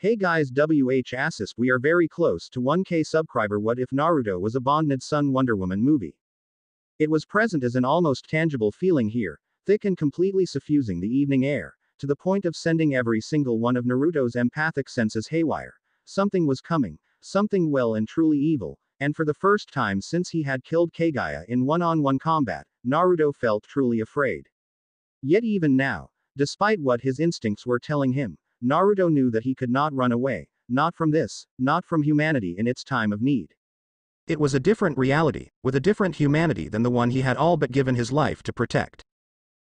Hey guys, WH we are very close to 1K subscriber. What if Naruto was Abondned Sun Wonderwoman movie? It was present as an almost tangible feeling here, thick and completely suffusing the evening air, to the point of sending every single one of Naruto's empathic senses haywire. Something was coming, something well and truly evil, and for the first time since he had killed Kaguya in one-on-one combat, Naruto felt truly afraid. Yet even now, despite what his instincts were telling him, Naruto knew that he could not run away, not from this, not from humanity in its time of need. It was a different reality, with a different humanity than the one he had all but given his life to protect.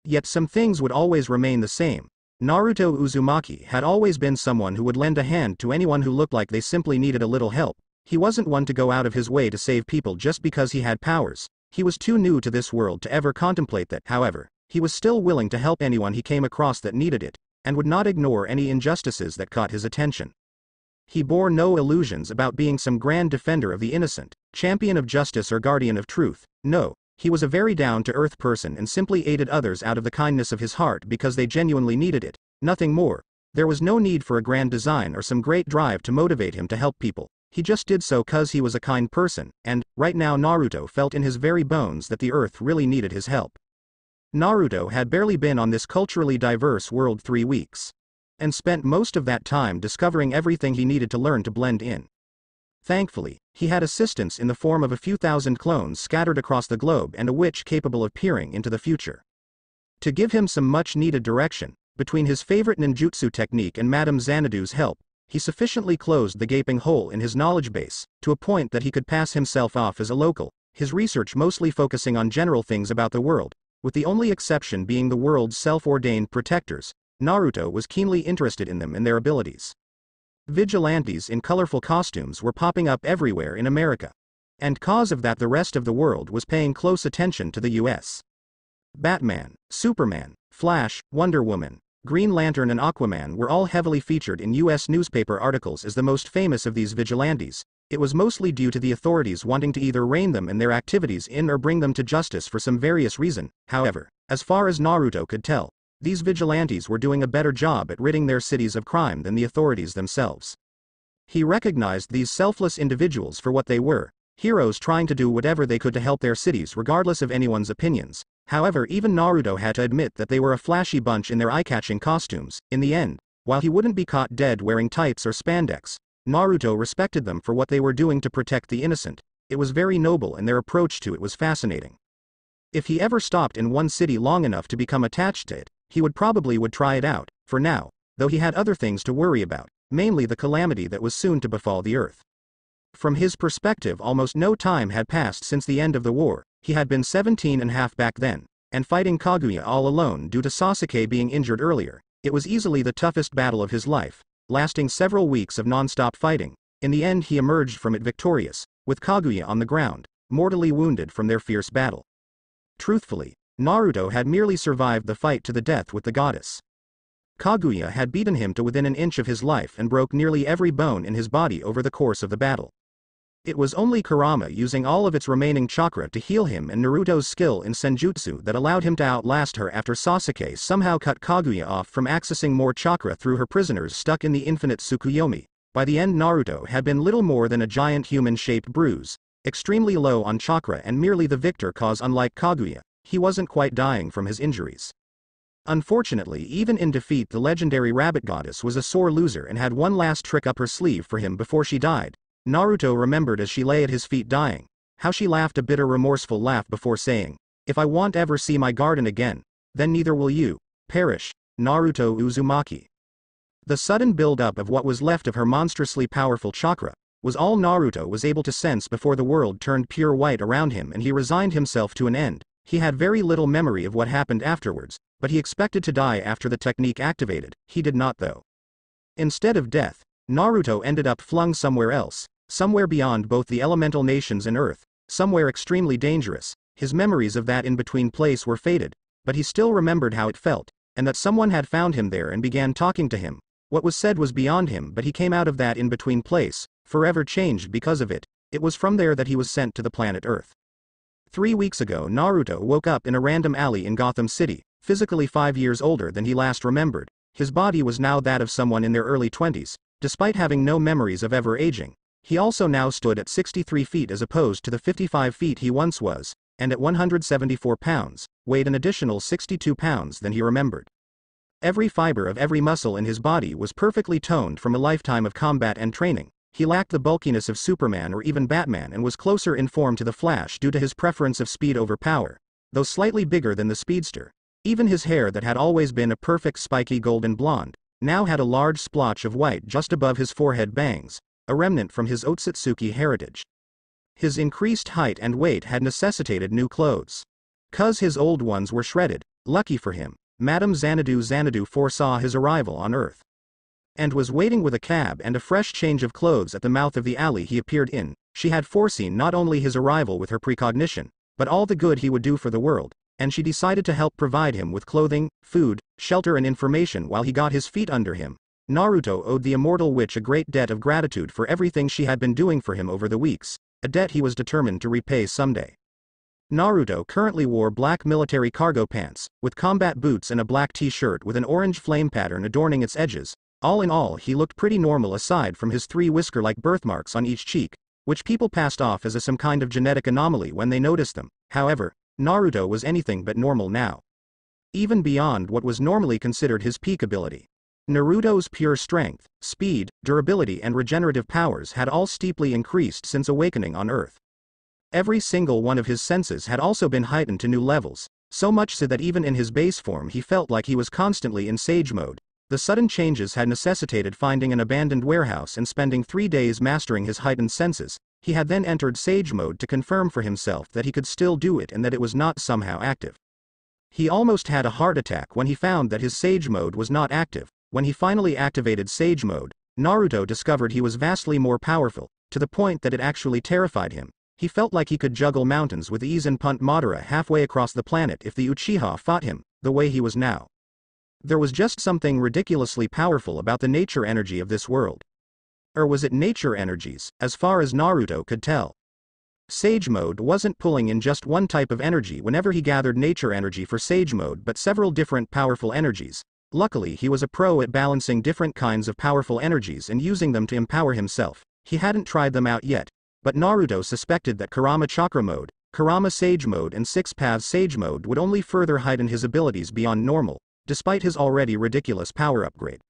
Yet some things would always remain the same. Naruto Uzumaki had always been someone who would lend a hand to anyone who looked like they simply needed a little help. He wasn't one to go out of his way to save people just because he had powers. He was too new to this world to ever contemplate that. However, he was still willing to help anyone he came across that needed it, and would not ignore any injustices that caught his attention. He bore no illusions about being some grand defender of the innocent, champion of justice or guardian of truth. No, he was a very down-to-earth person and simply aided others out of the kindness of his heart because they genuinely needed it, nothing more. There was no need for a grand design or some great drive to motivate him to help people. He just did so cause he was a kind person, and, right now Naruto felt in his very bones that the earth really needed his help. Naruto had barely been on this culturally diverse world 3 weeks, and spent most of that time discovering everything he needed to learn to blend in. Thankfully, he had assistance in the form of a few thousand clones scattered across the globe and a witch capable of peering into the future. To give him some much-needed direction, between his favorite ninjutsu technique and Madame Xanadu's help, he sufficiently closed the gaping hole in his knowledge base, to a point that he could pass himself off as a local, his research mostly focusing on general things about the world, with the only exception being the world's self-ordained protectors. Naruto was keenly interested in them and their abilities. Vigilantes in colorful costumes were popping up everywhere in America. And cause of that the rest of the world was paying close attention to the US. Batman, Superman, Flash, Wonder Woman, Green Lantern and Aquaman were all heavily featured in US newspaper articles as the most famous of these vigilantes. It was mostly due to the authorities wanting to either rein them and their activities in or bring them to justice for some various reason. However, as far as Naruto could tell, these vigilantes were doing a better job at ridding their cities of crime than the authorities themselves. He recognized these selfless individuals for what they were, heroes trying to do whatever they could to help their cities regardless of anyone's opinions. However, even Naruto had to admit that they were a flashy bunch in their eye-catching costumes. In the end, while he wouldn't be caught dead wearing tights or spandex, Naruto respected them for what they were doing to protect the innocent. It was very noble and their approach to it was fascinating. If he ever stopped in one city long enough to become attached to it, he would try it out. For now, though, he had other things to worry about, mainly the calamity that was soon to befall the earth. From his perspective, almost no time had passed since the end of the war. He had been 17 and a half back then, and fighting Kaguya all alone due to Sasuke being injured earlier. It was easily the toughest battle of his life, lasting several weeks of non-stop fighting. In the end he emerged from it victorious, with Kaguya on the ground, mortally wounded from their fierce battle. Truthfully, Naruto had merely survived the fight to the death with the goddess. Kaguya had beaten him to within an inch of his life and broke nearly every bone in his body over the course of the battle. It was only Kurama using all of its remaining chakra to heal him and Naruto's skill in senjutsu that allowed him to outlast her after Sasuke somehow cut Kaguya off from accessing more chakra through her prisoners stuck in the infinite Tsukuyomi. By the end Naruto had been little more than a giant human-shaped bruise, extremely low on chakra and merely the victor cause. Unlike Kaguya, he wasn't quite dying from his injuries. Unfortunately, even in defeat the legendary rabbit goddess was a sore loser and had one last trick up her sleeve for him before she died. Naruto remembered as she lay at his feet dying, how she laughed a bitter remorseful laugh before saying, "If I won't ever see my garden again, then neither will you. Perish, Naruto Uzumaki." The sudden build-up of what was left of her monstrously powerful chakra was all Naruto was able to sense before the world turned pure white around him and he resigned himself to an end. He had very little memory of what happened afterwards, but he expected to die after the technique activated. He did not though. Instead of death, Naruto ended up flung somewhere else, somewhere beyond both the elemental nations and Earth, somewhere extremely dangerous. His memories of that in-between place were faded, but he still remembered how it felt, and that someone had found him there and began talking to him. What was said was beyond him, but he came out of that in-between place, forever changed because of it. It was from there that he was sent to the planet Earth. 3 weeks ago Naruto woke up in a random alley in Gotham City, physically 5 years older than he last remembered. His body was now that of someone in their early 20s, Despite having no memories of ever aging, he also now stood at 63 feet as opposed to the 55 feet he once was, and at 174 pounds, weighed an additional 62 pounds than he remembered. Every fiber of every muscle in his body was perfectly toned from a lifetime of combat and training. He lacked the bulkiness of Superman or even Batman and was closer in form to the Flash due to his preference of speed over power, though slightly bigger than the speedster. Even his hair that had always been a perfect spiky golden blonde, now had a large splotch of white just above his forehead bangs, a remnant from his Otsutsuki heritage. His increased height and weight had necessitated new clothes. 'Cause his old ones were shredded. Lucky for him, Madame Xanadu foresaw his arrival on Earth, and was waiting with a cab and a fresh change of clothes at the mouth of the alley he appeared in. She had foreseen not only his arrival with her precognition, but all the good he would do for the world, and she decided to help provide him with clothing, food, shelter and information while he got his feet under him. Naruto owed the immortal witch a great debt of gratitude for everything she had been doing for him over the weeks, a debt he was determined to repay someday. Naruto currently wore black military cargo pants, with combat boots and a black t-shirt with an orange flame pattern adorning its edges. All in all, he looked pretty normal aside from his 3 whisker-like birthmarks on each cheek, which people passed off as some kind of genetic anomaly when they noticed them. However, Naruto was anything but normal now. Even beyond what was normally considered his peak ability. Naruto's pure strength, speed, durability and regenerative powers had all steeply increased since awakening on Earth. Every single one of his senses had also been heightened to new levels, so much so that even in his base form he felt like he was constantly in sage mode. The sudden changes had necessitated finding an abandoned warehouse and spending 3 days mastering his heightened senses. He had then entered sage mode to confirm for himself that he could still do it and that it was not somehow active. He almost had a heart attack when he found that his sage mode was not active. When he finally activated sage mode, Naruto discovered he was vastly more powerful, to the point that it actually terrified him. He felt like he could juggle mountains with ease and punt Madara halfway across the planet if the Uchiha fought him, the way he was now. There was just something ridiculously powerful about the nature energy of this world. Or was it nature energies, as far as Naruto could tell? Sage mode wasn't pulling in just one type of energy whenever he gathered nature energy for sage mode but several different powerful energies. Luckily he was a pro at balancing different kinds of powerful energies and using them to empower himself. He hadn't tried them out yet, but Naruto suspected that Kurama Chakra mode, Kurama Sage mode and Six Paths Sage mode would only further heighten his abilities beyond normal, despite his already ridiculous power upgrade.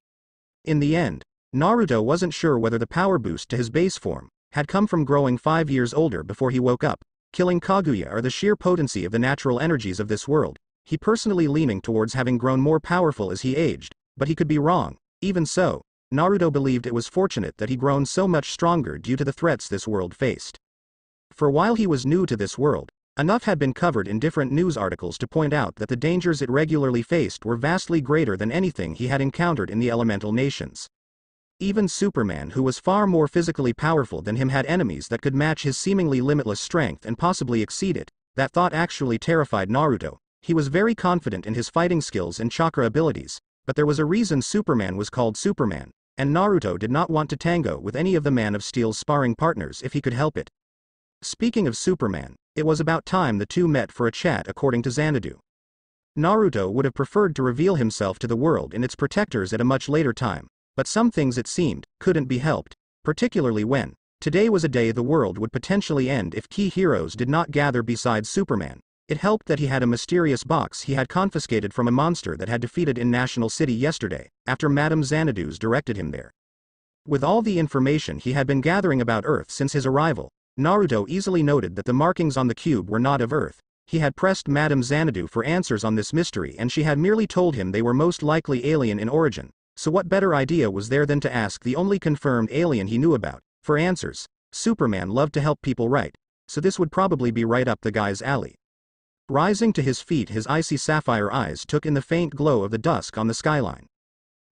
In the end, Naruto wasn't sure whether the power boost to his base form had come from growing 5 years older before he woke up, killing Kaguya, or the sheer potency of the natural energies of this world. He personally leaning towards having grown more powerful as he aged, but he could be wrong. Even so, Naruto believed it was fortunate that he grown so much stronger due to the threats this world faced. For while he was new to this world, enough had been covered in different news articles to point out that the dangers it regularly faced were vastly greater than anything he had encountered in the elemental nations. Even Superman, who was far more physically powerful than him, had enemies that could match his seemingly limitless strength and possibly exceed it. That thought actually terrified Naruto. He was very confident in his fighting skills and chakra abilities, but there was a reason Superman was called Superman, and Naruto did not want to tango with any of the Man of Steel's sparring partners if he could help it. Speaking of Superman, it was about time the two met for a chat according to Xanadu. Naruto would have preferred to reveal himself to the world and its protectors at a much later time, but some things, it seemed, couldn't be helped, particularly when today was a day the world would potentially end if key heroes did not gather besides Superman. It helped that he had a mysterious box he had confiscated from a monster that had defeated in National City yesterday, after Madame Xanadu's directed him there. With all the information he had been gathering about Earth since his arrival, Naruto easily noted that the markings on the cube were not of Earth. He had pressed Madame Xanadu for answers on this mystery and she had merely told him they were most likely alien in origin, so what better idea was there than to ask the only confirmed alien he knew about for answers? Superman loved to help people, right? So this would probably be right up the guy's alley. Rising to his feet, his icy sapphire eyes took in the faint glow of the dusk on the skyline.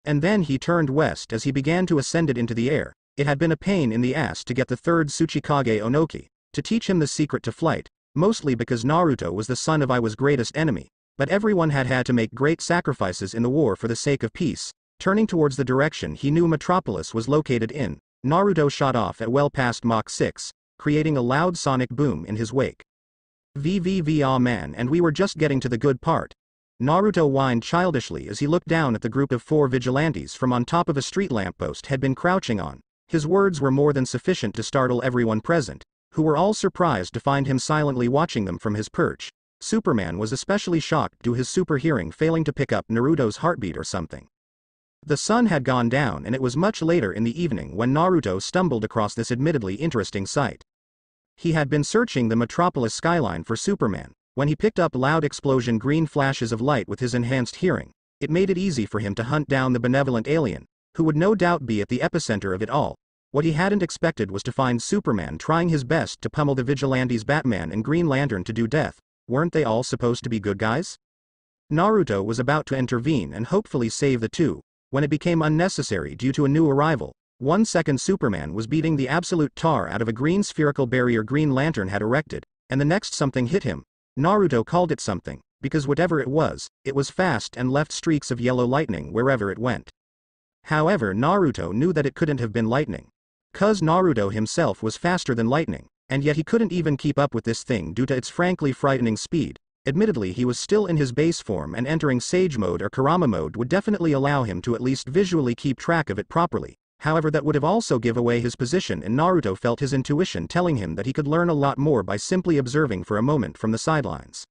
And then he turned west as he began to ascend it into the air. It had been a pain in the ass to get the third Tsuchikage Onoki to teach him the secret to flight, mostly because Naruto was the son of Iwa's greatest enemy, but everyone had had to make great sacrifices in the war for the sake of peace. Turning towards the direction he knew Metropolis was located in, Naruto shot off at well past Mach 6, creating a loud sonic boom in his wake. VVV, ah man, and we were just getting to the good part. Naruto whined childishly as he looked down at the group of 4 vigilantes from on top of a street lamppost had been crouching on. His words were more than sufficient to startle everyone present, who were all surprised to find him silently watching them from his perch. Superman was especially shocked due to his super hearing failing to pick up Naruto's heartbeat or something. The sun had gone down and it was much later in the evening when Naruto stumbled across this admittedly interesting sight. He had been searching the metropolis skyline for Superman. When he picked up loud explosion green flashes of light with his enhanced hearing, it made it easy for him to hunt down the benevolent alien, who would no doubt be at the epicenter of it all. What he hadn't expected was to find Superman trying his best to pummel the vigilantes Batman and Green Lantern to do death. Weren't they all supposed to be good guys? Naruto was about to intervene and hopefully save the two, when it became unnecessary due to a new arrival. 1 second Superman was beating the absolute tar out of a green spherical barrier Green Lantern had erected, and the next something hit him. Naruto called it something, because whatever it was fast and left streaks of yellow lightning wherever it went. However, Naruto knew that it couldn't have been lightning. 'Cause Naruto himself was faster than lightning, and yet he couldn't even keep up with this thing due to its frankly frightening speed. Admittedly, he was still in his base form and entering Sage mode or Kurama mode would definitely allow him to at least visually keep track of it properly. However, that would have also give away his position, and Naruto felt his intuition telling him that he could learn a lot more by simply observing for a moment from the sidelines.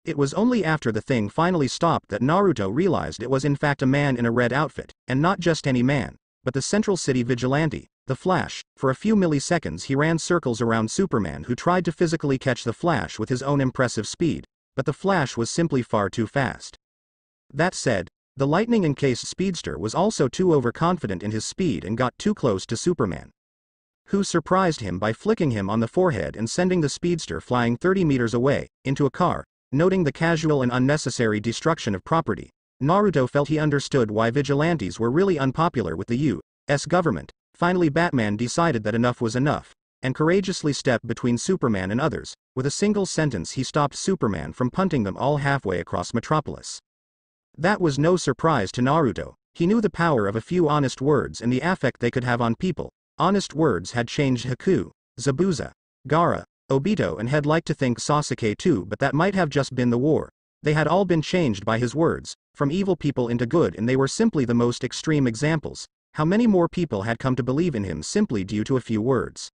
It was only after the thing finally stopped that Naruto realized it was in fact a man in a red outfit, and not just any man, but the Central City vigilante, the Flash. For a few milliseconds he ran circles around Superman, who tried to physically catch the Flash with his own impressive speed, but the Flash was simply far too fast. That said, the lightning-encased speedster was also too overconfident in his speed and got too close to Superman, who surprised him by flicking him on the forehead and sending the speedster flying 30 meters away, into a car. Noting the casual and unnecessary destruction of property, Naruto felt he understood why vigilantes were really unpopular with the U.S. government. Finally, Batman decided that enough was enough, and courageously stepped between Superman and others. With a single sentence he stopped Superman from punting them all halfway across Metropolis. That was no surprise to Naruto. He knew the power of a few honest words and the affect they could have on people. Honest words had changed Haku, Zabuza, Gaara, Obito, and had liked to think Sasuke too, but that might have just been the war. They had all been changed by his words, from evil people into good, and they were simply the most extreme examples. How many more people had come to believe in him simply due to a few words?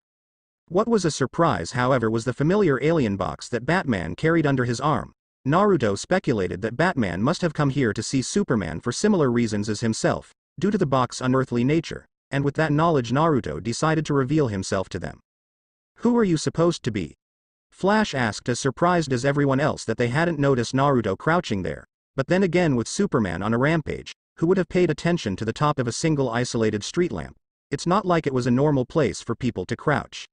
What was a surprise, however, was the familiar alien box that Batman carried under his arm. Naruto speculated that Batman must have come here to see Superman for similar reasons as himself, due to the box's unearthly nature, and with that knowledge Naruto decided to reveal himself to them. "Who are you supposed to be?" Flash asked, as surprised as everyone else that they hadn't noticed Naruto crouching there. But then again, with Superman on a rampage, who would have paid attention to the top of a single isolated street lamp? It's not like it was a normal place for people to crouch.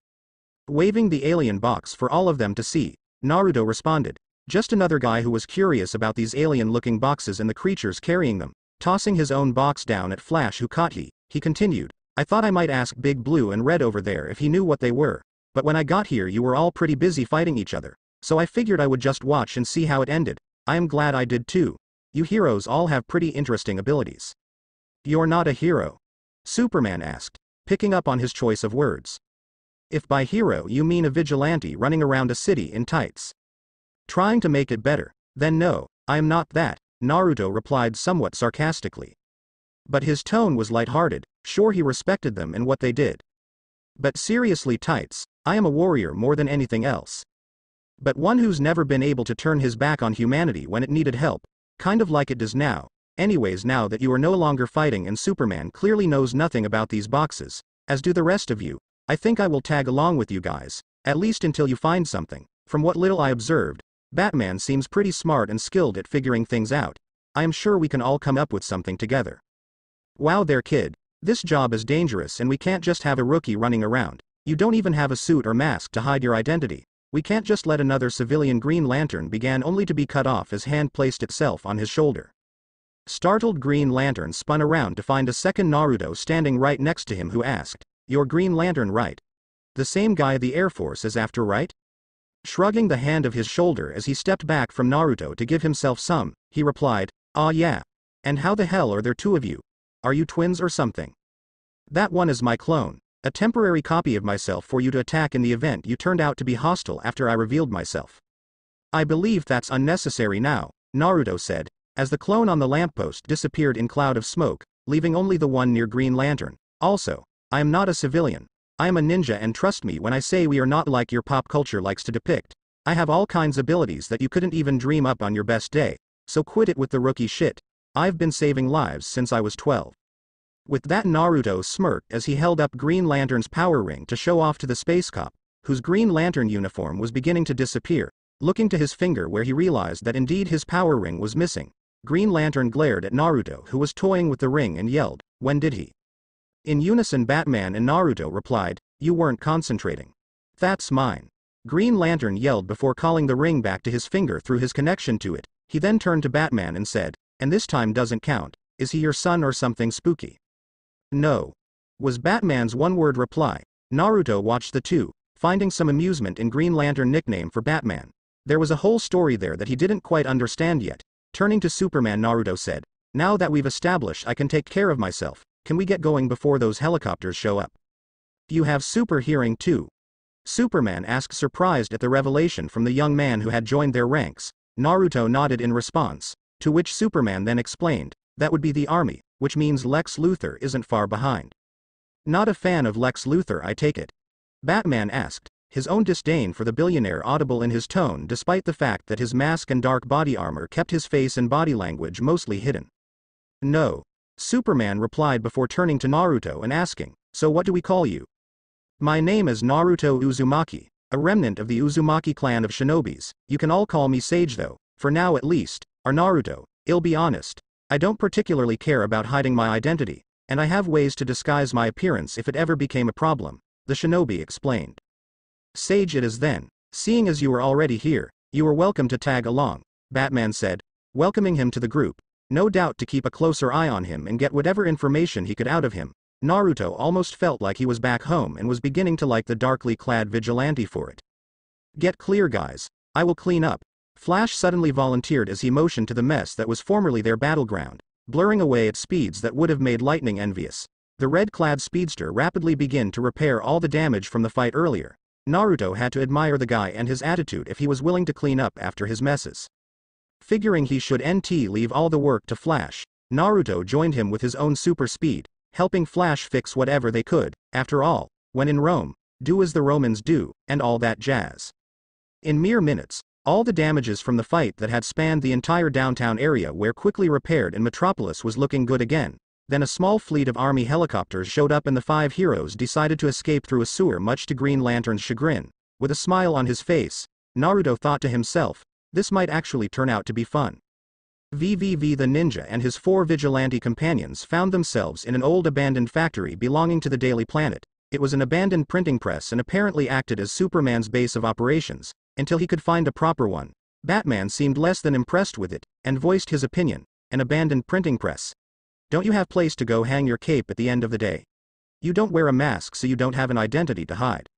Waving the alien box for all of them to see, Naruto responded, "Just another guy who was curious about these alien-looking boxes and the creatures carrying them." Tossing his own box down at Flash, who caught he continued, "I thought I might ask Big Blue and Red over there if he knew what they were. But when I got here you were all pretty busy fighting each other, so I figured I would just watch and see how it ended. I am glad I did too. You heroes all have pretty interesting abilities." "You're not a hero?" Superman asked, picking up on his choice of words. "If by hero you mean a vigilante running around a city in tights, trying to make it better, then no, I am not that," Naruto replied somewhat sarcastically. But his tone was lighthearted. Sure, he respected them and what they did. "But seriously, Tights, I am a warrior more than anything else. But one who's never been able to turn his back on humanity when it needed help, kind of like it does now. Anyways, now that you are no longer fighting and Superman clearly knows nothing about these boxes, as do the rest of you, I think I will tag along with you guys, at least until you find something. From what little I observed, Batman seems pretty smart and skilled at figuring things out. I am sure we can all come up with something together." "Wow there, kid. This job is dangerous and we can't just have a rookie running around. You don't even have a suit or mask to hide your identity. We can't just let another civilian Green Lantern," began, only to be cut off as hand placed itself on his shoulder. Startled, Green Lantern spun around to find a second Naruto standing right next to him, who asked, "You're Green Lantern, right? The same guy the Air Force is after, right?" Shrugging the hand of his shoulder as he stepped back from Naruto to give himself some, he replied, "Ah yeah. And how the hell are there two of you? Are you twins or something?" "That one is my clone, a temporary copy of myself for you to attack in the event you turned out to be hostile after I revealed myself." "I believe that's unnecessary now," Naruto said, as the clone on the lamppost disappeared in cloud of smoke, leaving only the one near Green Lantern. Also, I am not a civilian. I am a ninja, and trust me when I say we are not like your pop culture likes to depict. I have all kinds abilities that you couldn't even dream up on your best day, so quit it with the rookie shit. I've been saving lives since I was 12. With that, Naruto smirked as he held up Green Lantern's power ring to show off to the space cop, whose Green Lantern uniform was beginning to disappear. Looking to his finger where he realized that indeed his power ring was missing, Green Lantern glared at Naruto, who was toying with the ring, and yelled, "When did he?" In unison, Batman and Naruto replied, "You weren't concentrating." "That's mine." Green Lantern yelled before calling the ring back to his finger through his connection to it. He then turned to Batman and said, "And this time doesn't count. Is he your son or something spooky?" "No," was Batman's one-word reply. Naruto watched the two, finding some amusement in Green Lantern nickname for Batman. There was a whole story there that he didn't quite understand yet. Turning to Superman, Naruto said, "Now that we've established I can take care of myself, can we get going before those helicopters show up?" "You have super hearing too?" Superman asked, surprised at the revelation from the young man who had joined their ranks. Naruto nodded in response, to which Superman then explained, "That would be the army, which means Lex Luthor isn't far behind." "Not a fan of Lex Luthor, I take it?" Batman asked, his own disdain for the billionaire audible in his tone despite the fact that his mask and dark body armor kept his face and body language mostly hidden. "No," Superman replied before turning to Naruto and asking, "So what do we call you?" "My name is Naruto Uzumaki, a remnant of the Uzumaki clan of shinobis. You can all call me Sage though, for now at least." "Or Naruto, I'll be honest. I don't particularly care about hiding my identity, and I have ways to disguise my appearance if it ever became a problem," the shinobi explained. "Sage it is then. Seeing as you are already here, you are welcome to tag along," Batman said, welcoming him to the group, no doubt to keep a closer eye on him and get whatever information he could out of him. Naruto almost felt like he was back home and was beginning to like the darkly clad vigilante for it. "Get clear, guys. I will clean up," Flash suddenly volunteered as he motioned to the mess that was formerly their battleground, blurring away at speeds that would have made lightning envious. The red-clad speedster rapidly began to repair all the damage from the fight earlier. Naruto had to admire the guy and his attitude if he was willing to clean up after his messes. Figuring he should leave all the work to Flash, Naruto joined him with his own super speed, helping Flash fix whatever they could. After all, when in Rome, do as the Romans do, and all that jazz. In mere minutes, all the damages from the fight that had spanned the entire downtown area were quickly repaired and Metropolis was looking good again. Then a small fleet of army helicopters showed up and the five heroes decided to escape through a sewer, much to Green Lantern's chagrin. With a smile on his face, Naruto thought to himself, this might actually turn out to be fun. VVV the ninja and his four vigilante companions found themselves in an old abandoned factory belonging to the Daily Planet. It was an abandoned printing press and apparently acted as Superman's base of operations, until he could find a proper one. Batman seemed less than impressed with it, and voiced his opinion, "An abandoned printing press? Don't you have place to go hang your cape at the end of the day? You don't wear a mask so you don't have an identity to hide."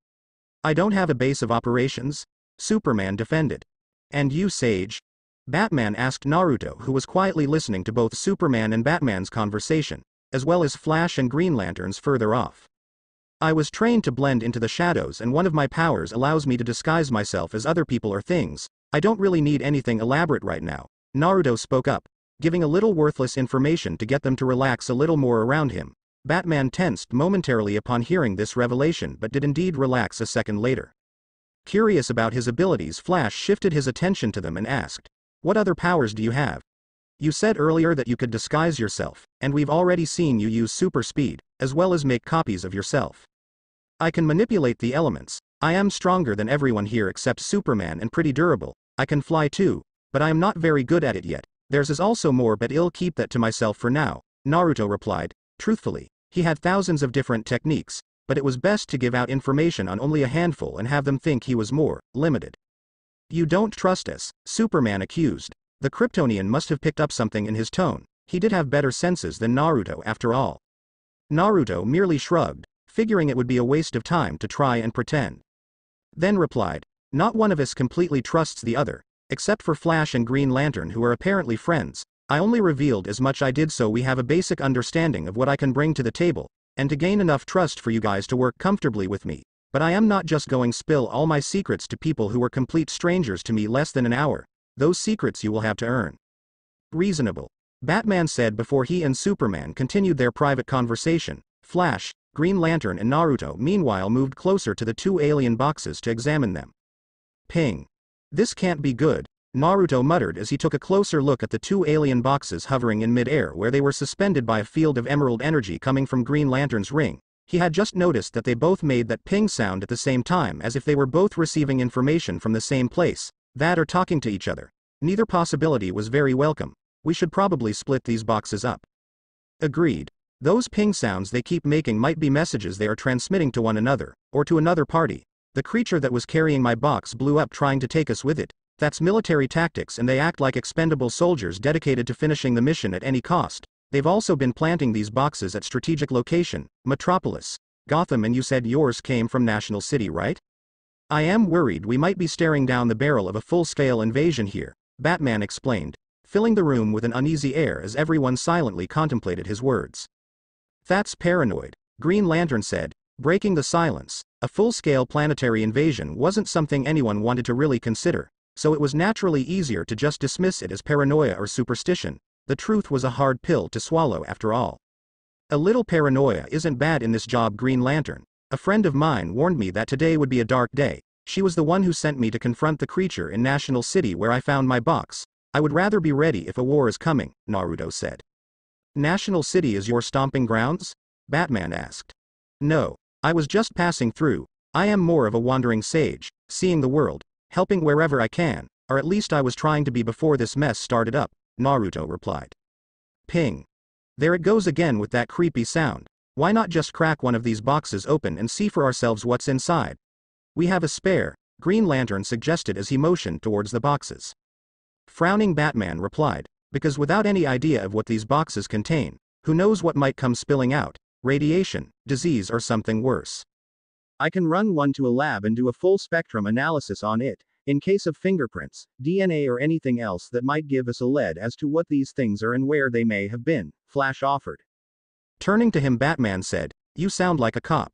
"I don't have a base of operations," Superman defended. "And you, Sage?" Batman asked Naruto, who was quietly listening to both Superman and Batman's conversation, as well as Flash and Green Lanterns further off. "I was trained to blend into the shadows and one of my powers allows me to disguise myself as other people or things. I don't really need anything elaborate right now," Naruto spoke up, giving a little worthless information to get them to relax a little more around him. Batman tensed momentarily upon hearing this revelation but did indeed relax a second later. Curious about his abilities, Flash shifted his attention to them and asked, "What other powers do you have? You said earlier that you could disguise yourself, and we've already seen you use super speed, as well as make copies of yourself." "I can manipulate the elements. I am stronger than everyone here except Superman and pretty durable. I can fly too, but I am not very good at it yet. Theirs is also more, but I'll keep that to myself for now," Naruto replied. Truthfully, he had thousands of different techniques, but it was best to give out information on only a handful and have them think he was more limited. "You don't trust us," Superman accused. The Kryptonian must have picked up something in his tone. He did have better senses than Naruto after all. Naruto merely shrugged, figuring it would be a waste of time to try and pretend. Then replied, "Not one of us completely trusts the other, except for Flash and Green Lantern, who are apparently friends. I only revealed as much I did so we have a basic understanding of what I can bring to the table, and to gain enough trust for you guys to work comfortably with me. But I am not just going to spill all my secrets to people who were complete strangers to me less than an hour. Those secrets you will have to earn." Reasonable. Batman said before he and Superman continued their private conversation. Flash, Green Lantern and Naruto meanwhile moved closer to the two alien boxes to examine them. Ping. This can't be good, Naruto muttered as he took a closer look at the two alien boxes hovering in mid-air where they were suspended by a field of emerald energy coming from Green Lantern's ring. He had just noticed that they both made that ping sound at the same time, as if they were both receiving information from the same place, that or talking to each other. Neither possibility was very welcome. We should probably split these boxes up. Agreed. Those ping sounds they keep making might be messages they are transmitting to one another, or to another party. The creature that was carrying my box blew up trying to take us with it. That's military tactics, and they act like expendable soldiers dedicated to finishing the mission at any cost. They've also been planting these boxes at strategic location, Metropolis, Gotham, and you said yours came from National City, right? I am worried we might be staring down the barrel of a full-scale invasion here, Batman explained, filling the room with an uneasy air as everyone silently contemplated his words. That's paranoid, Green Lantern said, breaking the silence. A full-scale planetary invasion wasn't something anyone wanted to really consider, so it was naturally easier to just dismiss it as paranoia or superstition. The truth was a hard pill to swallow after all. A little paranoia isn't bad in this job, Green Lantern. A friend of mine warned me that today would be a dark day. She was the one who sent me to confront the creature in National City where I found my box. I would rather be ready if a war is coming, Naruto said. National City is your stomping grounds? Batman asked. No, I was just passing through. I am more of a wandering sage, seeing the world, helping wherever I can, or at least I was trying to be before this mess started up, Naruto replied. Ping. There it goes again with that creepy sound. Why not just crack one of these boxes open and see for ourselves what's inside? We have a spare, Green Lantern suggested as he motioned towards the boxes. Frowning Batman replied, because without any idea of what these boxes contain, who knows what might come spilling out, radiation, disease or something worse. I can run one to a lab and do a full spectrum analysis on it, in case of fingerprints, DNA or anything else that might give us a lead as to what these things are and where they may have been, Flash offered. Turning to him, Batman said, you sound like a cop.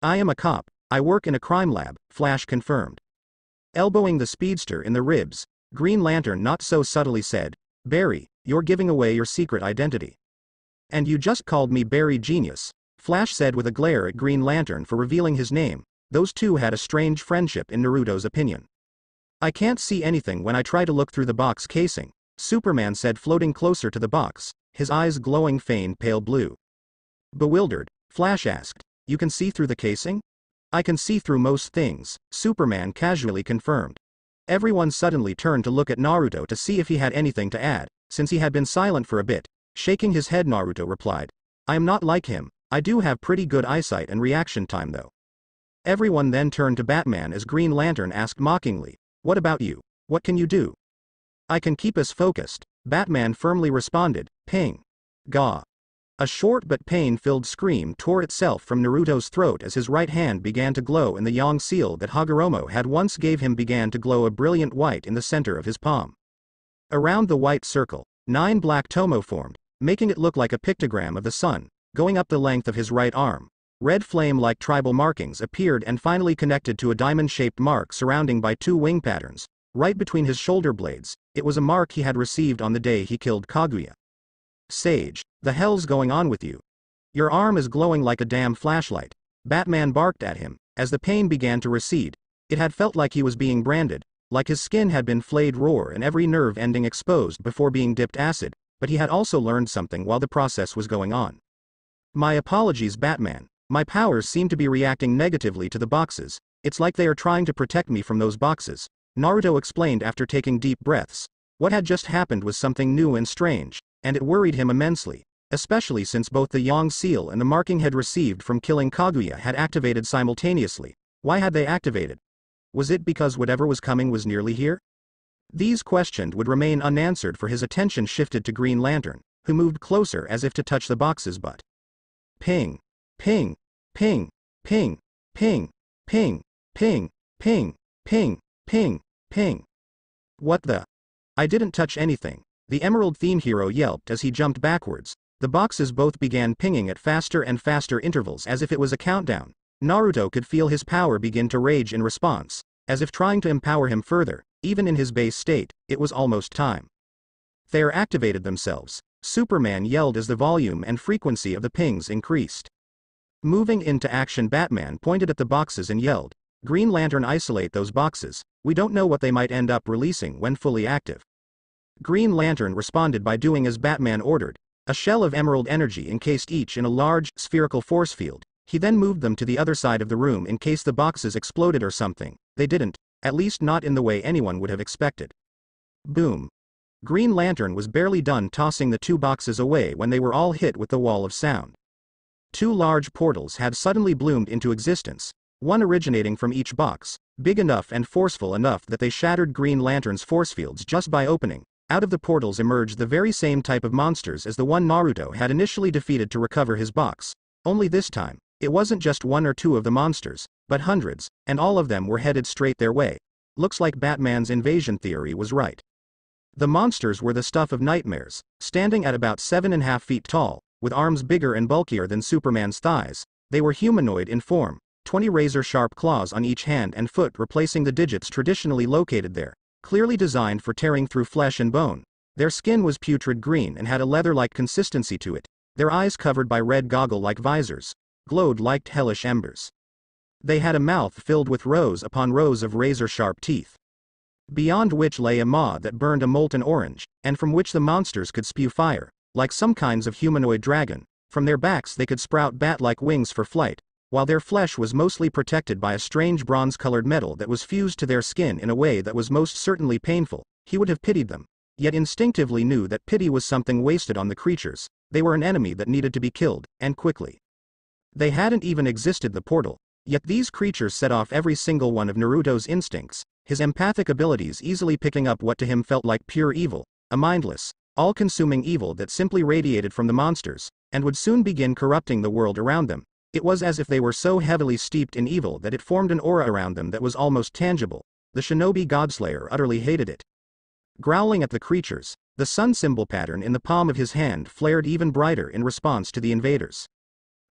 I am a cop, I work in a crime lab, Flash confirmed. Elbowing the speedster in the ribs, Green Lantern not so subtly said, Barry, you're giving away your secret identity. And you just called me Barry Genius, Flash said with a glare at Green Lantern for revealing his name. Those two had a strange friendship in Naruto's opinion. I can't see anything when I try to look through the box casing, Superman said, floating closer to the box, his eyes glowing faint pale blue. Bewildered, Flash asked, you can see through the casing? I can see through most things, Superman casually confirmed. Everyone suddenly turned to look at Naruto to see if he had anything to add, since he had been silent for a bit. Shaking his head, Naruto replied, I am not like him, I do have pretty good eyesight and reaction time though. Everyone then turned to Batman as Green Lantern asked mockingly, what about you? What can you do? I can keep us focused, Batman firmly responded, ping. Gah. A short but pain-filled scream tore itself from Naruto's throat as his right hand began to glow and the yang seal that Hagoromo had once gave him began to glow a brilliant white in the center of his palm. Around the white circle, 9 black tomo formed, making it look like a pictogram of the sun, going up the length of his right arm. Red flame-like tribal markings appeared and finally connected to a diamond-shaped mark surrounding by 2 wing patterns, right between his shoulder blades. It was a mark he had received on the day he killed Kaguya. Sage, the hell's going on with you? Your arm is glowing like a damn flashlight, Batman barked at him, as the pain began to recede. It had felt like he was being branded, like his skin had been flayed raw and every nerve ending exposed before being dipped acid, but he had also learned something while the process was going on. My apologies, Batman. My powers seem to be reacting negatively to the boxes. It's like they are trying to protect me from those boxes, Naruto explained after taking deep breaths. What had just happened was something new and strange, and it worried him immensely, especially since both the yang seal and the marking he had received from killing Kaguya had activated simultaneously. Why had they activated? Was it because whatever was coming was nearly here? These questions would remain unanswered, for his attention shifted to Green Lantern, who moved closer as if to touch the boxes, but ping, ping, ping, ping, ping, ping, ping, ping, ping, ping, ping. What the? I didn't touch anything, the Emerald Theme hero yelped as he jumped backwards. The boxes both began pinging at faster and faster intervals as if it was a countdown. Naruto could feel his power begin to rage in response, as if trying to empower him further. Even in his base state, it was almost time. They activated themselves. Superman yelled as the volume and frequency of the pings increased. Moving into action, Batman pointed at the boxes and yelled, "Green Lantern, isolate those boxes. We don't know what they might end up releasing when fully active." Green Lantern responded by doing as Batman ordered. A shell of emerald energy encased each in a large, spherical force field. He then moved them to the other side of the room in case the boxes exploded or something. They didn't, at least not in the way anyone would have expected. Boom. Green Lantern was barely done tossing the two boxes away when they were all hit with the wall of sound. Two large portals had suddenly bloomed into existence, one originating from each box, big enough and forceful enough that they shattered Green Lantern's force fields just by opening. Out of the portals emerged the very same type of monsters as the one Naruto had initially defeated to recover his box. Only this time, it wasn't just one or two of the monsters, but hundreds, and all of them were headed straight their way. Looks like Batman's invasion theory was right. The monsters were the stuff of nightmares, standing at about 7.5 feet tall, with arms bigger and bulkier than Superman's thighs. They were humanoid in form, 20 razor-sharp claws on each hand and foot replacing the digits traditionally located there, clearly designed for tearing through flesh and bone. Their skin was putrid green and had a leather-like consistency to it. Their eyes, covered by red goggle-like visors, glowed like hellish embers. They had a mouth filled with rows upon rows of razor-sharp teeth, beyond which lay a maw that burned a molten orange, and from which the monsters could spew fire, like some kinds of humanoid dragon. From their backs they could sprout bat-like wings for flight, while their flesh was mostly protected by a strange bronze-colored metal that was fused to their skin in a way that was most certainly painful. He would have pitied them, yet instinctively knew that pity was something wasted on the creatures. They were an enemy that needed to be killed, and quickly. They hadn't even existed the portal, yet these creatures set off every single one of Naruto's instincts, his empathic abilities easily picking up what to him felt like pure evil, a mindless, all-consuming evil that simply radiated from the monsters, and would soon begin corrupting the world around them. It was as if they were so heavily steeped in evil that it formed an aura around them that was almost tangible. The shinobi Godslayer utterly hated it. Growling at the creatures, the sun symbol pattern in the palm of his hand flared even brighter in response to the invaders.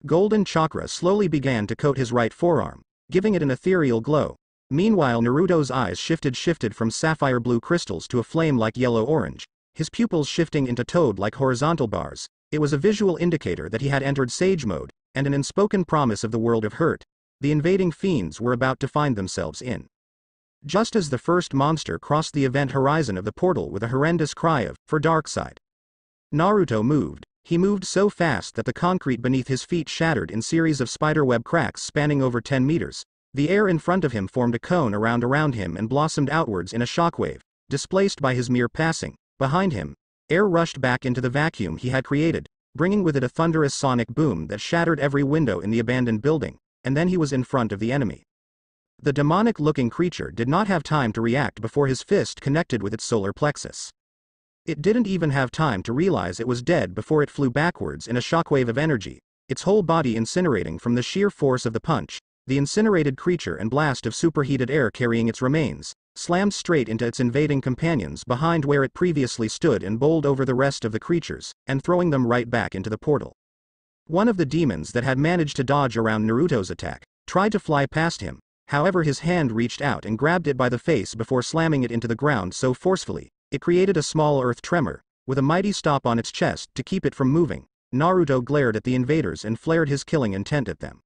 Golden chakra slowly began to coat his right forearm, giving it an ethereal glow. Meanwhile, Naruto's eyes shifted from sapphire blue crystals to a flame-like yellow-orange, his pupils shifting into toad-like horizontal bars. It was a visual indicator that he had entered Sage Mode, and an unspoken promise of the world of hurt the invading fiends were about to find themselves in. Just as the first monster crossed the event horizon of the portal with a horrendous cry of, "For Darkseid," Naruto moved. He moved so fast that the concrete beneath his feet shattered in series of spiderweb cracks spanning over 10 meters. The air in front of him formed a cone around him and blossomed outwards in a shockwave, displaced by his mere passing. Behind him, air rushed back into the vacuum he had created, bringing with it a thunderous sonic boom that shattered every window in the abandoned building, and then he was in front of the enemy. The demonic-looking creature did not have time to react before his fist connected with its solar plexus. It didn't even have time to realize it was dead before it flew backwards in a shockwave of energy, its whole body incinerating from the sheer force of the punch. The incinerated creature and blast of superheated air carrying its remains slammed straight into its invading companions behind where it previously stood and bowled over the rest of the creatures, and throwing them right back into the portal. One of the demons that had managed to dodge around Naruto's attack tried to fly past him, however his hand reached out and grabbed it by the face before slamming it into the ground so forcefully, it created a small earth tremor, with a mighty stop on its chest to keep it from moving. Naruto glared at the invaders and flared his killing intent at them.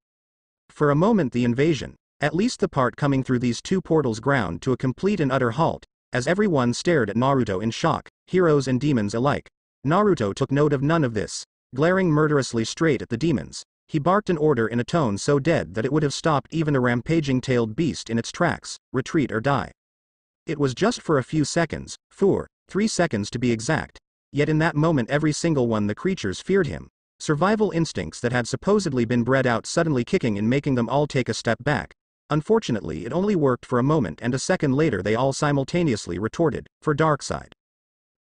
For a moment the invasion, at least the part coming through these two portals, ground to a complete and utter halt, as everyone stared at Naruto in shock, heroes and demons alike. Naruto took note of none of this. Glaring murderously straight at the demons, he barked an order in a tone so dead that it would have stopped even a rampaging tailed beast in its tracks: retreat or die. It was just for a few seconds, 3 seconds to be exact, yet in that moment every single one the creatures feared him. Survival instincts that had supposedly been bred out suddenly kicking and making them all take a step back. Unfortunately it only worked for a moment, and a second later they all simultaneously retorted, "For Darkseid."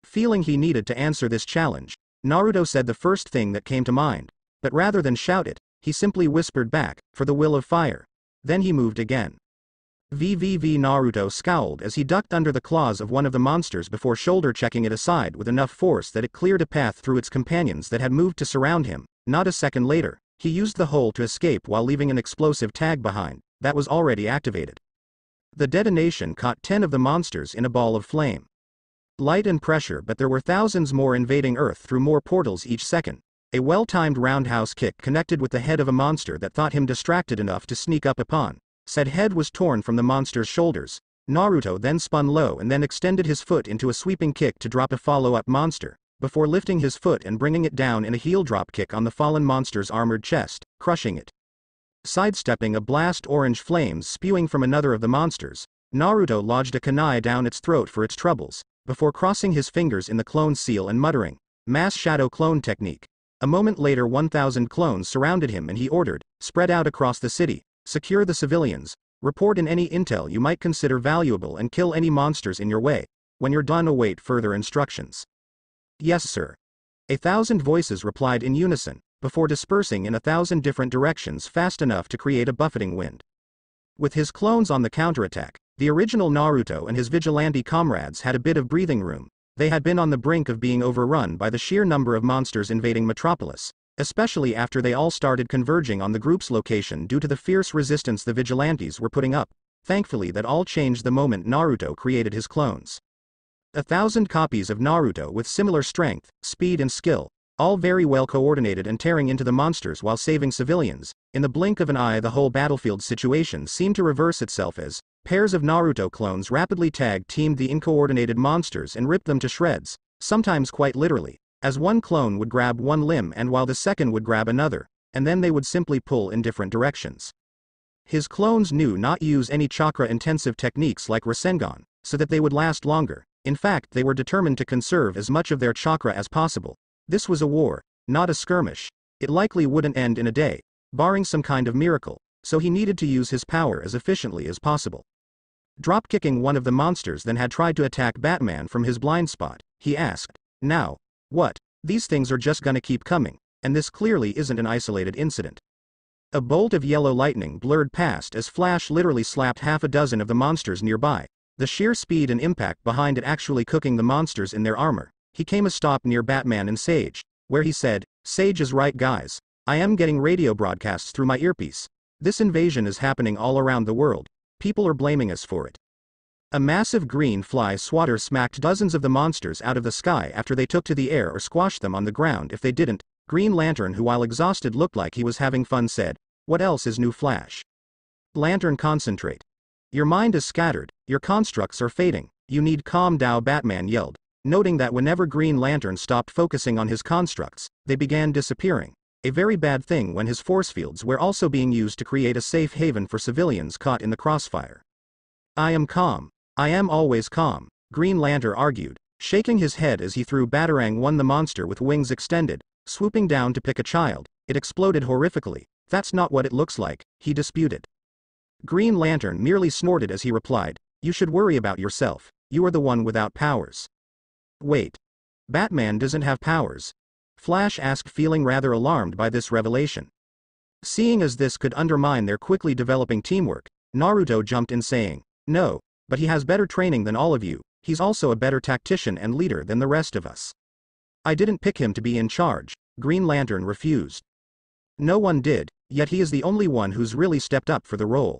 Feeling he needed to answer this challenge, Naruto said the first thing that came to mind, but rather than shout it, he simply whispered back, "For the will of fire." Then he moved again. Naruto scowled as he ducked under the claws of one of the monsters before shoulder-checking it aside with enough force that it cleared a path through its companions that had moved to surround him. Not a second later, he used the hole to escape while leaving an explosive tag behind that was already activated. The detonation caught 10 of the monsters in a ball of flame. light and pressure, but there were thousands more invading Earth through more portals each second. A well-timed roundhouse kick connected with the head of a monster that thought him distracted enough to sneak up upon. Said head was torn from the monster's shoulders. Naruto then spun low and then extended his foot into a sweeping kick to drop a follow-up monster, before lifting his foot and bringing it down in a heel drop kick on the fallen monster's armored chest, crushing it. Sidestepping a blast orange flames spewing from another of the monsters, Naruto lodged a kunai down its throat for its troubles, before crossing his fingers in the clone seal and muttering, "Mass shadow clone technique." A moment later 1,000 clones surrounded him and he ordered, "Spread out across the city, secure the civilians, report in any intel you might consider valuable and kill any monsters in your way. When you're done, await further instructions." "Yes, sir." 1,000 voices replied in unison, before dispersing in 1,000 different directions fast enough to create a buffeting wind. With his clones on the counterattack, the original Naruto and his vigilante comrades had a bit of breathing room. They had been on the brink of being overrun by the sheer number of monsters invading Metropolis, especially after they all started converging on the group's location due to the fierce resistance the vigilantes were putting up. Thankfully, that all changed the moment Naruto created his clones. 1,000 copies of Naruto with similar strength, speed and skill, all very well coordinated and tearing into the monsters while saving civilians. In the blink of an eye, the whole battlefield situation seemed to reverse itself as pairs of Naruto clones rapidly tag-teamed the incoordinated monsters and ripped them to shreds, sometimes quite literally, as one clone would grab one limb and while the second would grab another, and then they would simply pull in different directions. His clones knew not use any chakra-intensive techniques like Rasengan, so that they would last longer. In fact, they were determined to conserve as much of their chakra as possible. This was a war, not a skirmish. It likely wouldn't end in a day, barring some kind of miracle, so he needed to use his power as efficiently as possible. Drop-kicking one of the monsters then had tried to attack Batman from his blind spot. He asked, "Now, what? These things are just gonna keep coming, and this clearly isn't an isolated incident." A bolt of yellow lightning blurred past as Flash literally slapped half a dozen of the monsters nearby. The sheer speed and impact behind it actually cooking the monsters in their armor. He came a stop near Batman and Sage, where he said, "Sage is right, guys. I am getting radio broadcasts through my earpiece. This invasion is happening all around the world. People are blaming us for it." A massive green fly swatter smacked dozens of the monsters out of the sky after they took to the air or squashed them on the ground if they didn't. Green Lantern, who while exhausted looked like he was having fun, said, "What else is new, Flash?" Lantern, concentrate. Your mind is scattered, your constructs are fading, you need calm down, Batman yelled, noting that whenever Green Lantern stopped focusing on his constructs, they began disappearing. A very bad thing when his force fields were also being used to create a safe haven for civilians caught in the crossfire. "I am calm. I am always calm," Green Lantern argued, shaking his head as he threw Batarang One, the monster with wings extended, swooping down to pick a child. It exploded horrifically. "That's not what it looks like," he disputed. Green Lantern merely snorted as he replied, "You should worry about yourself. You are the one without powers." "Wait. Batman doesn't have powers?" Flash asked, feeling rather alarmed by this revelation. Seeing as this could undermine their quickly developing teamwork, Naruto jumped in saying, "No, but he has better training than all of you. He's also a better tactician and leader than the rest of us." "I didn't pick him to be in charge," Green Lantern refused. "No one did, yet he is the only one who's really stepped up for the role."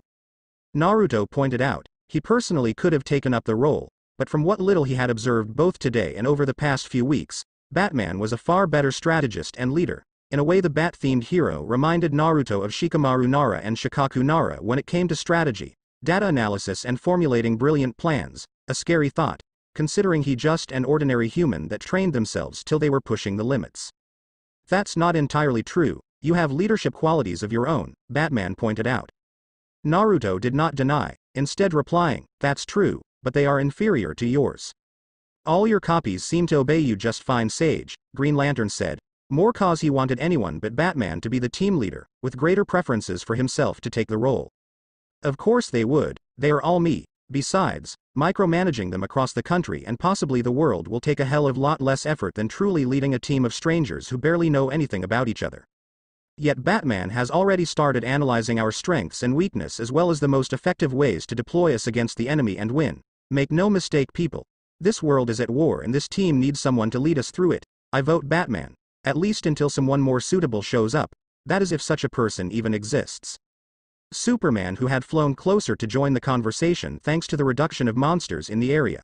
Naruto pointed out, he personally could have taken up the role, but from what little he had observed both today and over the past few weeks, Batman was a far better strategist and leader. In a way, the bat-themed hero reminded Naruto of Shikamaru Nara and Shikaku Nara when it came to strategy, data analysis and formulating brilliant plans. A scary thought, considering he just an ordinary human that trained themselves till they were pushing the limits. "That's not entirely true. You have leadership qualities of your own," Batman pointed out. Naruto did not deny, instead replying, "That's true, but they are inferior to yours. All your copies seem to obey you just fine, Sage," Green Lantern said, more cause he wanted anyone but Batman to be the team leader, with greater preferences for himself to take the role. "Of course they would, they are all me. Besides, micromanaging them across the country and possibly the world will take a hell of a lot less effort than truly leading a team of strangers who barely know anything about each other. Yet Batman has already started analyzing our strengths and weakness as well as the most effective ways to deploy us against the enemy and win. Make no mistake, people. This world is at war and this team needs someone to lead us through it. I vote Batman. At least until someone more suitable shows up. That is, if such a person even exists." Superman, who had flown closer to join the conversation thanks to the reduction of monsters in the area.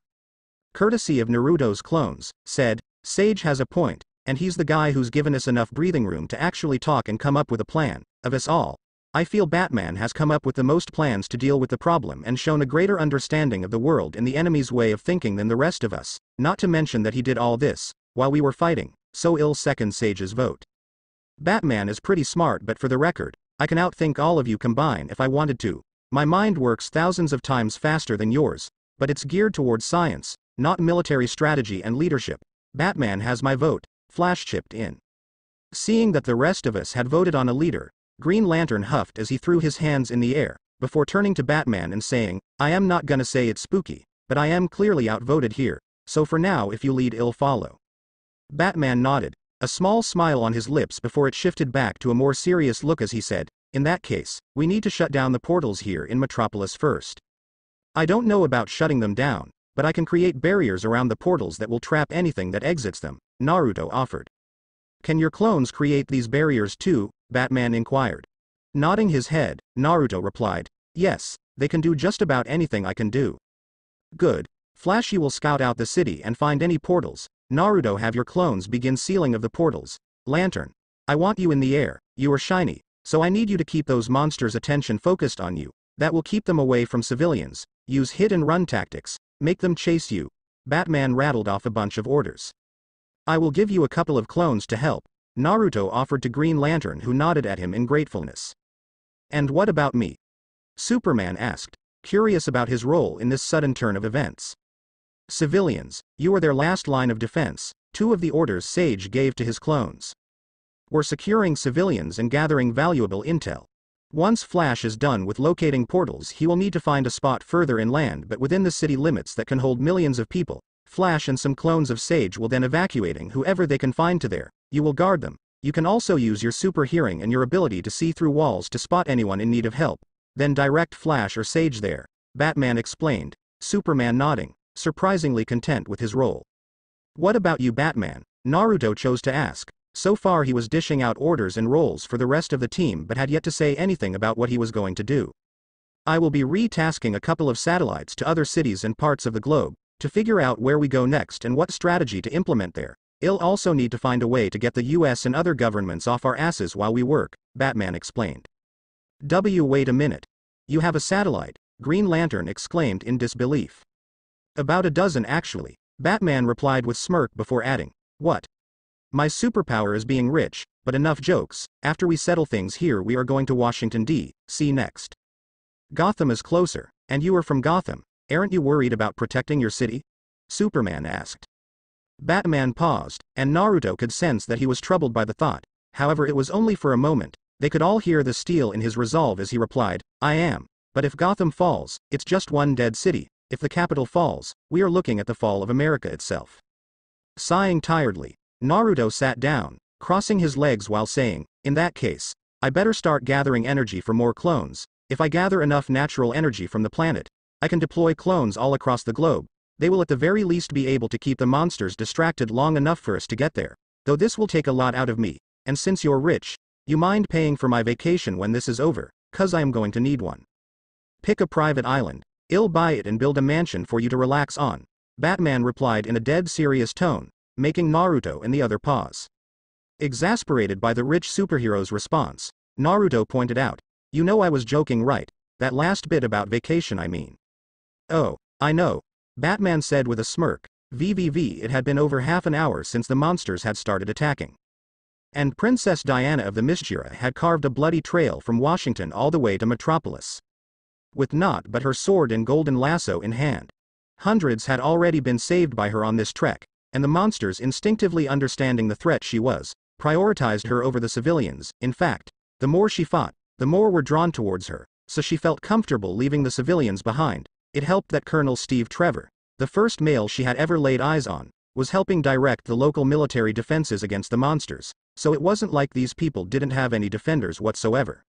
courtesy of Naruto's clones, said, Sage has a point, and he's the guy who's given us enough breathing room to actually talk and come up with a plan. Of us all, I feel Batman has come up with the most plans to deal with the problem and shown a greater understanding of the world and the enemy's way of thinking than the rest of us, not to mention that he did all this while we were fighting, so ill seconds Sage's vote. Batman is pretty smart, but for the record, I can outthink all of you combined if I wanted to. My mind works thousands of times faster than yours, but it's geared towards science, not military strategy and leadership. Batman has my vote, Flash chipped in. Seeing that the rest of us had voted on a leader, Green Lantern huffed as he threw his hands in the air, before turning to Batman and saying, I am not gonna say it's spooky, but I am clearly outvoted here, so for now if you lead I'll follow. Batman nodded, a small smile on his lips before it shifted back to a more serious look as he said, in that case, we need to shut down the portals here in Metropolis first. I don't know about shutting them down, but I can create barriers around the portals that will trap anything that exits them, Naruto offered. Can your clones create these barriers too? Batman inquired. Nodding his head, Naruto replied, yes, they can do just about anything I can do. Good. Flash, you will scout out the city and find any portals. Naruto, have your clones begin sealing of the portals. Lantern, I want you in the air, you are shiny, so I need you to keep those monsters' attention focused on you. That will keep them away from civilians. Use hit and run tactics, make them chase you. Batman rattled off a bunch of orders. I will give you a couple of clones to help, Naruto offered to Green Lantern, who nodded at him in gratefulness. And what about me? Superman asked, curious about his role in this sudden turn of events. Civilians, you are their last line of defense, two of the orders Sage gave to his clones. We're securing civilians and gathering valuable intel. Once Flash is done with locating portals, he will need to find a spot further inland but within the city limits that can hold millions of people. Flash and some clones of Sage will then evacuating whoever they can find to there. You will guard them. You can also use your super hearing and your ability to see through walls to spot anyone in need of help. Then direct Flash or Sage there, Batman explained, Superman nodding, surprisingly content with his role. What about you, Batman? Naruto chose to ask. So far he was dishing out orders and roles for the rest of the team but had yet to say anything about what he was going to do. I will be re-tasking a couple of satellites to other cities and parts of the globe, to figure out where we go next and what strategy to implement there. I'll also need to find a way to get the US and other governments off our asses while we work, Batman explained. Wait a minute. You have a satellite, Green Lantern exclaimed in disbelief. About a dozen actually, Batman replied with smirk before adding, what? My superpower is being rich, but enough jokes. After we settle things here we are going to Washington D.C. next. Gotham is closer, and you are from Gotham. Aren't you worried about protecting your city? Superman asked. Batman paused, and Naruto could sense that he was troubled by the thought. However, it was only for a moment. They could all hear the steel in his resolve as he replied, I am. But if Gotham falls, it's just one dead city. If the capital falls, we are looking at the fall of America itself. Sighing tiredly, Naruto sat down, crossing his legs while saying, in that case, I better start gathering energy for more clones. If I gather enough natural energy from the planet, I can deploy clones all across the globe. They will at the very least be able to keep the monsters distracted long enough for us to get there. Though this will take a lot out of me, and since you're rich, you mind paying for my vacation when this is over, 'cause I am going to need one. Pick a private island. I'll buy it and build a mansion for you to relax on, Batman replied in a dead serious tone, making Naruto and the other pause. Exasperated by the rich superhero's response, Naruto pointed out, you know I was joking, right? That last bit about vacation I mean. Oh, I know, Batman said with a smirk. It had been over half an hour since the monsters had started attacking. And Princess Diana of the Mistira had carved a bloody trail from Washington all the way to Metropolis. With naught but her sword and golden lasso in hand. Hundreds had already been saved by her on this trek, and the monsters, instinctively understanding the threat she was, prioritized her over the civilians. In fact, the more she fought, the more were drawn towards her, so she felt comfortable leaving the civilians behind. It helped that Colonel Steve Trevor, the first male she had ever laid eyes on, was helping direct the local military defenses against the monsters, so it wasn't like these people didn't have any defenders whatsoever.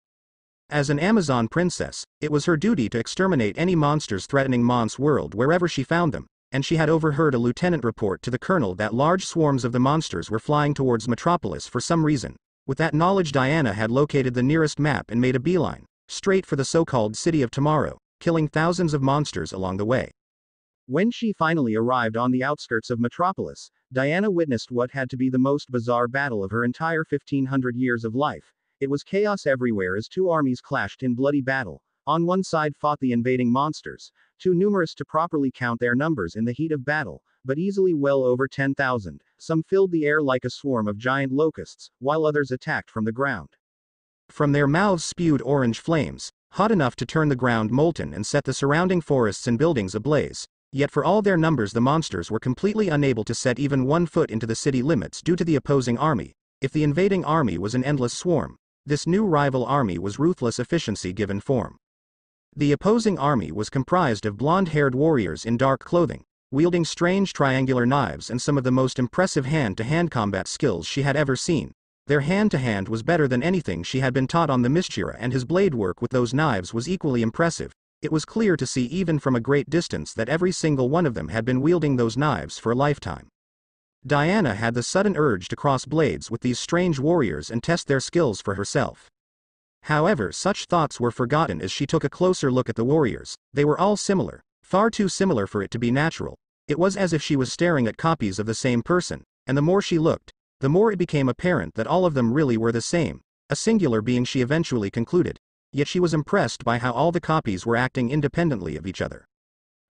As an Amazon princess, it was her duty to exterminate any monsters threatening Mon's world wherever she found them, and she had overheard a lieutenant report to the colonel that large swarms of the monsters were flying towards Metropolis for some reason. With that knowledge, Diana had located the nearest map and made a beeline, straight for the so-called City of Tomorrow, killing thousands of monsters along the way. When she finally arrived on the outskirts of Metropolis, Diana witnessed what had to be the most bizarre battle of her entire 1500 years of life. It was chaos everywhere as two armies clashed in bloody battle. On one side fought the invading monsters, too numerous to properly count their numbers in the heat of battle, but easily well over 10,000. Some filled the air like a swarm of giant locusts, while others attacked from the ground. From their mouths spewed orange flames, hot enough to turn the ground molten and set the surrounding forests and buildings ablaze. Yet for all their numbers the monsters were completely unable to set even 1 foot into the city limits due to the opposing army. If the invading army was an endless swarm, this new rival army was ruthless efficiency given form. The opposing army was comprised of blonde-haired warriors in dark clothing, wielding strange triangular knives and some of the most impressive hand-to-hand combat skills she had ever seen. Their hand-to-hand was better than anything she had been taught on the Mishira, and his blade work with those knives was equally impressive. It was clear to see even from a great distance that every single one of them had been wielding those knives for a lifetime. Diana had the sudden urge to cross blades with these strange warriors and test their skills for herself. However, such thoughts were forgotten as she took a closer look at the warriors. They were all similar, far too similar for it to be natural. It was as if she was staring at copies of the same person, and the more she looked, the more it became apparent that all of them really were the same, a singular being, she eventually concluded. Yet she was impressed by how all the copies were acting independently of each other.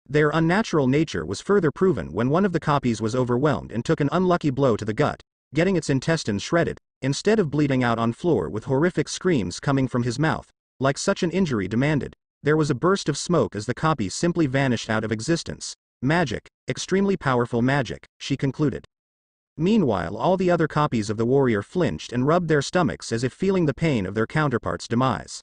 Their unnatural nature was further proven when one of the copies was overwhelmed and took an unlucky blow to the gut, getting its intestines shredded, instead of bleeding out on floor with horrific screams coming from his mouth, like such an injury demanded. There was a burst of smoke as the copy simply vanished out of existence. Magic, extremely powerful magic, she concluded. Meanwhile, all the other copies of the warrior flinched and rubbed their stomachs as if feeling the pain of their counterpart's demise.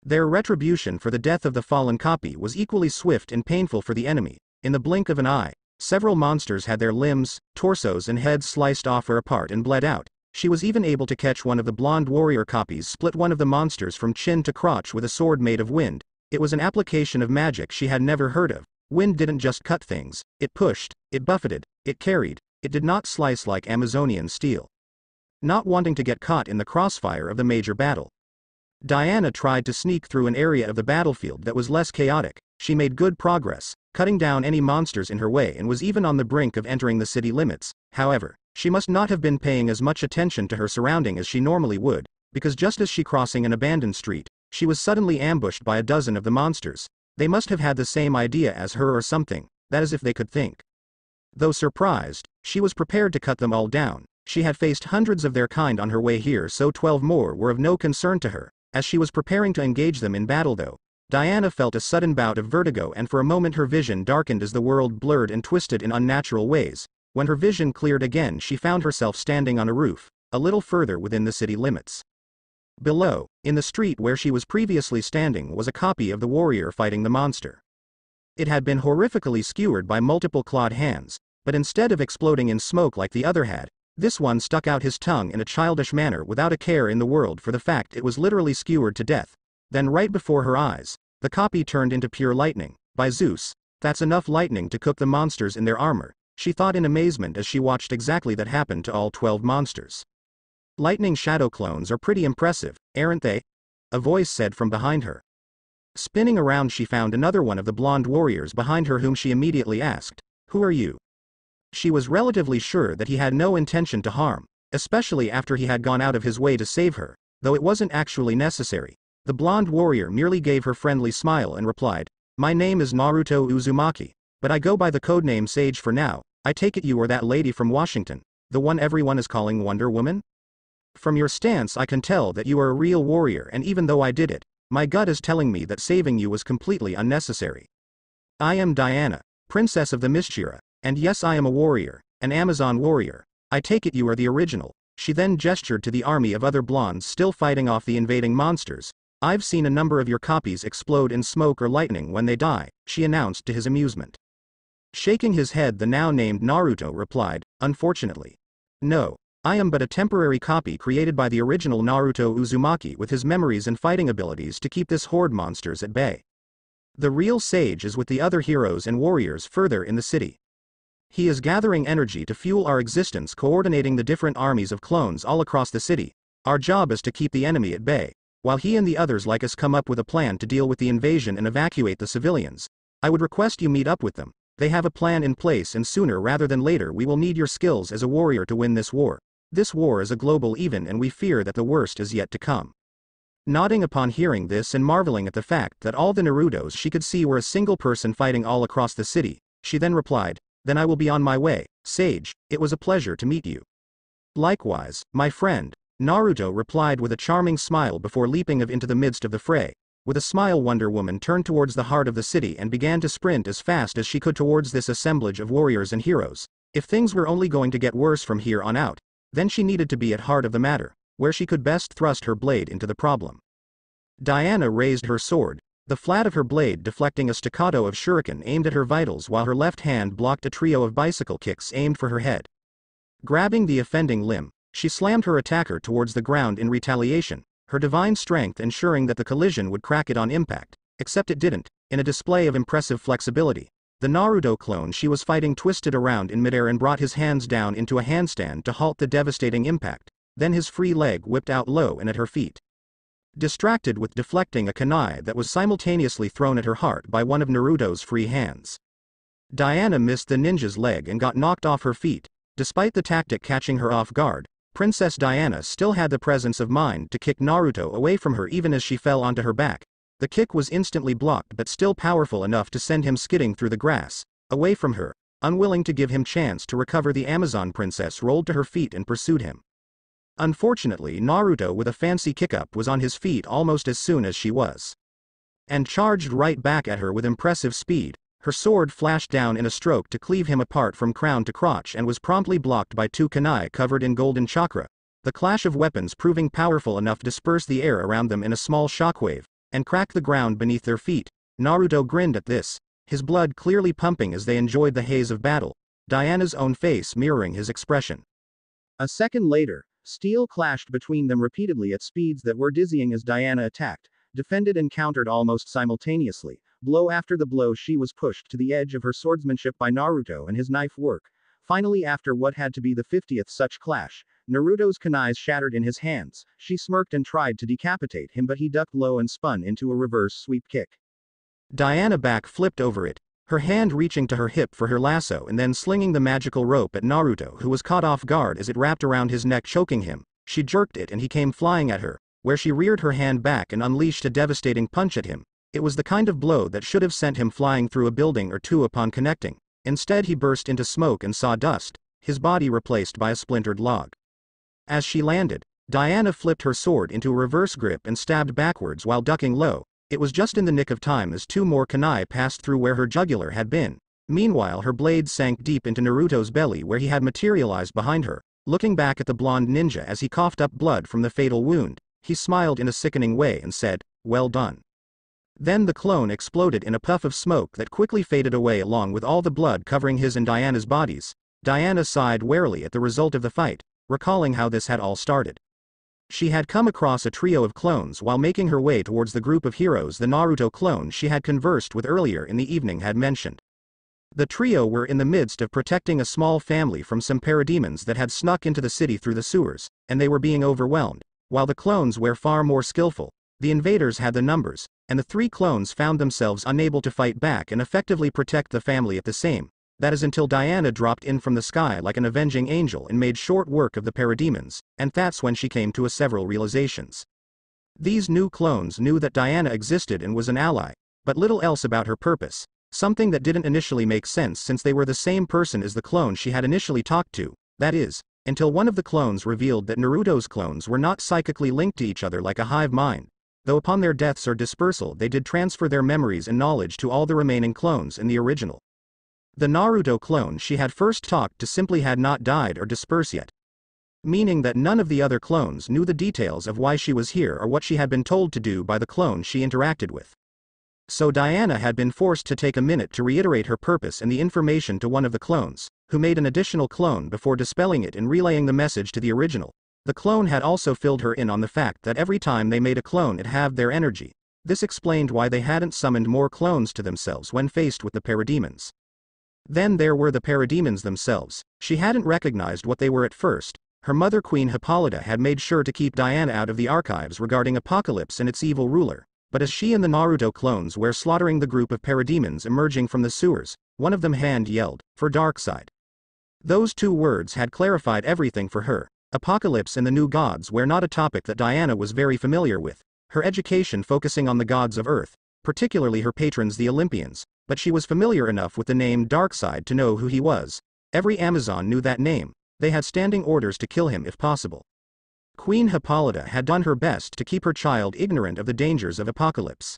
Their retribution for the death of the fallen copy was equally swift and painful for the enemy. In the blink of an eye, several monsters had their limbs, torsos and heads sliced off or apart and bled out. She was even able to catch one of the blonde warrior copies split one of the monsters from chin to crotch with a sword made of wind. It was an application of magic she had never heard of. Wind didn't just cut things, it pushed, it buffeted, it carried, it did not slice like Amazonian steel. Not wanting to get caught in the crossfire of the major battle, Diana tried to sneak through an area of the battlefield that was less chaotic. She made good progress, cutting down any monsters in her way, and was even on the brink of entering the city limits. However, she must not have been paying as much attention to her surrounding as she normally would, because just as she crossing an abandoned street, she was suddenly ambushed by a dozen of the monsters. They must have had the same idea as her or something, that is if they could think. Though surprised, she was prepared to cut them all down. She had faced hundreds of their kind on her way here, so 12 more were of no concern to her. As she was preparing to engage them in battle though, Diana felt a sudden bout of vertigo, and for a moment her vision darkened as the world blurred and twisted in unnatural ways. When her vision cleared again, she found herself standing on a roof, a little further within the city limits. Below, in the street where she was previously standing, was a copy of the warrior fighting the monster. It had been horrifically skewered by multiple clawed hands, but instead of exploding in smoke like the other had, this one stuck out his tongue in a childish manner without a care in the world for the fact it was literally skewered to death. Then right before her eyes, the copy turned into pure lightning. By Zeus, that's enough lightning to cook the monsters in their armor, she thought in amazement as she watched exactly that happen to all 12 monsters. Lightning shadow clones are pretty impressive, aren't they? A voice said from behind her. Spinning around, she found another one of the blonde warriors behind her, whom she immediately asked, "Who are you?" She was relatively sure that he had no intention to harm, especially after he had gone out of his way to save her, though it wasn't actually necessary. The blonde warrior merely gave her friendly smile and replied, "My name is Naruto Uzumaki, but I go by the codename Sage for now. I take it you are that lady from Washington, the one everyone is calling Wonderwoman? From your stance I can tell that you are a real warrior, and even though I did it, my gut is telling me that saving you was completely unnecessary. I am Diana, princess of the Mishira, and yes, I am a warrior, an Amazon warrior. I take it you are the original." She then gestured to the army of other blondes still fighting off the invading monsters. "I've seen a number of your copies explode in smoke or lightning when they die," she announced to his amusement. Shaking his head, the now named Naruto replied, "Unfortunately. No, I am but a temporary copy created by the original Naruto Uzumaki with his memories and fighting abilities to keep this horde monsters at bay. The real Sage is with the other heroes and warriors further in the city. He is gathering energy to fuel our existence, coordinating the different armies of clones all across the city. Our job is to keep the enemy at bay, while he and the others like us come up with a plan to deal with the invasion and evacuate the civilians. I would request you meet up with them. They have a plan in place, and sooner rather than later we will need your skills as a warrior to win this war. This war is a global event and we fear that the worst is yet to come. Nodding upon hearing this and marveling at the fact that all the Narutos she could see were a single person fighting all across the city, she then replied, "Then I will be on my way, Sage, it was a pleasure to meet you." "Likewise, my friend," Naruto replied with a charming smile before leaping into the midst of the fray. With a smile, Wonder Woman turned towards the heart of the city and began to sprint as fast as she could towards this assemblage of warriors and heroes. If things were only going to get worse from here on out, then she needed to be at heart of the matter, where she could best thrust her blade into the problem. Diana raised her sword, the flat of her blade deflecting a staccato of shuriken aimed at her vitals while her left hand blocked a trio of bicycle kicks aimed for her head. Grabbing the offending limb, she slammed her attacker towards the ground in retaliation, her divine strength ensuring that the collision would crack it on impact, except it didn't. In a display of impressive flexibility, the Naruto clone she was fighting twisted around in midair and brought his hands down into a handstand to halt the devastating impact, then his free leg whipped out low and at her feet. Distracted with deflecting a kunai that was simultaneously thrown at her heart by one of Naruto's free hands, Diana missed the ninja's leg and got knocked off her feet. Despite the tactic catching her off guard, Princess Diana still had the presence of mind to kick Naruto away from her even as she fell onto her back. The kick was instantly blocked but still powerful enough to send him skidding through the grass, away from her. Unwilling to give him chance to recover, the Amazon princess rolled to her feet and pursued him. Unfortunately, Naruto with a fancy kick-up was on his feet almost as soon as she was, and charged right back at her with impressive speed. Her sword flashed down in a stroke to cleave him apart from crown to crotch and was promptly blocked by two kunai covered in golden chakra, the clash of weapons proving powerful enough to disperse the air around them in a small shockwave, and crack the ground beneath their feet. Naruto grinned at this, his blood clearly pumping as they enjoyed the haze of battle, Diana's own face mirroring his expression. A second later, steel clashed between them repeatedly at speeds that were dizzying as Diana attacked, defended and countered almost simultaneously. Blow after the blow, she was pushed to the edge of her swordsmanship by Naruto and his knife work. Finally, after what had to be the 50th such clash, Naruto's kunais shattered in his hands. She smirked and tried to decapitate him, but he ducked low and spun into a reverse sweep kick. Diana back flipped over it, her hand reaching to her hip for her lasso and then slinging the magical rope at Naruto, who was caught off guard as it wrapped around his neck, choking him. She jerked it and he came flying at her, where she reared her hand back and unleashed a devastating punch at him. It was the kind of blow that should have sent him flying through a building or two upon connecting. Instead, he burst into smoke and sawdust, his body replaced by a splintered log. As she landed, Diana flipped her sword into a reverse grip and stabbed backwards while ducking low. It was just in the nick of time as two more kunai passed through where her jugular had been. Meanwhile, her blade sank deep into Naruto's belly where he had materialized behind her. Looking back at the blonde ninja as he coughed up blood from the fatal wound, he smiled in a sickening way and said, "Well done." Then the clone exploded in a puff of smoke that quickly faded away along with all the blood covering his and Diana's bodies. Diana sighed wearily at the result of the fight, recalling how this had all started. She had come across a trio of clones while making her way towards the group of heroes the Naruto clone she had conversed with earlier in the evening had mentioned. The trio were in the midst of protecting a small family from some parademons that had snuck into the city through the sewers, and they were being overwhelmed. While the clones were far more skillful, the invaders had the numbers, and the three clones found themselves unable to fight back and effectively protect the family at the same. That is until Diana dropped in from the sky like an avenging angel and made short work of the parademons, and that's when she came to several realizations. These new clones knew that Diana existed and was an ally, but little else about her purpose, something that didn't initially make sense since they were the same person as the clone she had initially talked to, that is, until one of the clones revealed that Naruto's clones were not psychically linked to each other like a hive mind, though upon their deaths or dispersal they did transfer their memories and knowledge to all the remaining clones in the original. The Naruto clone she had first talked to simply had not died or dispersed yet, meaning that none of the other clones knew the details of why she was here or what she had been told to do by the clone she interacted with. So Diana had been forced to take a minute to reiterate her purpose and the information to one of the clones, who made an additional clone before dispelling it and relaying the message to the original. The clone had also filled her in on the fact that every time they made a clone it halved their energy. This explained why they hadn't summoned more clones to themselves when faced with the parademons. Then there were the parademons themselves. She hadn't recognized what they were at first. Her mother Queen Hippolyta had made sure to keep Diana out of the archives regarding Apocalypse and its evil ruler, But as she and the Naruto clones were slaughtering the group of parademons emerging from the sewers, one of them hand yelled, "For Darkseid." Those two words had clarified everything for her. Apocalypse and the new gods were not a topic that Diana was very familiar with, her education focusing on the gods of Earth, particularly her patrons the Olympians, but she was familiar enough with the name Darkseid to know who he was. Every Amazon knew that name. They had standing orders to kill him if possible. Queen Hippolyta had done her best to keep her child ignorant of the dangers of Apocalypse.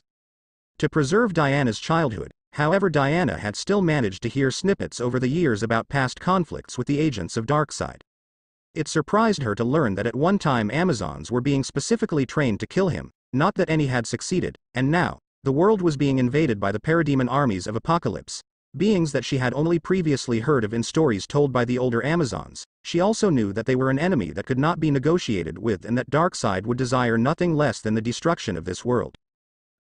To preserve Diana's childhood, however, Diana had still managed to hear snippets over the years about past conflicts with the agents of Darkseid. It surprised her to learn that at one time Amazons were being specifically trained to kill him, not that any had succeeded, and now, the world was being invaded by the parademon armies of Apocalypse, beings that she had only previously heard of in stories told by the older Amazons. She also knew that they were an enemy that could not be negotiated with and that Darkseid would desire nothing less than the destruction of this world.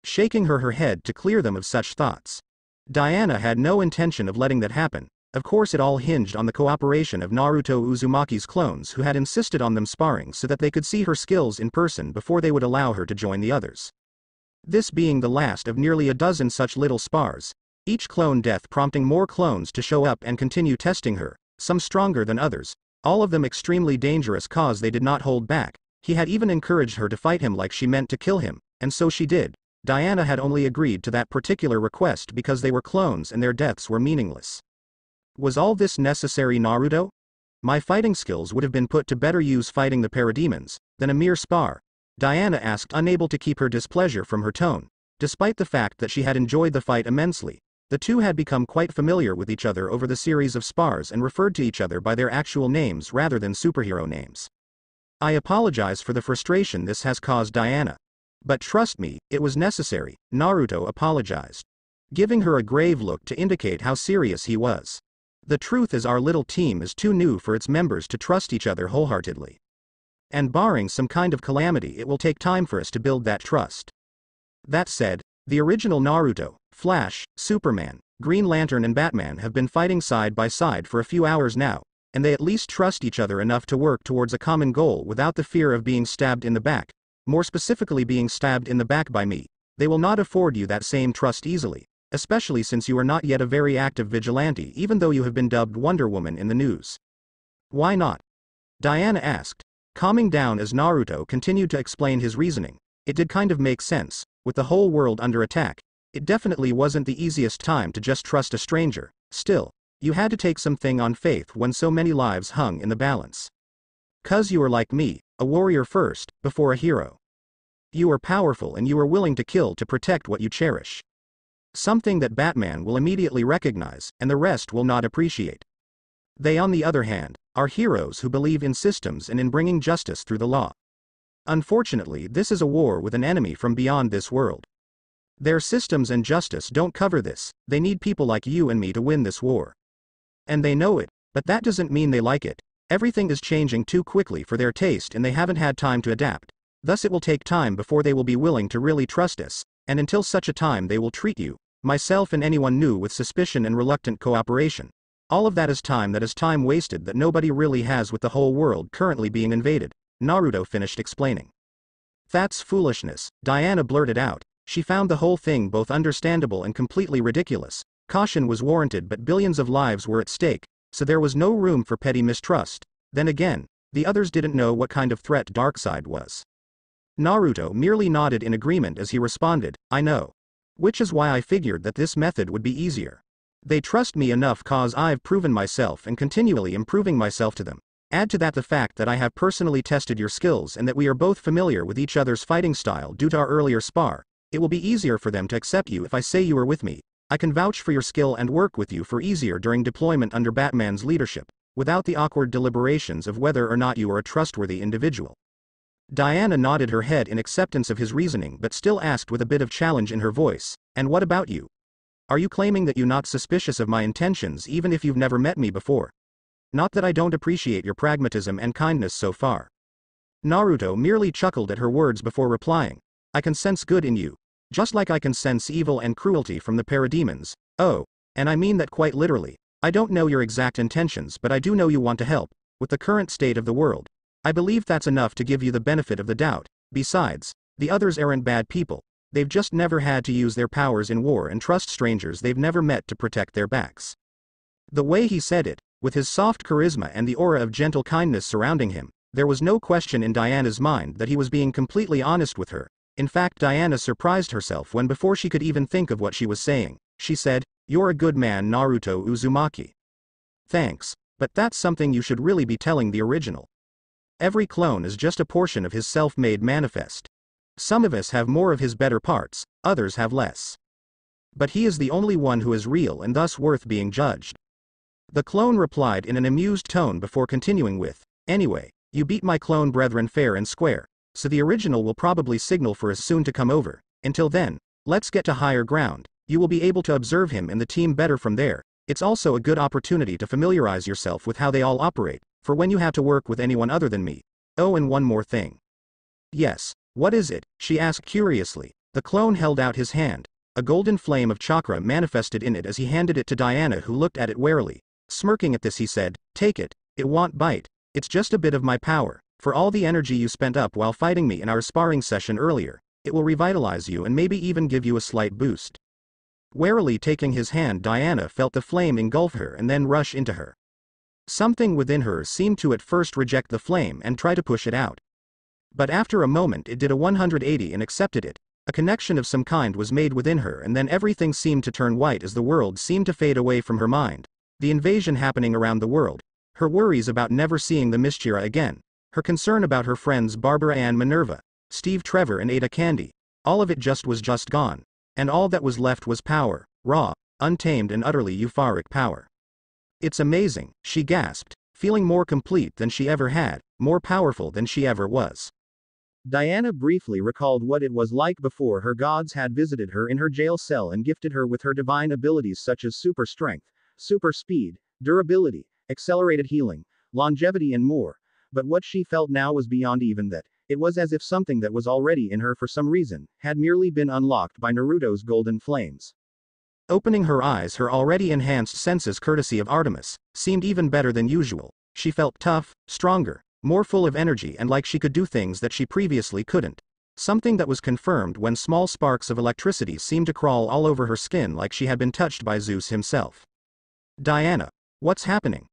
Shaking her head to clear them of such thoughts. Diana had no intention of letting that happen. Of course, it all hinged on the cooperation of Naruto Uzumaki's clones, who had insisted on them sparring so that they could see her skills in person before they would allow her to join the others. This being the last of nearly a dozen such little spars, each clone death prompting more clones to show up and continue testing her, some stronger than others, all of them extremely dangerous cause they did not hold back. He had even encouraged her to fight him like she meant to kill him, and so she did. Diana had only agreed to that particular request because they were clones and their deaths were meaningless. Was all this necessary, Naruto? My fighting skills would have been put to better use fighting the parademons than a mere spar, Diana asked, unable to keep her displeasure from her tone. Despite the fact that she had enjoyed the fight immensely, the two had become quite familiar with each other over the series of spars and referred to each other by their actual names rather than superhero names. I apologize for the frustration this has caused, Diana. But trust me, it was necessary, Naruto apologized, giving her a grave look to indicate how serious he was. The truth is, our little team is too new for its members to trust each other wholeheartedly. And barring some kind of calamity, it will take time for us to build that trust. That said, the original Naruto, Flash, Superman, Green Lantern and Batman have been fighting side by side for a few hours now, and they at least trust each other enough to work towards a common goal without the fear of being stabbed in the back, more specifically being stabbed in the back by me. They will not afford you that same trust easily, especially since you are not yet a very active vigilante even though you have been dubbed Wonderwoman in the news. Why not? Diana asked, calming down as Naruto continued to explain his reasoning. It did kind of make sense. With the whole world under attack, it definitely wasn't the easiest time to just trust a stranger. Still, you had to take something on faith when so many lives hung in the balance. 'Cause you are like me, a warrior first, before a hero. You are powerful and you are willing to kill to protect what you cherish. Something that Batman will immediately recognize, and the rest will not appreciate. They, on the other hand, are heroes who believe in systems and in bringing justice through the law. Unfortunately, this is a war with an enemy from beyond this world. Their systems and justice don't cover this. They need people like you and me to win this war. And they know it, but that doesn't mean they like it. Everything is changing too quickly for their taste and they haven't had time to adapt. Thus it will take time before they will be willing to really trust us, and until such a time they will treat you, myself and anyone new, with suspicion and reluctant cooperation. All of that is time wasted that nobody really has with the whole world currently being invaded. Naruto finished explaining. That's foolishness, Diana blurted out. She found the whole thing both understandable and completely ridiculous. Caution was warranted, but billions of lives were at stake, so there was no room for petty mistrust. Then again, the others didn't know what kind of threat Darkseid was. Naruto merely nodded in agreement as he responded, I know. Which is why I figured that this method would be easier. They trust me enough cause I've proven myself and continually improving myself to them. Add to that the fact that I have personally tested your skills and that we are both familiar with each other's fighting style due to our earlier spar. It will be easier for them to accept you if I say you are with me. I can vouch for your skill and work with you for easier during deployment under Batman's leadership, without the awkward deliberations of whether or not you are a trustworthy individual. Diana nodded her head in acceptance of his reasoning but still asked with a bit of challenge in her voice, and what about you? Are you claiming that you're not suspicious of my intentions even if you've never met me before? Not that I don't appreciate your pragmatism and kindness so far. Naruto merely chuckled at her words before replying, I can sense good in you, just like I can sense evil and cruelty from the parademons. Oh, and I mean that quite literally. I don't know your exact intentions, but I do know you want to help. With the current state of the world, I believe that's enough to give you the benefit of the doubt. Besides, the others aren't bad people. they've just never had to use their powers in war and trust strangers they've never met to protect their backs. The way he said it, with his soft charisma and the aura of gentle kindness surrounding him, there was no question in Diana's mind that he was being completely honest with her. In fact, Diana surprised herself when, before she could even think of what she was saying, she said, "You're a good man, Naruto Uzumaki." "Thanks, but that's something you should really be telling the original. Every clone is just a portion of his self-made manifest. Some of us have more of his better parts, others have less. But he is the only one who is real and thus worth being judged." The clone replied in an amused tone before continuing with, "Anyway, you beat my clone brethren fair and square, so the original will probably signal for us soon to come over. Until then, let's get to higher ground. You will be able to observe him and the team better from there. It's also a good opportunity to familiarize yourself with how they all operate, for when you have to work with anyone other than me. Oh, and one more thing." "Yes, what is it?" she asked curiously. The clone held out his hand. A golden flame of chakra manifested in it as he handed it to Diana, who looked at it warily. Smirking at this, he said, "Take it, it won't bite. It's just a bit of my power. For all the energy you spent up while fighting me in our sparring session earlier, it will revitalize you and maybe even give you a slight boost." Warily taking his hand, Diana felt the flame engulf her and then rush into her. Something within her seemed to at first reject the flame and try to push it out. But after a moment it did a 180 and accepted it. A connection of some kind was made within her, and then everything seemed to turn white as the world seemed to fade away from her mind. The invasion happening around the world, her worries about never seeing the Mishira again, her concern about her friends Barbara and Minerva, Steve Trevor and Ada Candy, all of it was just gone. And all that was left was power, raw, untamed and utterly euphoric power. "It's amazing," she gasped, feeling more complete than she ever had, more powerful than she ever was. Diana briefly recalled what it was like before her gods had visited her in her jail cell and gifted her with her divine abilities such as super strength, super speed, durability, accelerated healing, longevity and more. But what she felt now was beyond even that. It was as if something that was already in her for some reason, had merely been unlocked by Naruto's golden flames. Opening her eyes, her already enhanced senses courtesy of Artemis, seemed even better than usual. She felt tough, stronger, more full of energy and like she could do things that she previously couldn't. Something that was confirmed when small sparks of electricity seemed to crawl all over her skin like she had been touched by Zeus himself. "Diana, what's happening?"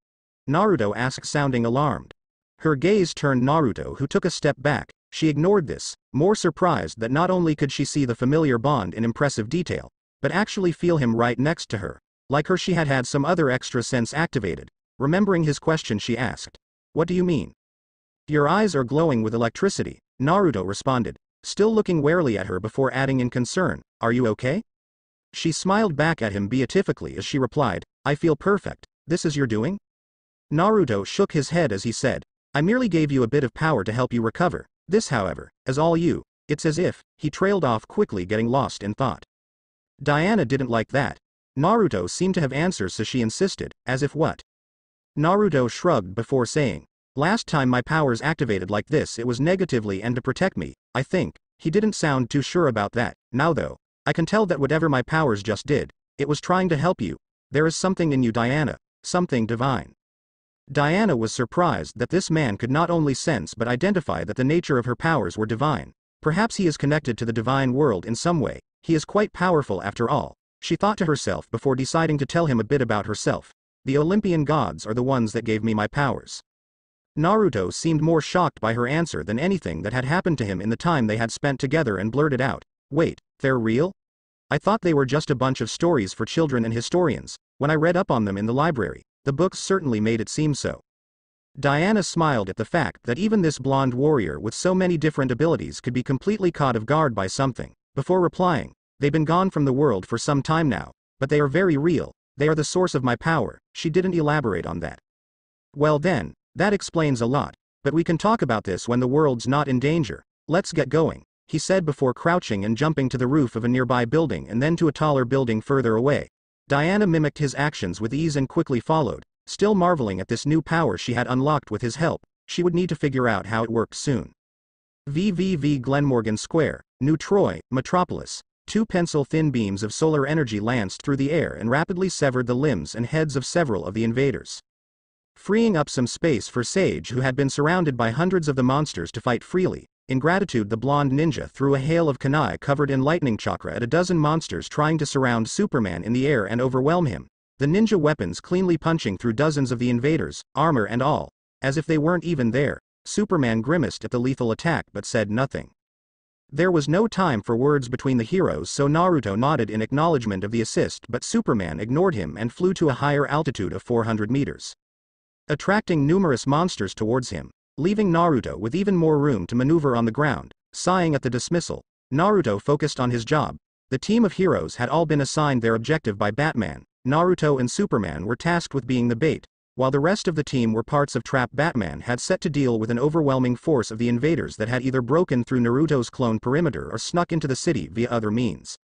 Naruto asked, sounding alarmed. Her gaze turned Naruto, who took a step back. She ignored this, more surprised that not only could she see the familiar bond in impressive detail, but actually feel him right next to her. Like her, she had had some other extra sense activated. Remembering his question, she asked, "What do you mean?" "Your eyes are glowing with electricity," Naruto responded, still looking warily at her before adding in concern, "Are you okay?" She smiled back at him beatifically as she replied, "I feel perfect. This is your doing?" Naruto shook his head as he said, "I merely gave you a bit of power to help you recover. This, however, is all you." It's as if, he trailed off quickly, getting lost in thought. Diana didn't like that. Naruto seemed to have answers, so she insisted, "As if what?" Naruto shrugged before saying, "Last time my powers activated like this, it was negatively and to protect me, I think." He didn't sound too sure about that. "Now though, I can tell that whatever my powers just did, it was trying to help you. There is something in you, Diana, something divine." Diana was surprised that this man could not only sense but identify that the nature of her powers were divine. Perhaps he is connected to the divine world in some way. He is quite powerful after all, she thought to herself before deciding to tell him a bit about herself. "The Olympian gods are the ones that gave me my powers." Naruto seemed more shocked by her answer than anything that had happened to him in the time they had spent together, and blurted out, "Wait, they're real? I thought they were just a bunch of stories for children and historians. When I read up on them in the library, the books certainly made it seem so." Diana smiled at the fact that even this blonde warrior with so many different abilities could be completely caught off guard by something. Before replying, "They've been gone from the world for some time now, but they are very real. They are the source of my power." She didn't elaborate on that. "Well then, that explains a lot, but we can talk about this when the world's not in danger. Let's get going," he said before crouching and jumping to the roof of a nearby building and then to a taller building further away. Diana mimicked his actions with ease and quickly followed, still marveling at this new power she had unlocked with his help. She would need to figure out how it worked soon. VVV Glenmorgan Square, New Troy, Metropolis. Two pencil-thin beams of solar energy lanced through the air and rapidly severed the limbs and heads of several of the invaders, freeing up some space for Sage, who had been surrounded by hundreds of the monsters, to fight freely. In gratitude, the blonde ninja threw a hail of kunai covered in lightning chakra at a dozen monsters trying to surround Superman in the air and overwhelm him, the ninja weapons cleanly punching through dozens of the invaders, armor and all. As if they weren't even there, Superman grimaced at the lethal attack but said nothing. There was no time for words between the heroes, so Naruto nodded in acknowledgement of the assist, but Superman ignored him and flew to a higher altitude of 400 meters, attracting numerous monsters towards him, leaving Naruto with even more room to maneuver on the ground. Sighing at the dismissal, Naruto focused on his job. The team of heroes had all been assigned their objective by Batman. Naruto and Superman were tasked with being the bait, while the rest of the team were parts of trap Batman had set to deal with an overwhelming force of the invaders that had either broken through Naruto's clone perimeter or snuck into the city via other means.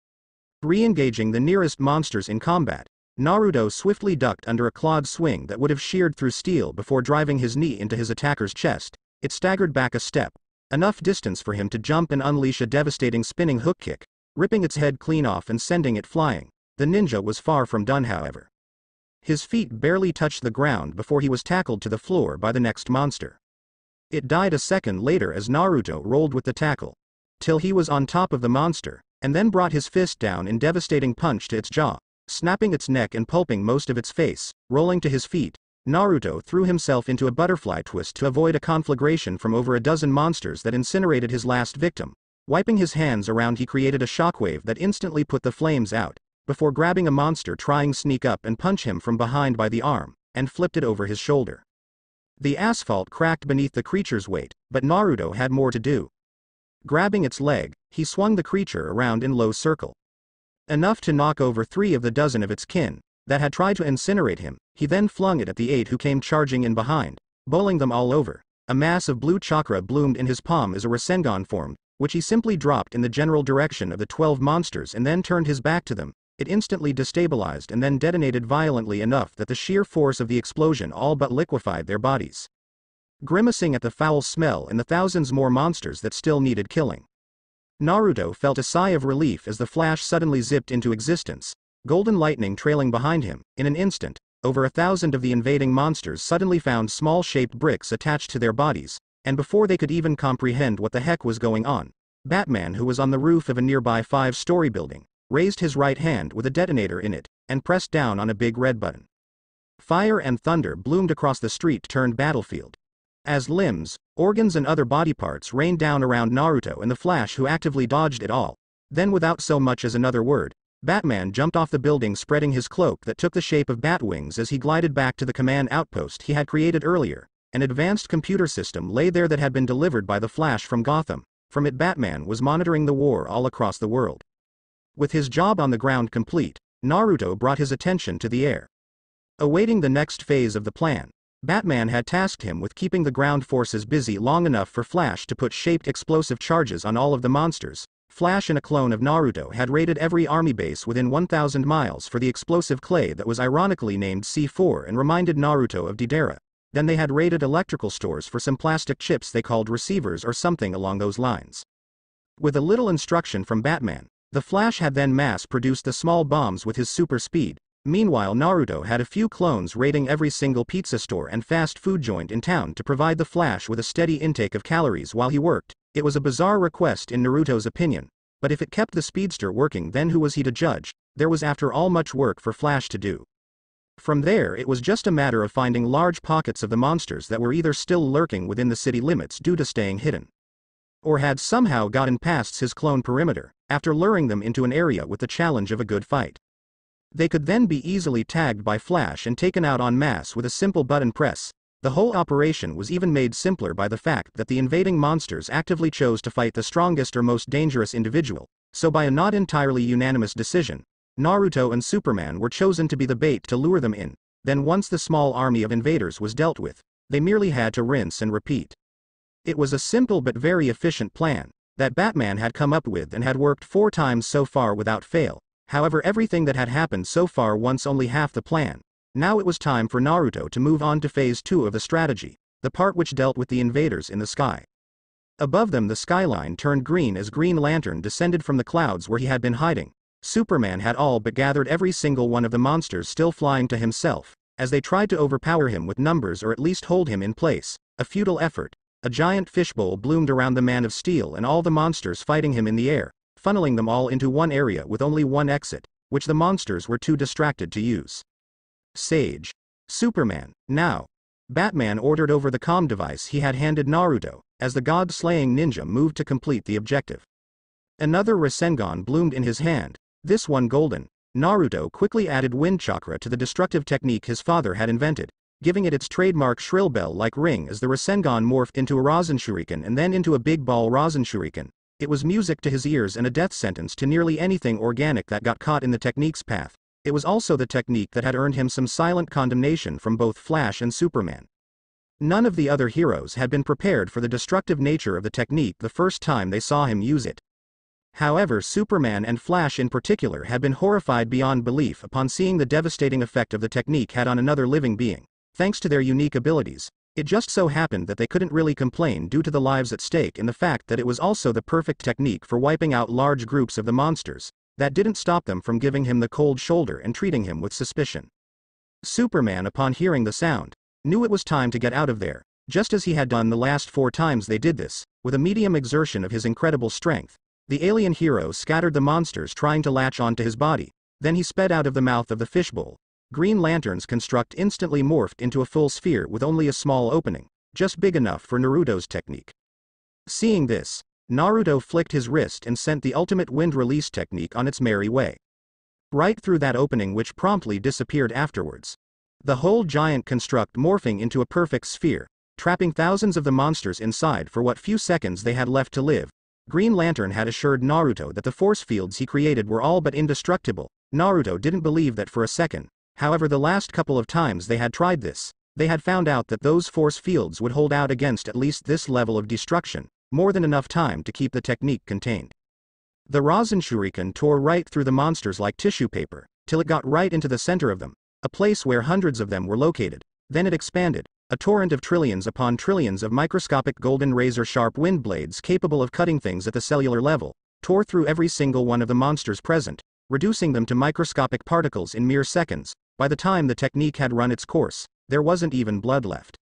Re-engaging the nearest monsters in combat, Naruto swiftly ducked under a clawed swing that would have sheared through steel before driving his knee into his attacker's chest. It staggered back a step, enough distance for him to jump and unleash a devastating spinning hook kick, ripping its head clean off and sending it flying. The ninja was far from done, however. His feet barely touched the ground before he was tackled to the floor by the next monster. It died a second later as Naruto rolled with the tackle, till he was on top of the monster, and then brought his fist down in devastating punch to its jaw, snapping its neck and pulping most of its face. Rolling to his feet, Naruto threw himself into a butterfly twist to avoid a conflagration from over a dozen monsters that incinerated his last victim. Wiping his hands around, he created a shockwave that instantly put the flames out, before grabbing a monster trying to sneak up and punch him from behind by the arm, and flipped it over his shoulder. The asphalt cracked beneath the creature's weight, but Naruto had more to do. Grabbing its leg, he swung the creature around in low circle, enough to knock over 3 of the dozen of its kin that had tried to incinerate him. He then flung it at the 8 who came charging in behind, bowling them all over. A mass of blue chakra bloomed in his palm as a Rasengan formed, which he simply dropped in the general direction of the 12 monsters and then turned his back to them. It instantly destabilized and then detonated violently enough that the sheer force of the explosion all but liquefied their bodies, grimacing at the foul smell and the thousands more monsters that still needed killing. Naruto felt a sigh of relief as the flash suddenly zipped into existence, golden lightning trailing behind him. In an instant, over 1,000 of the invading monsters suddenly found small-shaped bricks attached to their bodies, and before they could even comprehend what the heck was going on, Batman, who was on the roof of a nearby 5-story building, raised his right hand with a detonator in it, and pressed down on a big red button. Fire and thunder bloomed across the street-turned battlefield, as limbs, organs and other body parts rained down around Naruto and the Flash, who actively dodged it all. Then, without so much as another word, Batman jumped off the building, spreading his cloak that took the shape of bat wings as he glided back to the command outpost he had created earlier. An advanced computer system lay there that had been delivered by the Flash from Gotham. From it, Batman was monitoring the war all across the world. With his job on the ground complete, Naruto brought his attention to the air. Awaiting the next phase of the plan, Batman had tasked him with keeping the ground forces busy long enough for Flash to put shaped explosive charges on all of the monsters. Flash and a clone of Naruto had raided every army base within 1,000 miles for the explosive clay that was ironically named C4 and reminded Naruto of Deidara. Then they had raided electrical stores for some plastic chips they called receivers or something along those lines. With a little instruction from Batman, the Flash had then mass-produced the small bombs with his super speed. Meanwhile, Naruto had a few clones raiding every single pizza store and fast food joint in town to provide the Flash with a steady intake of calories while he worked. It was a bizarre request in Naruto's opinion, but if it kept the speedster working, then who was he to judge? There was after all much work for Flash to do. From there, it was just a matter of finding large pockets of the monsters that were either still lurking within the city limits due to staying hidden, or had somehow gotten past his clone perimeter, after luring them into an area with the challenge of a good fight. They could then be easily tagged by Flash and taken out en masse with a simple button press. The whole operation was even made simpler by the fact that the invading monsters actively chose to fight the strongest or most dangerous individual, so by a not entirely unanimous decision, Naruto and Superman were chosen to be the bait to lure them in. Then once the small army of invaders was dealt with, they merely had to rinse and repeat. It was a simple but very efficient plan that Batman had come up with and had worked 4 times so far without fail. However, everything that had happened so far once only half the plan. Now it was time for Naruto to move on to phase 2 of the strategy, the part which dealt with the invaders in the sky. Above them, the skyline turned green as Green Lantern descended from the clouds where he had been hiding. Superman had all but gathered every single one of the monsters still flying to himself, as they tried to overpower him with numbers or at least hold him in place. A futile effort. a giant fishbowl bloomed around the Man of Steel and all the monsters fighting him in the air, funneling them all into one area with only one exit, which the monsters were too distracted to use. Sage. Superman, now. Batman ordered over the comm device he had handed Naruto, as the god-slaying ninja moved to complete the objective. Another Rasengan bloomed in his hand, this one golden. Naruto quickly added wind chakra to the destructive technique his father had invented, giving it its trademark shrill bell-like ring as the Rasengan morphed into a Rasenshuriken and then into a big ball Rasenshuriken. It was music to his ears and a death sentence to nearly anything organic that got caught in the technique's path. It was also the technique that had earned him some silent condemnation from both Flash and Superman. None of the other heroes had been prepared for the destructive nature of the technique the first time they saw him use it. However, Superman and Flash in particular had been horrified beyond belief upon seeing the devastating effect of the technique had on another living being. Thanks to their unique abilities, it just so happened that they couldn't really complain due to the lives at stake and the fact that it was also the perfect technique for wiping out large groups of the monsters. That didn't stop them from giving him the cold shoulder and treating him with suspicion. Superman, upon hearing the sound, knew it was time to get out of there, just as he had done the last 4 times they did this. With a medium exertion of his incredible strength, the alien hero scattered the monsters trying to latch onto his body. Then he sped out of the mouth of the fishbowl. Green Lantern's construct instantly morphed into a full sphere with only a small opening, just big enough for Naruto's technique. Seeing this, Naruto flicked his wrist and sent the ultimate wind release technique on its merry way. Right through that opening, which promptly disappeared afterwards. The whole giant construct morphing into a perfect sphere, trapping thousands of the monsters inside for what few seconds they had left to live. Green Lantern had assured Naruto that the force fields he created were all but indestructible. Naruto didn't believe that for a second. However, the last couple of times they had tried this, they had found out that those force fields would hold out against at least this level of destruction, more than enough time to keep the technique contained. The Rasenshuriken tore right through the monsters like tissue paper, till it got right into the center of them, a place where hundreds of them were located. Then it expanded, a torrent of trillions upon trillions of microscopic golden razor-sharp wind blades capable of cutting things at the cellular level, tore through every single one of the monsters present, reducing them to microscopic particles in mere seconds. By the time the technique had run its course, there wasn't even blood left.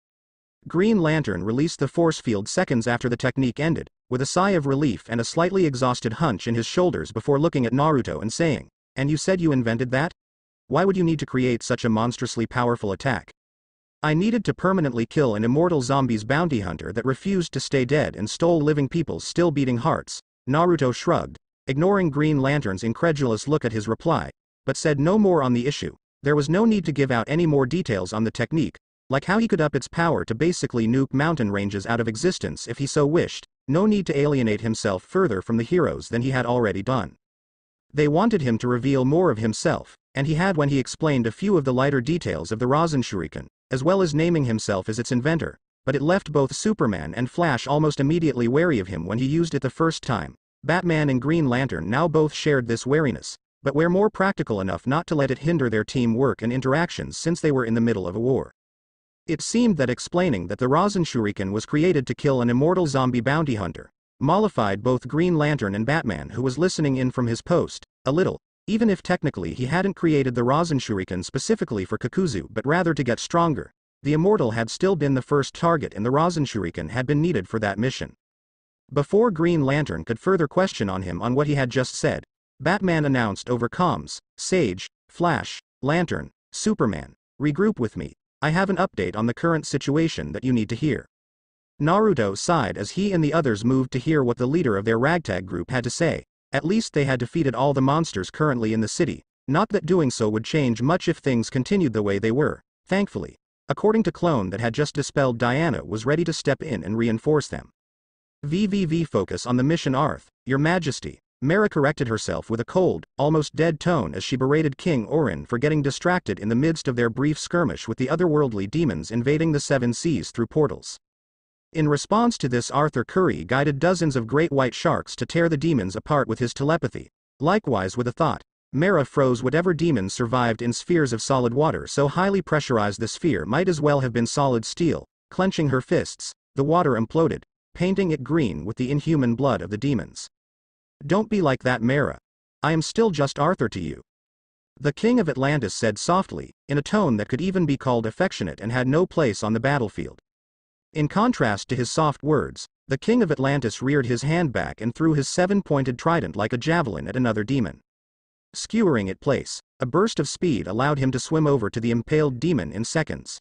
Green Lantern released the force field seconds after the technique ended, with a sigh of relief and a slightly exhausted hunch in his shoulders before looking at Naruto and saying, "And you said you invented that? Why would you need to create such a monstrously powerful attack?" "I needed to permanently kill an immortal zombies bounty hunter that refused to stay dead and stole living people's still beating hearts." Naruto shrugged, ignoring Green Lantern's incredulous look at his reply, but said no more on the issue. There was no need to give out any more details on the technique, like how he could up its power to basically nuke mountain ranges out of existence if he so wished. No need to alienate himself further from the heroes than he had already done. They wanted him to reveal more of himself, and he had when he explained a few of the lighter details of the Rasenshuriken, as well as naming himself as its inventor, but it left both Superman and Flash almost immediately wary of him when he used it the first time. Batman and Green Lantern now both shared this wariness, but were more practical enough not to let it hinder their teamwork and interactions since they were in the middle of a war. It seemed that explaining that the Rasenshuriken was created to kill an immortal zombie bounty hunter mollified both Green Lantern and Batman, who was listening in from his post, a little, even if technically he hadn't created the Rasenshuriken specifically for Kakuzu but rather to get stronger. The immortal had still been the first target and the Rasenshuriken had been needed for that mission. Before Green Lantern could further question on him on what he had just said, Batman announced over comms, "Sage, Flash, Lantern, Superman, regroup with me. I have an update on the current situation that you need to hear." Naruto sighed as he and the others moved to hear what the leader of their ragtag group had to say. At least they had defeated all the monsters currently in the city, not that doing so would change much if things continued the way they were, thankfully. According to Clone that had just dispelled Diana was ready to step in and reinforce them. Focus on the mission Arth, Your Majesty. Mera corrected herself with a cold, almost dead tone as she berated King Orin for getting distracted in the midst of their brief skirmish with the otherworldly demons invading the Seven Seas through portals. In response to this, Arthur Curry guided dozens of great white sharks to tear the demons apart with his telepathy. Likewise with a thought, Mera froze whatever demons survived in spheres of solid water so highly pressurized the sphere might as well have been solid steel. Clenching her fists, the water imploded, painting it green with the inhuman blood of the demons. "Don't be like that, Mera. I am still just Arthur to you," the King of Atlantis said softly, in a tone that could even be called affectionate and had no place on the battlefield. In contrast to his soft words, the king of Atlantis reared his hand back and threw his seven-pointed trident like a javelin at another demon. Skewering it place, a burst of speed allowed him to swim over to the impaled demon in seconds,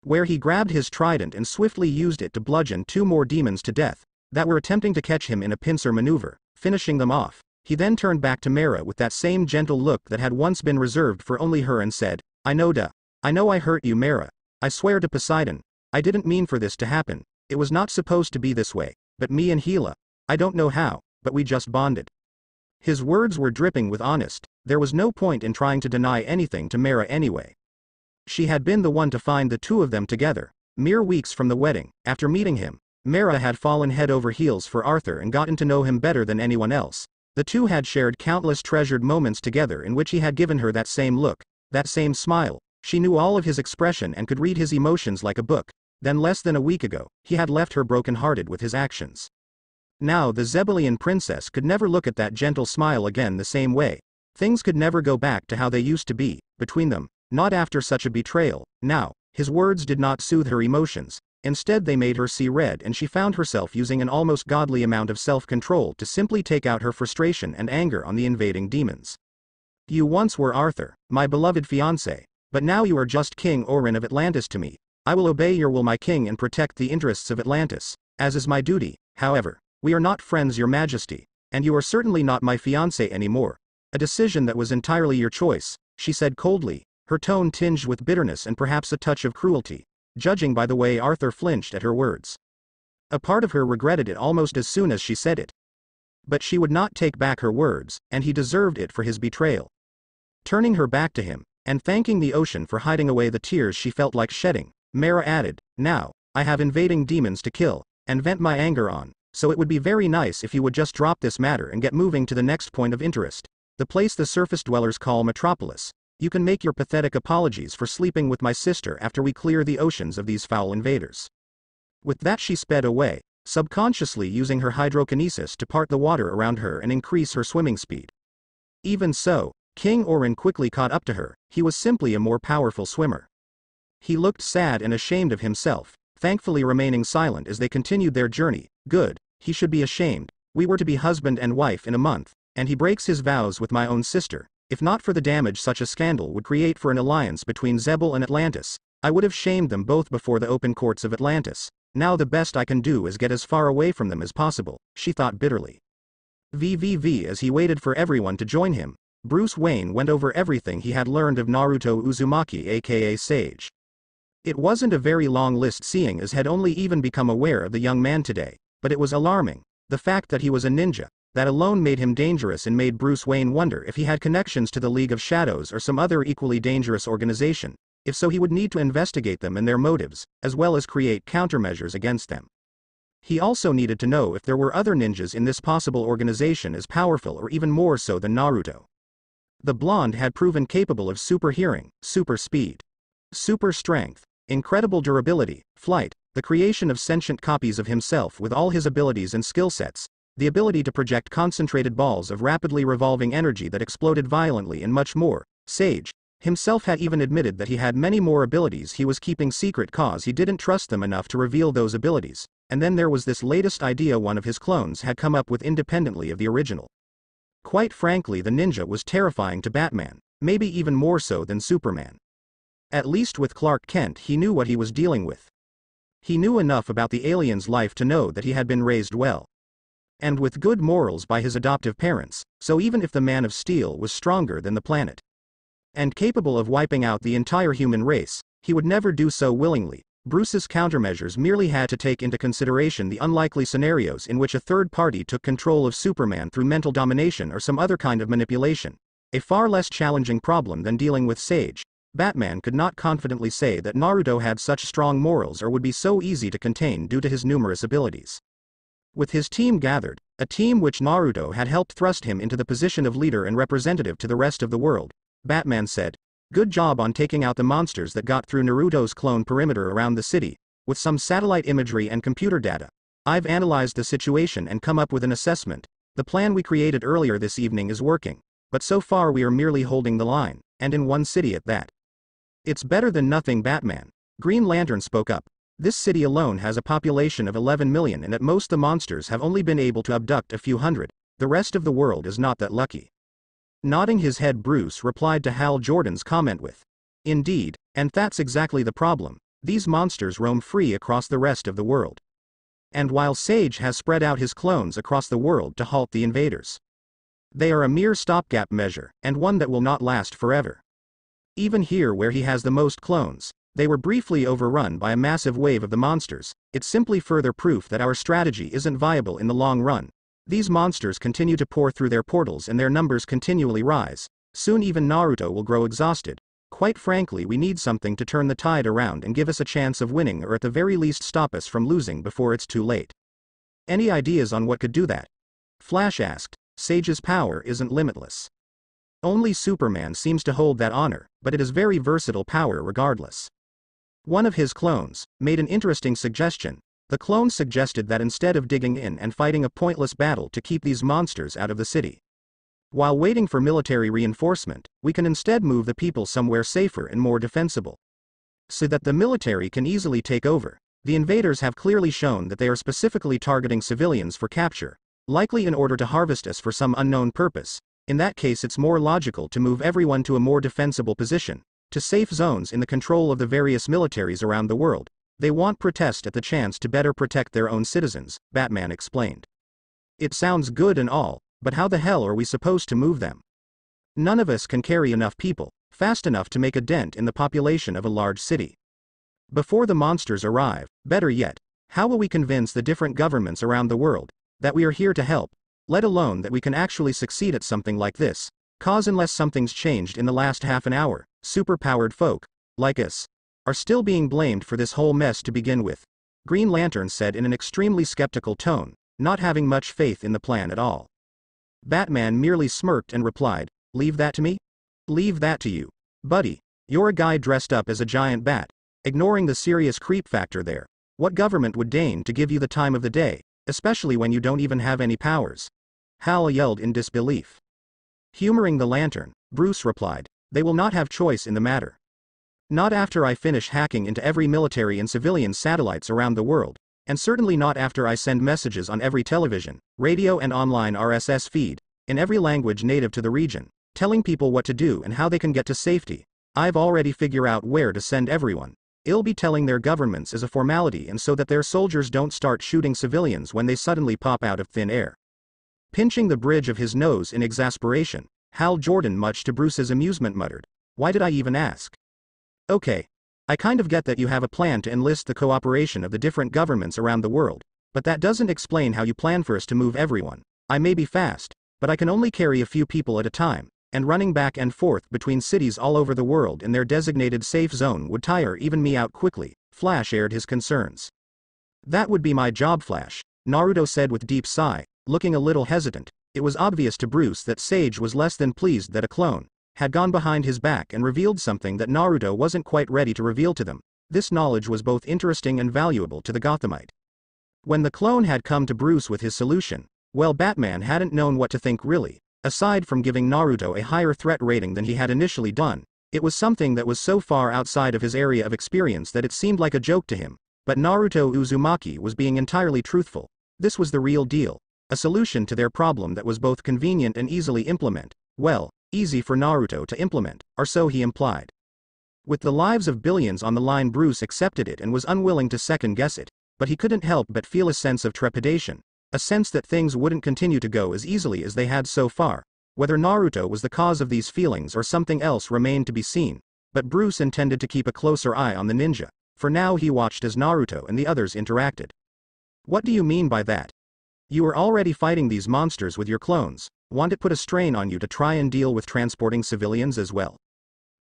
where he grabbed his trident and swiftly used it to bludgeon two more demons to death that were attempting to catch him in a pincer maneuver, finishing them off. He then turned back to Mera with that same gentle look that had once been reserved for only her and said, I know I hurt you, Mera. I swear to Poseidon, I didn't mean for this to happen. It was not supposed to be this way, but me and Gila, I don't know how, but we just bonded. His words were dripping with honest. There was no point in trying to deny anything to Mera anyway. She had been the one to find the two of them together. Mere weeks from the wedding, after meeting him, Mera had fallen head over heels for Arthur and gotten to know him better than anyone else. The two had shared countless treasured moments together in which he had given her that same look, that same smile. She knew all of his expression and could read his emotions like a book. Then less than a week ago, he had left her broken-hearted with his actions. Now the Zebullian princess could never look at that gentle smile again the same way. Things could never go back to how they used to be, between them, not after such a betrayal. Now, his words did not soothe her emotions. Instead they made her see red, and she found herself using an almost godly amount of self-control to simply take out her frustration and anger on the invading demons. You once were Arthur, my beloved fiancé, but now you are just King Orin of Atlantis to me. I will obey your will, my king, and protect the interests of Atlantis, as is my duty. However, we are not friends, your majesty, and you are certainly not my fiancé anymore. A decision that was entirely your choice, she said coldly, her tone tinged with bitterness and perhaps a touch of cruelty, judging by the way Arthur flinched at her words. A part of her regretted it almost as soon as she said it. But she would not take back her words, and he deserved it for his betrayal. Turning her back to him, and thanking the ocean for hiding away the tears she felt like shedding, Mera added, now, I have invading demons to kill, and vent my anger on, so it would be very nice if you would just drop this matter and get moving to the next point of interest, the place the surface dwellers call Metropolis. You can make your pathetic apologies for sleeping with my sister after we clear the oceans of these foul invaders. With that she sped away, subconsciously using her hydrokinesis to part the water around her and increase her swimming speed. Even so, King Orin quickly caught up to her. He was simply a more powerful swimmer. He looked sad and ashamed of himself, thankfully remaining silent as they continued their journey. Good, he should be ashamed. We were to be husband and wife in a month, and he breaks his vows with my own sister. If not for the damage such a scandal would create for an alliance between Zebul and Atlantis, I would have shamed them both before the open courts of Atlantis. Now the best I can do is get as far away from them as possible, she thought bitterly. As he waited for everyone to join him, Bruce Wayne went over everything he had learned of Naruto Uzumaki, aka Sage. It wasn't a very long list, seeing as had only even become aware of the young man today, but it was alarming. The fact that he was a ninja, that alone made him dangerous and made Bruce Wayne wonder if he had connections to the League of Shadows or some other equally dangerous organization. If so, he would need to investigate them and their motives, as well as create countermeasures against them. He also needed to know if there were other ninjas in this possible organization as powerful or even more so than Naruto. The blonde had proven capable of super hearing, super speed, super strength, incredible durability, flight, the creation of sentient copies of himself with all his abilities and skill sets, the ability to project concentrated balls of rapidly revolving energy that exploded violently, and much more. Sage himself had even admitted that he had many more abilities he was keeping secret cause he didn't trust them enough to reveal those abilities. And then there was this latest idea one of his clones had come up with independently of the original. Quite frankly, the ninja was terrifying to Batman, maybe even more so than Superman. At least with Clark Kent he knew what he was dealing with. He knew enough about the alien's life to know that he had been raised well, and with good morals by his adoptive parents, so even if the Man of Steel was stronger than the planet, and capable of wiping out the entire human race, he would never do so willingly. Bruce's countermeasures merely had to take into consideration the unlikely scenarios in which a third party took control of Superman through mental domination or some other kind of manipulation. A far less challenging problem than dealing with Sage. Batman could not confidently say that Naruto had such strong morals or would be so easy to contain due to his numerous abilities. With his team gathered, a team which Naruto had helped thrust him into the position of leader and representative to the rest of the world, Batman said, "Good job on taking out the monsters that got through Naruto's clone perimeter around the city. With some satellite imagery and computer data, I've analyzed the situation and come up with an assessment. The plan we created earlier this evening is working, but so far we are merely holding the line, and in one city at that." "It's better than nothing, Batman." Green Lantern spoke up. This city alone has a population of 11 million, and at most the monsters have only been able to abduct a few hundred. The rest of the world is not that lucky. Nodding his head, Bruce replied to Hal Jordan's comment with, "Indeed, and that's exactly the problem. These monsters roam free across the rest of the world. And while Sage has spread out his clones across the world to halt the invaders, they are a mere stopgap measure, and one that will not last forever. Even here where he has the most clones, they were briefly overrun by a massive wave of the monsters. It's simply further proof that our strategy isn't viable in the long run. These monsters continue to pour through their portals and their numbers continually rise. Soon even Naruto will grow exhausted. Quite frankly, we need something to turn the tide around and give us a chance of winning, or at the very least stop us from losing before it's too late." "Any ideas on what could do that?" Flash asked. "Sage's power isn't limitless. Only Superman seems to hold that honor, but it is very versatile power regardless." One of his clones made an interesting suggestion. The clone suggested that instead of digging in and fighting a pointless battle to keep these monsters out of the city, while waiting for military reinforcement, we can instead move the people somewhere safer and more defensible, so that the military can easily take over. The invaders have clearly shown that they are specifically targeting civilians for capture, likely in order to harvest us for some unknown purpose. In that case, it's more logical to move everyone to a more defensible position, to safe zones in the control of the various militaries around the world. They want protest at the chance to better protect their own citizens, Batman explained. "It sounds good and all, but how the hell are we supposed to move them? None of us can carry enough people, fast enough to make a dent in the population of a large city. Before the monsters arrive, better yet, how will we convince the different governments around the world that we are here to help, let alone that we can actually succeed at something like this, cause unless something's changed in the last half an hour? Superpowered folk, like us, are still being blamed for this whole mess to begin with," Green Lantern said in an extremely skeptical tone, not having much faith in the plan at all. Batman merely smirked and replied, "Leave that to me?" "Leave that to you, buddy. You're a guy dressed up as a giant bat." Ignoring the serious creep factor there, what government would deign to give you the time of the day, especially when you don't even have any powers? Hal yelled in disbelief. Humoring the Lantern, Bruce replied, "They will not have choice in the matter. Not after I finish hacking into every military and civilian satellites around the world, and certainly not after I send messages on every television, radio and online RSS feed, in every language native to the region, telling people what to do and how they can get to safety. I've already figured out where to send everyone. I'll be telling their governments as a formality, and so that their soldiers don't start shooting civilians when they suddenly pop out of thin air." Pinching the bridge of his nose in exasperation, Hal Jordan, much to Bruce's amusement, muttered, "Why did I even ask? Okay, I kind of get that you have a plan to enlist the cooperation of the different governments around the world, but that doesn't explain how you plan for us to move everyone. I may be fast, but I can only carry a few people at a time, and running back and forth between cities all over the world in their designated safe zone would tire even me out quickly." Flash aired his concerns. "That would be my job, Flash," Naruto said with deep sigh, looking a little hesitant. It was obvious to Bruce that Sage was less than pleased that a clone had gone behind his back and revealed something that Naruto wasn't quite ready to reveal to them. This knowledge was both interesting and valuable to the Gothamite. When the clone had come to Bruce with his solution, well, Batman hadn't known what to think really. Aside from giving Naruto a higher threat rating than he had initially done, it was something that was so far outside of his area of experience that it seemed like a joke to him. But Naruto Uzumaki was being entirely truthful. This was the real deal. A solution to their problem that was both convenient and easily implement. Well, easy for Naruto to implement, or so he implied. With the lives of billions on the line, Bruce accepted it and was unwilling to second-guess it, but he couldn't help but feel a sense of trepidation, a sense that things wouldn't continue to go as easily as they had so far. Whether Naruto was the cause of these feelings or something else remained to be seen, but Bruce intended to keep a closer eye on the ninja. For now he watched as Naruto and the others interacted. "What do you mean by that? You were already fighting these monsters with your clones. Want it put a strain on you to try and deal with transporting civilians as well?"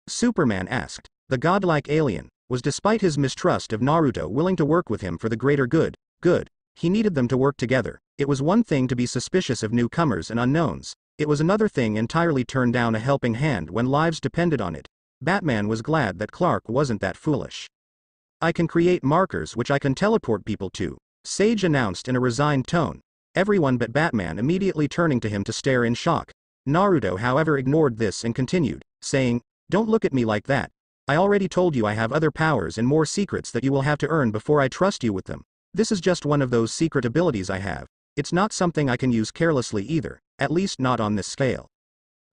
Superman asked. The godlike alien was, despite his mistrust of Naruto, willing to work with him for the greater good. Good. He needed them to work together. It was one thing to be suspicious of newcomers and unknowns. It was another thing entirely to turn down a helping hand when lives depended on it. Batman was glad that Clark wasn't that foolish. "I can create markers which I can teleport people to," Sage announced in a resigned tone. Everyone but Batman immediately turning to him to stare in shock. Naruto, however, ignored this and continued, saying, "Don't look at me like that. I already told you I have other powers and more secrets that you will have to earn before I trust you with them. This is just one of those secret abilities I have. It's not something I can use carelessly either, at least not on this scale.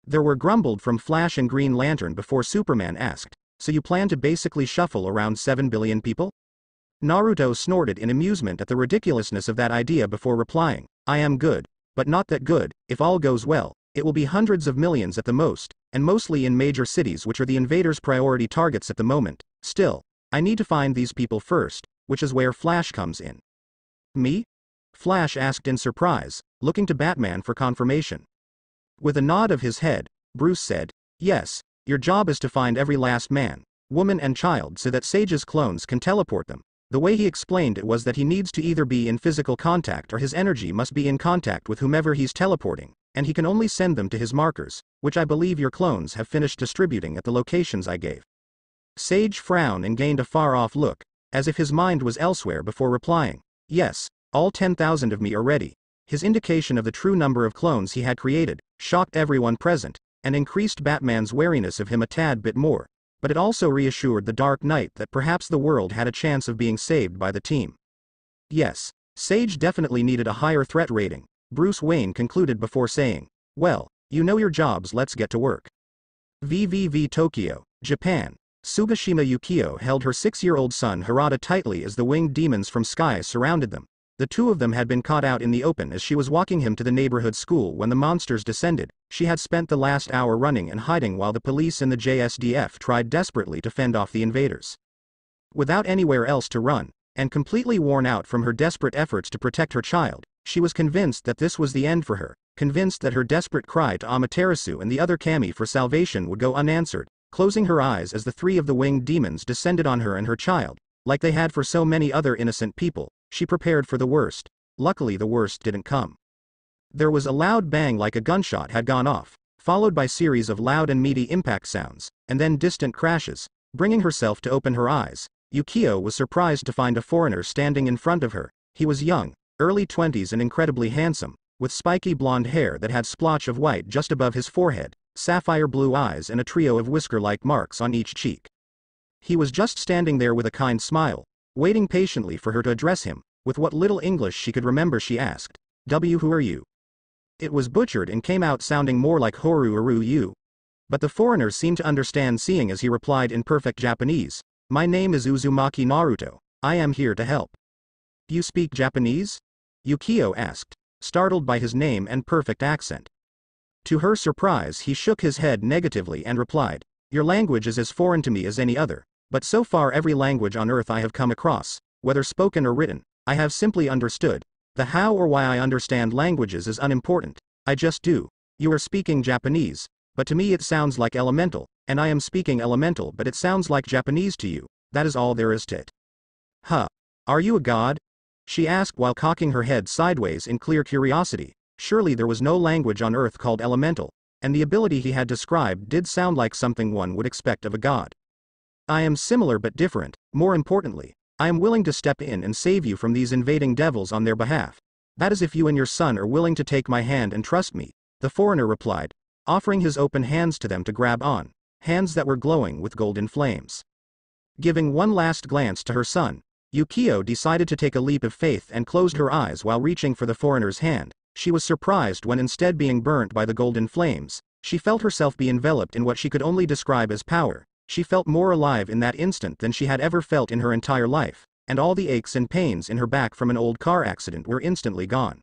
There were grumbled from Flash and Green Lantern before Superman asked, so you plan to basically shuffle around 7 billion people? Naruto snorted in amusement at the ridiculousness of that idea before replying, I am good, but not that good. If all goes well, it will be hundreds of millions at the most, and mostly in major cities which are the invaders' priority targets at the moment. Still, I need to find these people first, which is where Flash comes in. Me? Flash asked in surprise, looking to Batman for confirmation. With a nod of his head, Bruce said, yes, your job is to find every last man, woman and child so that Sage's clones can teleport them. The way he explained it was that he needs to either be in physical contact or his energy must be in contact with whomever he's teleporting, and he can only send them to his markers, which I believe your clones have finished distributing at the locations I gave. Sage frowned and gained a far-off look, as if his mind was elsewhere before replying, yes, all 10,000 of me are ready. His indication of the true number of clones he had created shocked everyone present, and increased Batman's wariness of him a tad bit more, but it also reassured the Dark Knight that perhaps the world had a chance of being saved by the team. Yes, Sage definitely needed a higher threat rating, Bruce Wayne concluded before saying, well, you know your jobs, let's get to work. VVV Tokyo, Japan. Sugashima Yukio held her 6-year-old son Harada tightly as the winged demons from Sky surrounded them. The two of them had been caught out in the open as she was walking him to the neighborhood school when the monsters descended. She had spent the last hour running and hiding while the police and the JSDF tried desperately to fend off the invaders. Without anywhere else to run, and completely worn out from her desperate efforts to protect her child, she was convinced that this was the end for her, convinced that her desperate cry to Amaterasu and the other kami for salvation would go unanswered. Closing her eyes as the 3 of the winged demons descended on her and her child, like they had for so many other innocent people, she prepared for the worst. Luckily the worst didn't come. There was a loud bang like a gunshot had gone off, followed by series of loud and meaty impact sounds, and then distant crashes. Bringing herself to open her eyes, Yukio was surprised to find a foreigner standing in front of her. He was young, early 20s and incredibly handsome, with spiky blonde hair that had splotch of white just above his forehead, sapphire blue eyes and a trio of whisker-like marks on each cheek. He was just standing there with a kind smile, waiting patiently for her to address him. With what little English she could remember she asked, who are you? It was butchered and came out sounding more like Horu Aru you. But the foreigner seemed to understand, seeing as he replied in perfect Japanese, my name is Uzumaki Naruto, I am here to help. You speak Japanese? Yukio asked, startled by his name and perfect accent. To her surprise he shook his head negatively and replied, your language is as foreign to me as any other, but so far every language on earth I have come across, whether spoken or written, I have simply understood. The how or why I understand languages is unimportant, I just do. You are speaking Japanese, but to me it sounds like elemental, and I am speaking elemental but it sounds like Japanese to you, that is all there is to it. Huh. Are you a god? She asked while cocking her head sideways in clear curiosity. Surely there was no language on earth called elemental, and the ability he had described did sound like something one would expect of a god. I am similar but different. More importantly, I am willing to step in and save you from these invading devils on their behalf. That is if you and your son are willing to take my hand and trust me, the foreigner replied, offering his open hands to them to grab on, hands that were glowing with golden flames. Giving one last glance to her son, Yukio decided to take a leap of faith and closed her eyes while reaching for the foreigner's hand. She was surprised when, instead being burnt by the golden flames, she felt herself be enveloped in what she could only describe as power. She felt more alive in that instant than she had ever felt in her entire life, and all the aches and pains in her back from an old car accident were instantly gone.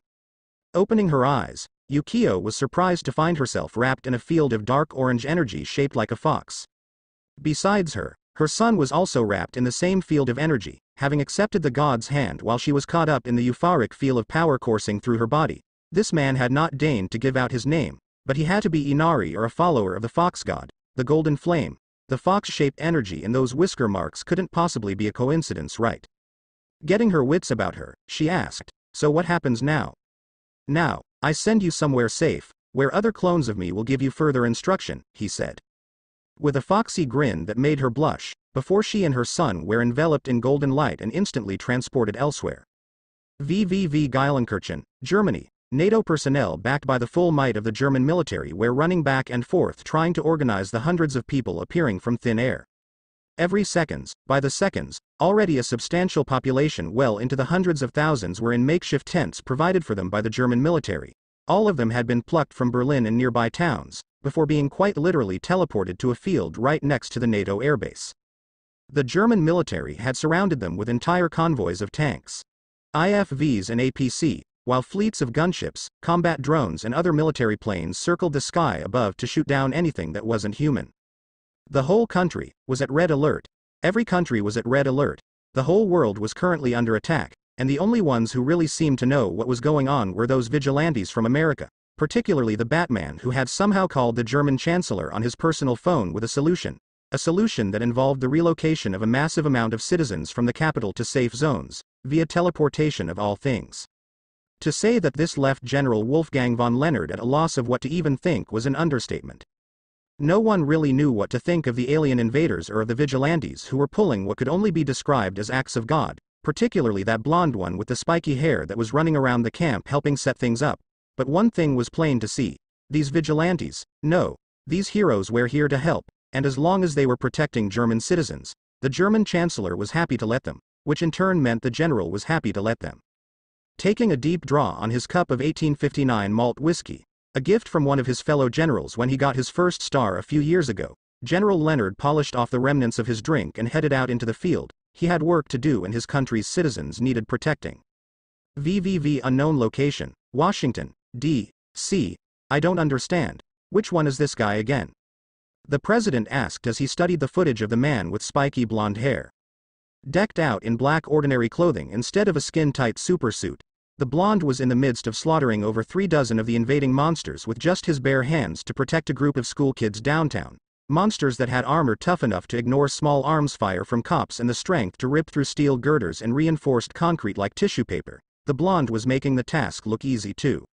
Opening her eyes, Yukio was surprised to find herself wrapped in a field of dark orange energy shaped like a fox. Besides her, her son was also wrapped in the same field of energy, having accepted the god's hand while she was caught up in the euphoric feel of power coursing through her body. This man had not deigned to give out his name, but he had to be Inari or a follower of the fox god, the golden flame. The fox-shaped energy and those whisker marks couldn't possibly be a coincidence, right? Getting her wits about her, she asked, so what happens now? Now, I send you somewhere safe, where other clones of me will give you further instruction, he said. With a foxy grin that made her blush, before she and her son were enveloped in golden light and instantly transported elsewhere. VVV Geilenkirchen, Germany. NATO personnel backed by the full might of the German military were running back and forth trying to organize the hundreds of people appearing from thin air. Every seconds, by the seconds, already a substantial population well into the hundreds of thousands were in makeshift tents provided for them by the German military. All of them had been plucked from Berlin and nearby towns, before being quite literally teleported to a field right next to the NATO airbase. The German military had surrounded them with entire convoys of tanks, IFVs and APC, while fleets of gunships, combat drones and other military planes circled the sky above to shoot down anything that wasn't human. The whole country was at red alert. Every country was at red alert. The whole world was currently under attack, and the only ones who really seemed to know what was going on were those vigilantes from America, particularly the Batman who had somehow called the German Chancellor on his personal phone with a solution that involved the relocation of a massive amount of citizens from the capital to safe zones, via teleportation of all things. To say that this left General Wolfgang von Leonard at a loss of what to even think was an understatement. No one really knew what to think of the alien invaders or of the vigilantes who were pulling what could only be described as acts of God, particularly that blonde one with the spiky hair that was running around the camp helping set things up. But one thing was plain to see. These vigilantes, no, these heroes were here to help, and as long as they were protecting German citizens, the German Chancellor was happy to let them, which in turn meant the general was happy to let them. Taking a deep draw on his cup of 1859 malt whiskey, a gift from one of his fellow generals when he got his first star a few years ago, General Leonard polished off the remnants of his drink and headed out into the field. He had work to do and his country's citizens needed protecting. VVV unknown location, Washington, D.C. I don't understand. Which one is this guy again? The president asked as he studied the footage of the man with spiky blonde hair. Decked out in black ordinary clothing instead of a skin-tight supersuit, the blonde was in the midst of slaughtering over 3 dozen of the invading monsters with just his bare hands to protect a group of school kids downtown. Monsters that had armor tough enough to ignore small arms fire from cops and the strength to rip through steel girders and reinforced concrete like tissue paper. The blonde was making the task look easy too.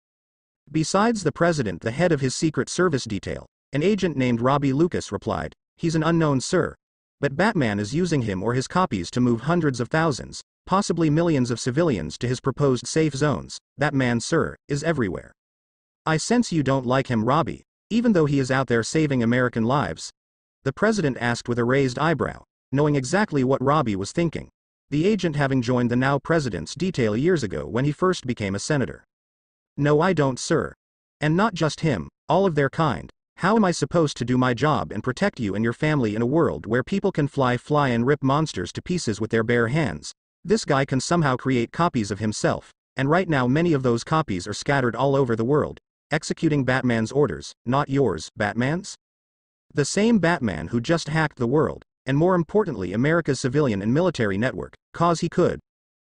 Besides the president, the head of his Secret Service detail, an agent named Robbie Lucas, replied, "He's an unknown, sir. But Batman is using him or his copies to move hundreds of thousands, possibly millions of civilians to his proposed safe zones. That man, sir, is everywhere." "I sense you don't like him, Robbie, even though he is out there saving American lives?" the president asked with a raised eyebrow, knowing exactly what Robbie was thinking, the agent having joined the now president's detail years ago when he first became a senator. "No, I don't, sir. And not just him, all of their kind. How am I supposed to do my job and protect you and your family in a world where people can fly and rip monsters to pieces with their bare hands? This guy can somehow create copies of himself, and right now many of those copies are scattered all over the world, executing Batman's orders, not yours, Batman's? The same Batman who just hacked the world, and more importantly America's civilian and military network, 'cause he could."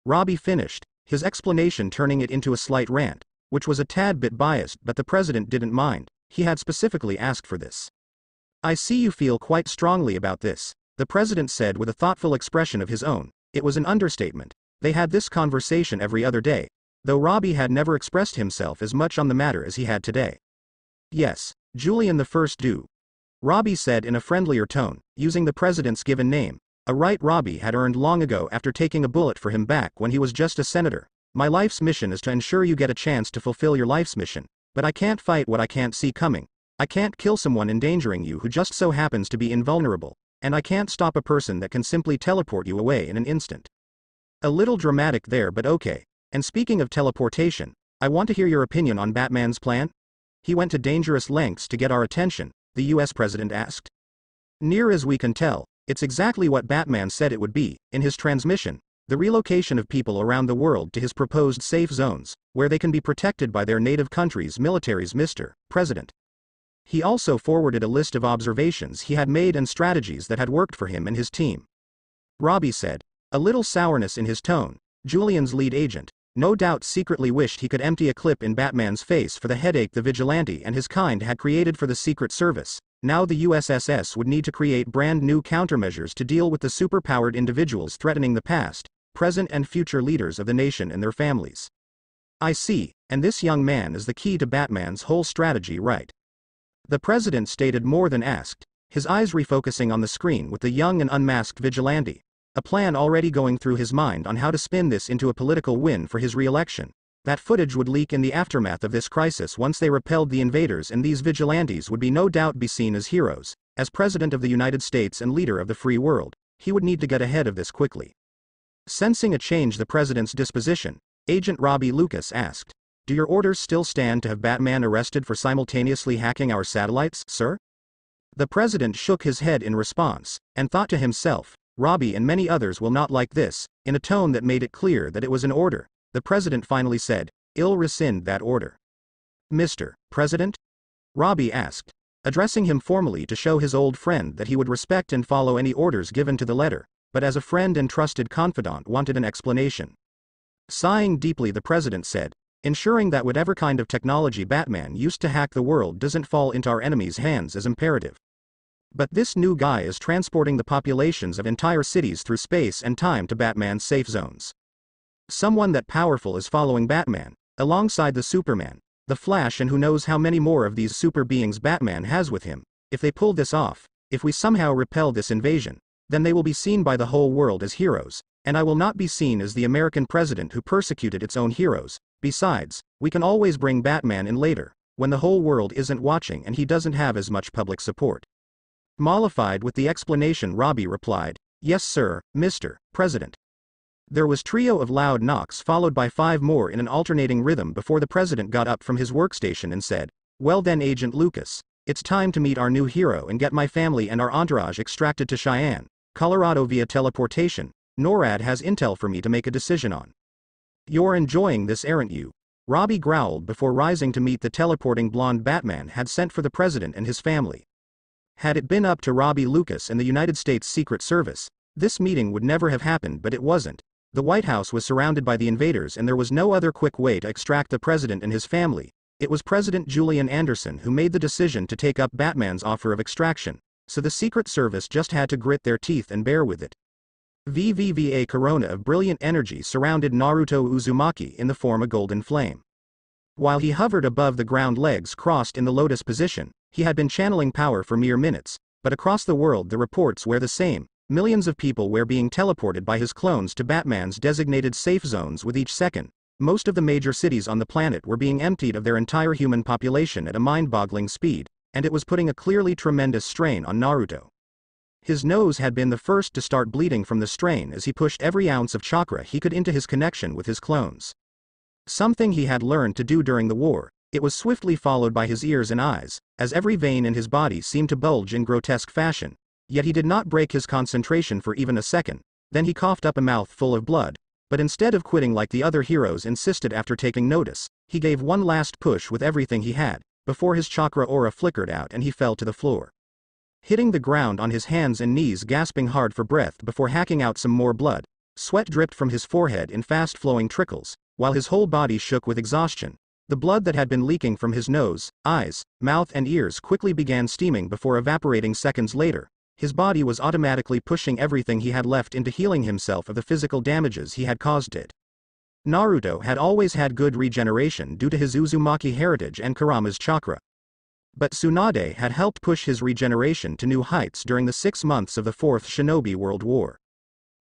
Robbie finished, his explanation turning it into a slight rant, which was a tad bit biased, but the president didn't mind. He had specifically asked for this. "I see you feel quite strongly about this," the president said with a thoughtful expression of his own. It was an understatement. They had this conversation every other day, though Robbie had never expressed himself as much on the matter as he had today. "Yes, Julian the First do," Robbie said in a friendlier tone, using the president's given name, a right Robbie had earned long ago after taking a bullet for him back when he was just a senator. "My life's mission is to ensure you get a chance to fulfill your life's mission. But I can't fight what I can't see coming. I can't kill someone endangering you who just so happens to be invulnerable, and I can't stop a person that can simply teleport you away in an instant." A little dramatic there, but okay. "And speaking of teleportation, I want to hear your opinion on Batman's plan? He went to dangerous lengths to get our attention," the US president asked. "Near as we can tell, it's exactly what Batman said it would be, in his transmission. The relocation of people around the world to his proposed safe zones, where they can be protected by their native countries' militaries, Mr. President." He also forwarded a list of observations he had made and strategies that had worked for him and his team. Robbie said, a little sourness in his tone. Julian's lead agent, no doubt secretly wished he could empty a clip in Batman's face for the headache the vigilante and his kind had created for the Secret Service. Now the USSS would need to create brand new countermeasures to deal with the superpowered individuals threatening the past, present and future leaders of the nation and their families. "I see, and this young man is the key to Batman's whole strategy, right?" the president stated, more than asked, his eyes refocusing on the screen with the young and unmasked vigilante, a plan already going through his mind on how to spin this into a political win for his re-election. That footage would leak in the aftermath of this crisis once they repelled the invaders, and these vigilantes would no doubt be seen as heroes. As President of the United States and leader of the free world, he would need to get ahead of this quickly. Sensing a change in the president's disposition, Agent Robbie Lucas asked, "Do your orders still stand to have Batman arrested for simultaneously hacking our satellites, sir?" The president shook his head in response, and thought to himself, Robbie and many others will not like this. In a tone that made it clear that it was an order, the president finally said, "I'll rescind that order." "Mr. President?" Robbie asked, addressing him formally to show his old friend that he would respect and follow any orders given to the letter, but as a friend and trusted confidant wanted an explanation. Sighing deeply, the president said, "Ensuring that whatever kind of technology Batman used to hack the world doesn't fall into our enemies' hands is imperative. But this new guy is transporting the populations of entire cities through space and time to Batman's safe zones. Someone that powerful is following Batman, alongside the Superman, the Flash, and who knows how many more of these super beings Batman has with him. If they pull this off, if we somehow repel this invasion, then they will be seen by the whole world as heroes, and I will not be seen as the American president who persecuted its own heroes. Besides, we can always bring Batman in later, when the whole world isn't watching and he doesn't have as much public support." Mollified with the explanation, Robbie replied, "Yes sir, Mr. President." There was a trio of loud knocks followed by 5 more in an alternating rhythm before the president got up from his workstation and said, "Well then, Agent Lucas, it's time to meet our new hero and get my family and our entourage extracted to Cheyenne, Colorado via teleportation. NORAD has intel for me to make a decision on." "You're enjoying this, aren't you?" Robbie growled before rising to meet the teleporting blonde Batman had sent for the president and his family. Had it been up to Robbie Lucas and the United States Secret Service, this meeting would never have happened, but it wasn't. The White House was surrounded by the invaders and there was no other quick way to extract the president and his family. It was President Julian Anderson who made the decision to take up Batman's offer of extraction, so the Secret Service just had to grit their teeth and bear with it. A corona of brilliant energy surrounded Naruto Uzumaki in the form of golden flame. While he hovered above the ground, legs crossed in the lotus position, he had been channeling power for mere minutes, but across the world the reports were the same. Millions of people were being teleported by his clones to Batman's designated safe zones with each second. Most of the major cities on the planet were being emptied of their entire human population at a mind-boggling speed, and it was putting a clearly tremendous strain on Naruto. His nose had been the first to start bleeding from the strain as he pushed every ounce of chakra he could into his connection with his clones. Something he had learned to do during the war. It was swiftly followed by his ears and eyes, as every vein in his body seemed to bulge in grotesque fashion. Yet he did not break his concentration for even a second. Then he coughed up a mouthful of blood, but instead of quitting like the other heroes insisted after taking notice, he gave one last push with everything he had, before his chakra aura flickered out and he fell to the floor. Hitting the ground on his hands and knees, gasping hard for breath before hacking out some more blood. Sweat dripped from his forehead in fast-flowing trickles, while his whole body shook with exhaustion. The blood that had been leaking from his nose, eyes, mouth and ears quickly began steaming before evaporating seconds later. His body was automatically pushing everything he had left into healing himself of the physical damages he had caused it. Naruto had always had good regeneration due to his Uzumaki heritage and Kurama's chakra. But Tsunade had helped push his regeneration to new heights during the 6 months of the Fourth Shinobi World War,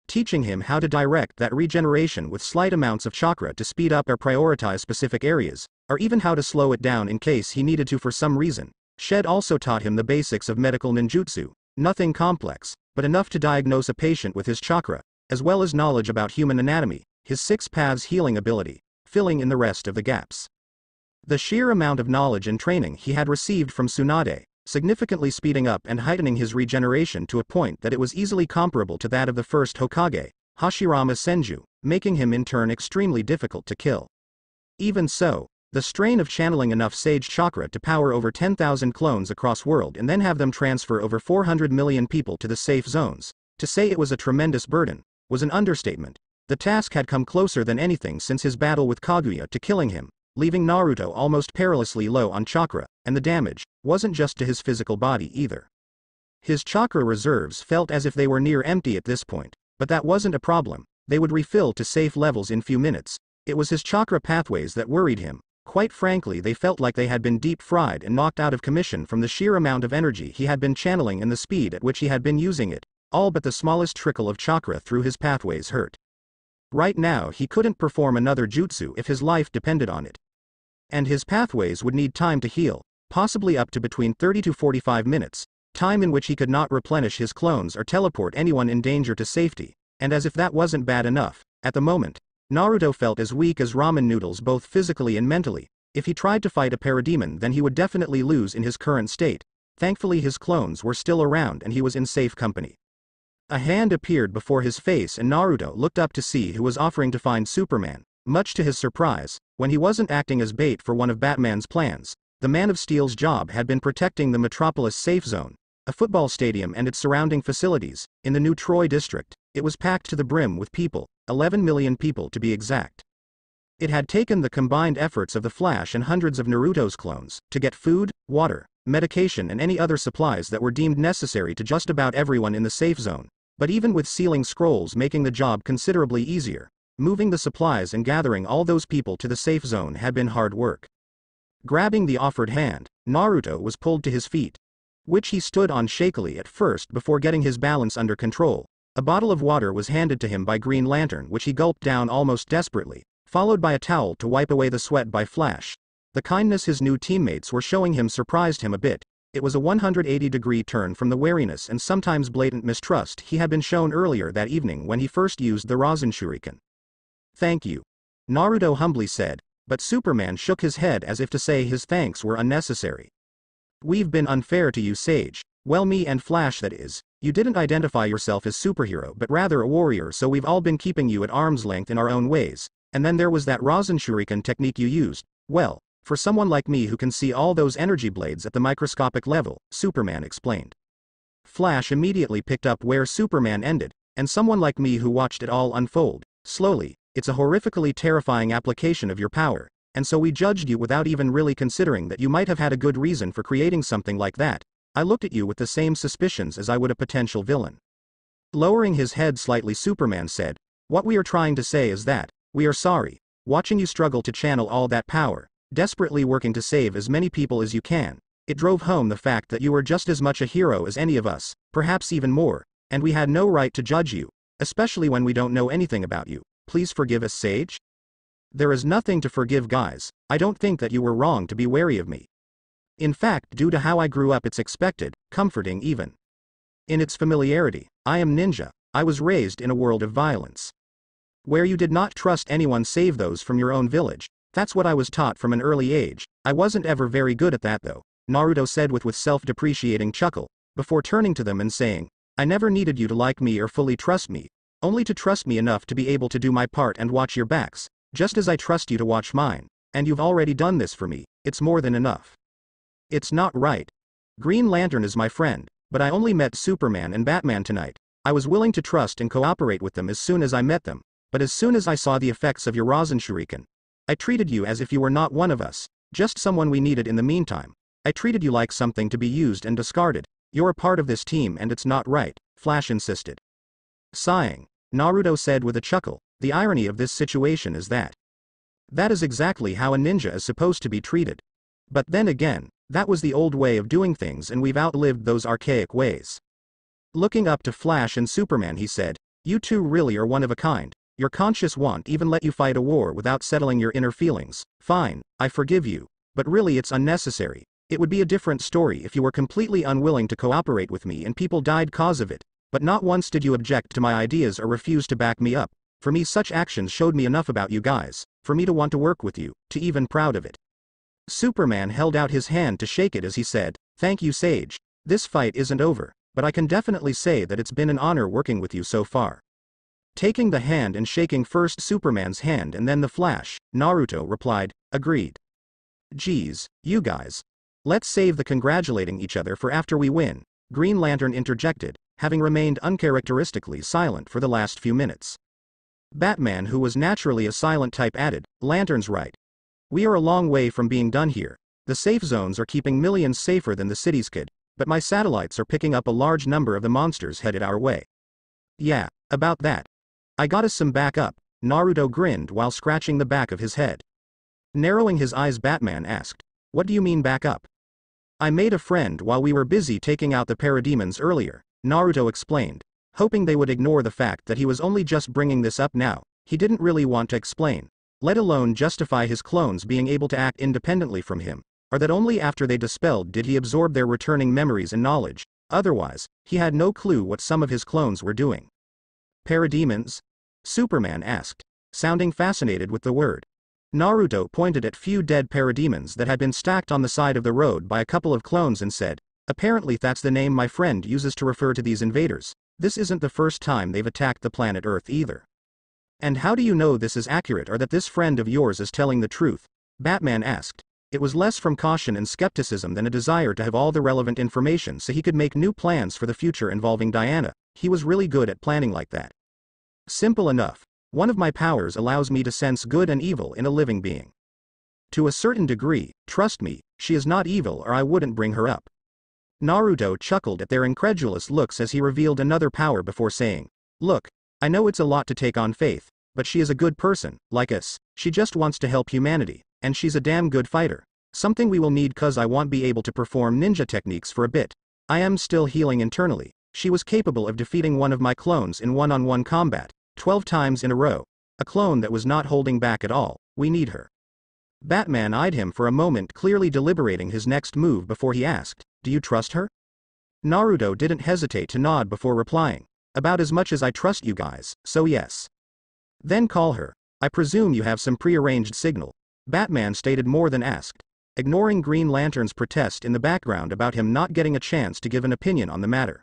teaching him how to direct that regeneration with slight amounts of chakra to speed up or prioritize specific areas, or even how to slow it down in case he needed to for some reason. Shed also taught him the basics of medical ninjutsu, nothing complex, but enough to diagnose a patient with his chakra, as well as knowledge about human anatomy, his 6 paths healing ability, filling in the rest of the gaps. The sheer amount of knowledge and training he had received from Tsunade, significantly speeding up and heightening his regeneration to a point that it was easily comparable to that of the first Hokage, Hashirama Senju, making him in turn extremely difficult to kill. Even so, the strain of channeling enough sage chakra to power over 10,000 clones across world and then have them transfer over 400 million people to the safe zones, to say it was a tremendous burden, was an understatement. The task had come closer than anything since his battle with Kaguya to killing him, leaving Naruto almost perilously low on chakra, and the damage wasn't just to his physical body either. His chakra reserves felt as if they were near empty at this point, but that wasn't a problem. They would refill to safe levels in few minutes. It was his chakra pathways that worried him. Quite frankly, they felt like they had been deep fried and knocked out of commission from the sheer amount of energy he had been channeling and the speed at which he had been using it. All but the smallest trickle of chakra through his pathways hurt. Right now he couldn't perform another jutsu if his life depended on it. And his pathways would need time to heal, possibly up to between 30 to 45 minutes. time in which he could not replenish his clones or teleport anyone in danger to safety, and as if that wasn't bad enough, at the moment, Naruto felt as weak as ramen noodles both physically and mentally. If he tried to fight a parademon, then he would definitely lose in his current state. Thankfully his clones were still around and he was in safe company. A hand appeared before his face and Naruto looked up to see who was offering to find Superman. Much to his surprise, when he wasn't acting as bait for one of Batman's plans, the Man of Steel's job had been protecting the Metropolis Safe Zone, a football stadium and its surrounding facilities, in the New Troy district. It was packed to the brim with people, 11 million people to be exact. It had taken the combined efforts of the Flash and hundreds of Naruto's clones to get food, water, medication and any other supplies that were deemed necessary to just about everyone in the safe zone. But even with sealing scrolls making the job considerably easier, moving the supplies and gathering all those people to the safe zone had been hard work. Grabbing the offered hand, Naruto was pulled to his feet, which he stood on shakily at first before getting his balance under control. A bottle of water was handed to him by Green Lantern, which he gulped down almost desperately, followed by a towel to wipe away the sweat by Flash. The kindness his new teammates were showing him surprised him a bit. It was a 180-degree turn from the wariness and sometimes blatant mistrust he had been shown earlier that evening when he first used the Rasen Shuriken. "Thank you," Naruto humbly said, but Superman shook his head as if to say his thanks were unnecessary. "We've been unfair to you, Sage. Well, me and Flash, that is. You didn't identify yourself as superhero but rather a warrior, so we've all been keeping you at arm's length in our own ways. And then there was that Rasen Shuriken technique you used. Well, for someone like me who can see all those energy blades at the microscopic level," Superman explained. Flash immediately picked up where Superman ended, "and someone like me who watched it all unfold, slowly, it's a horrifically terrifying application of your power, and so we judged you without even really considering that you might have had a good reason for creating something like that. I looked at you with the same suspicions as I would a potential villain." Lowering his head slightly, Superman said, "What we are trying to say is that, we are sorry. Watching you struggle to channel all that power, desperately working to save as many people as you can, it drove home the fact that you were just as much a hero as any of us, perhaps even more, and we had no right to judge you, especially when we don't know anything about you. Please forgive us, Sage?" "There is nothing to forgive, guys. I don't think that you were wrong to be wary of me. In fact, due to how I grew up, it's expected, comforting even. In its familiarity. I am Ninja. I was raised in a world of violence, where you did not trust anyone save those from your own village. That's what I was taught from an early age. I wasn't ever very good at that though," Naruto said with self-depreciating chuckle, before turning to them and saying, "I never needed you to like me or fully trust me, only to trust me enough to be able to do my part and watch your backs, just as I trust you to watch mine, and you've already done this for me. It's more than enough." "It's not right. Green Lantern is my friend, but I only met Superman and Batman tonight. I was willing to trust and cooperate with them as soon as I met them, but as soon as I saw the effects of your Rasen Shuriken, I treated you as if you were not one of us, just someone we needed in the meantime. I treated you like something to be used and discarded. You're a part of this team and it's not right," Flash insisted. Sighing, Naruto said with a chuckle, "The irony of this situation is that is exactly how a ninja is supposed to be treated. But then again, that was the old way of doing things and we've outlived those archaic ways." Looking up to Flash and Superman, he said, "You two really are one of a kind. Your conscience won't even let you fight a war without settling your inner feelings. Fine, I forgive you, but really it's unnecessary. It would be a different story if you were completely unwilling to cooperate with me and people died cause of it, but not once did you object to my ideas or refuse to back me up. For me, such actions showed me enough about you guys, for me to want to work with you, to even proud of it." Superman held out his hand to shake it as he said, "Thank you, Sage. This fight isn't over, but I can definitely say that it's been an honor working with you so far." Taking the hand and shaking first Superman's hand and then the Flash, Naruto replied, "Agreed." "Geez, you guys. Let's save the congratulating each other for after we win," Green Lantern interjected, having remained uncharacteristically silent for the last few minutes. Batman, who was naturally a silent type, added, "Lantern's right. We are a long way from being done here. The safe zones are keeping millions safer than the cities could, but my satellites are picking up a large number of the monsters headed our way." "Yeah, about that. I got us some backup," Naruto grinned while scratching the back of his head. Narrowing his eyes, Batman asked, "What do you mean backup?" "I made a friend while we were busy taking out the parademons earlier," Naruto explained, hoping they would ignore the fact that he was only just bringing this up now. He didn't really want to explain, let alone justify his clones being able to act independently from him, or that only after they dispelled did he absorb their returning memories and knowledge. Otherwise, he had no clue what some of his clones were doing. Parademons? Superman asked, sounding fascinated with the word. Naruto pointed at few dead parademons that had been stacked on the side of the road by a couple of clones and said, apparently that's the name my friend uses to refer to these invaders. This isn't the first time they've attacked the planet Earth either. And how do you know this is accurate or that this friend of yours is telling the truth? Batman asked. It was less from caution and skepticism than a desire to have all the relevant information so he could make new plans for the future involving Diana. He was really good at planning like that. Simple enough. One of my powers allows me to sense good and evil in a living being. To a certain degree, trust me, she is not evil or I wouldn't bring her up. Naruto chuckled at their incredulous looks as he revealed another power before saying, look, I know it's a lot to take on Faith, but she is a good person, like us. She just wants to help humanity, and she's a damn good fighter. Something we will need cause I won't be able to perform ninja techniques for a bit. I am still healing internally. She was capable of defeating one of my clones in one-on-one combat, 12 times in a row. A clone that was not holding back at all. We need her. Batman eyed him for a moment, clearly deliberating his next move before he asked, do you trust her? Naruto didn't hesitate to nod before replying, about as much as I trust you guys, so yes. Then call her. I presume you have some prearranged signal. Batman stated more than asked, ignoring Green Lantern's protest in the background about him not getting a chance to give an opinion on the matter.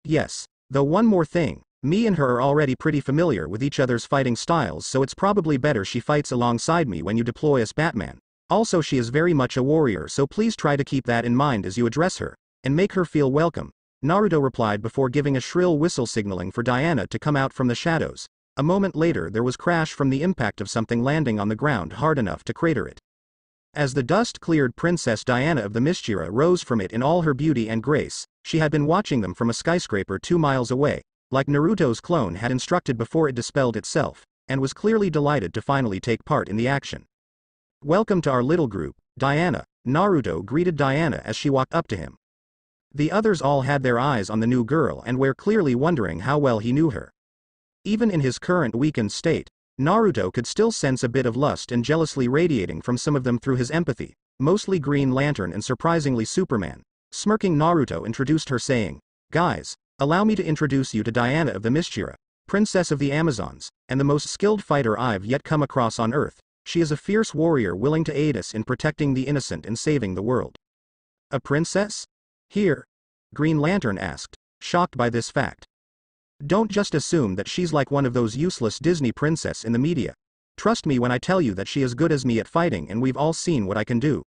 Yes, though one more thing, me and her are already pretty familiar with each other's fighting styles, so it's probably better she fights alongside me when you deploy as Batman. Also she is very much a warrior, so please try to keep that in mind as you address her, and make her feel welcome, Naruto replied before giving a shrill whistle signaling for Diana to come out from the shadows. A moment later there was crash from the impact of something landing on the ground hard enough to crater it. As the dust cleared, Princess Diana of the Mistira rose from it in all her beauty and grace. She had been watching them from a skyscraper 2 miles away, like Naruto's clone had instructed before it dispelled itself, and was clearly delighted to finally take part in the action. Welcome to our little group, Diana, Naruto greeted Diana as she walked up to him. The others all had their eyes on the new girl and were clearly wondering how well he knew her. Even in his current weakened state, Naruto could still sense a bit of lust and jealousy radiating from some of them through his empathy, mostly Green Lantern and surprisingly Superman. Smirking, Naruto introduced her saying, guys, allow me to introduce you to Diana of the Mistira, Princess of the Amazons, and the most skilled fighter I've yet come across on Earth. She is a fierce warrior willing to aid us in protecting the innocent and saving the world. A princess? Here? Green Lantern asked, shocked by this fact. Don't just assume that she's like one of those useless Disney princess in the media. Trust me when I tell you that she is good as me at fighting, and we've all seen what I can do.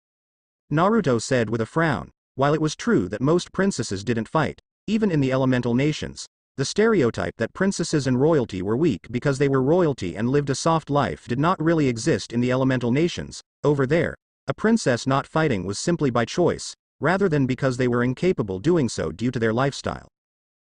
Naruto said with a frown. While it was true that most princesses didn't fight, even in the elemental nations, the stereotype that princesses and royalty were weak because they were royalty and lived a soft life did not really exist in the elemental nations. Over there, a princess not fighting was simply by choice, rather than because they were incapable doing so due to their lifestyle.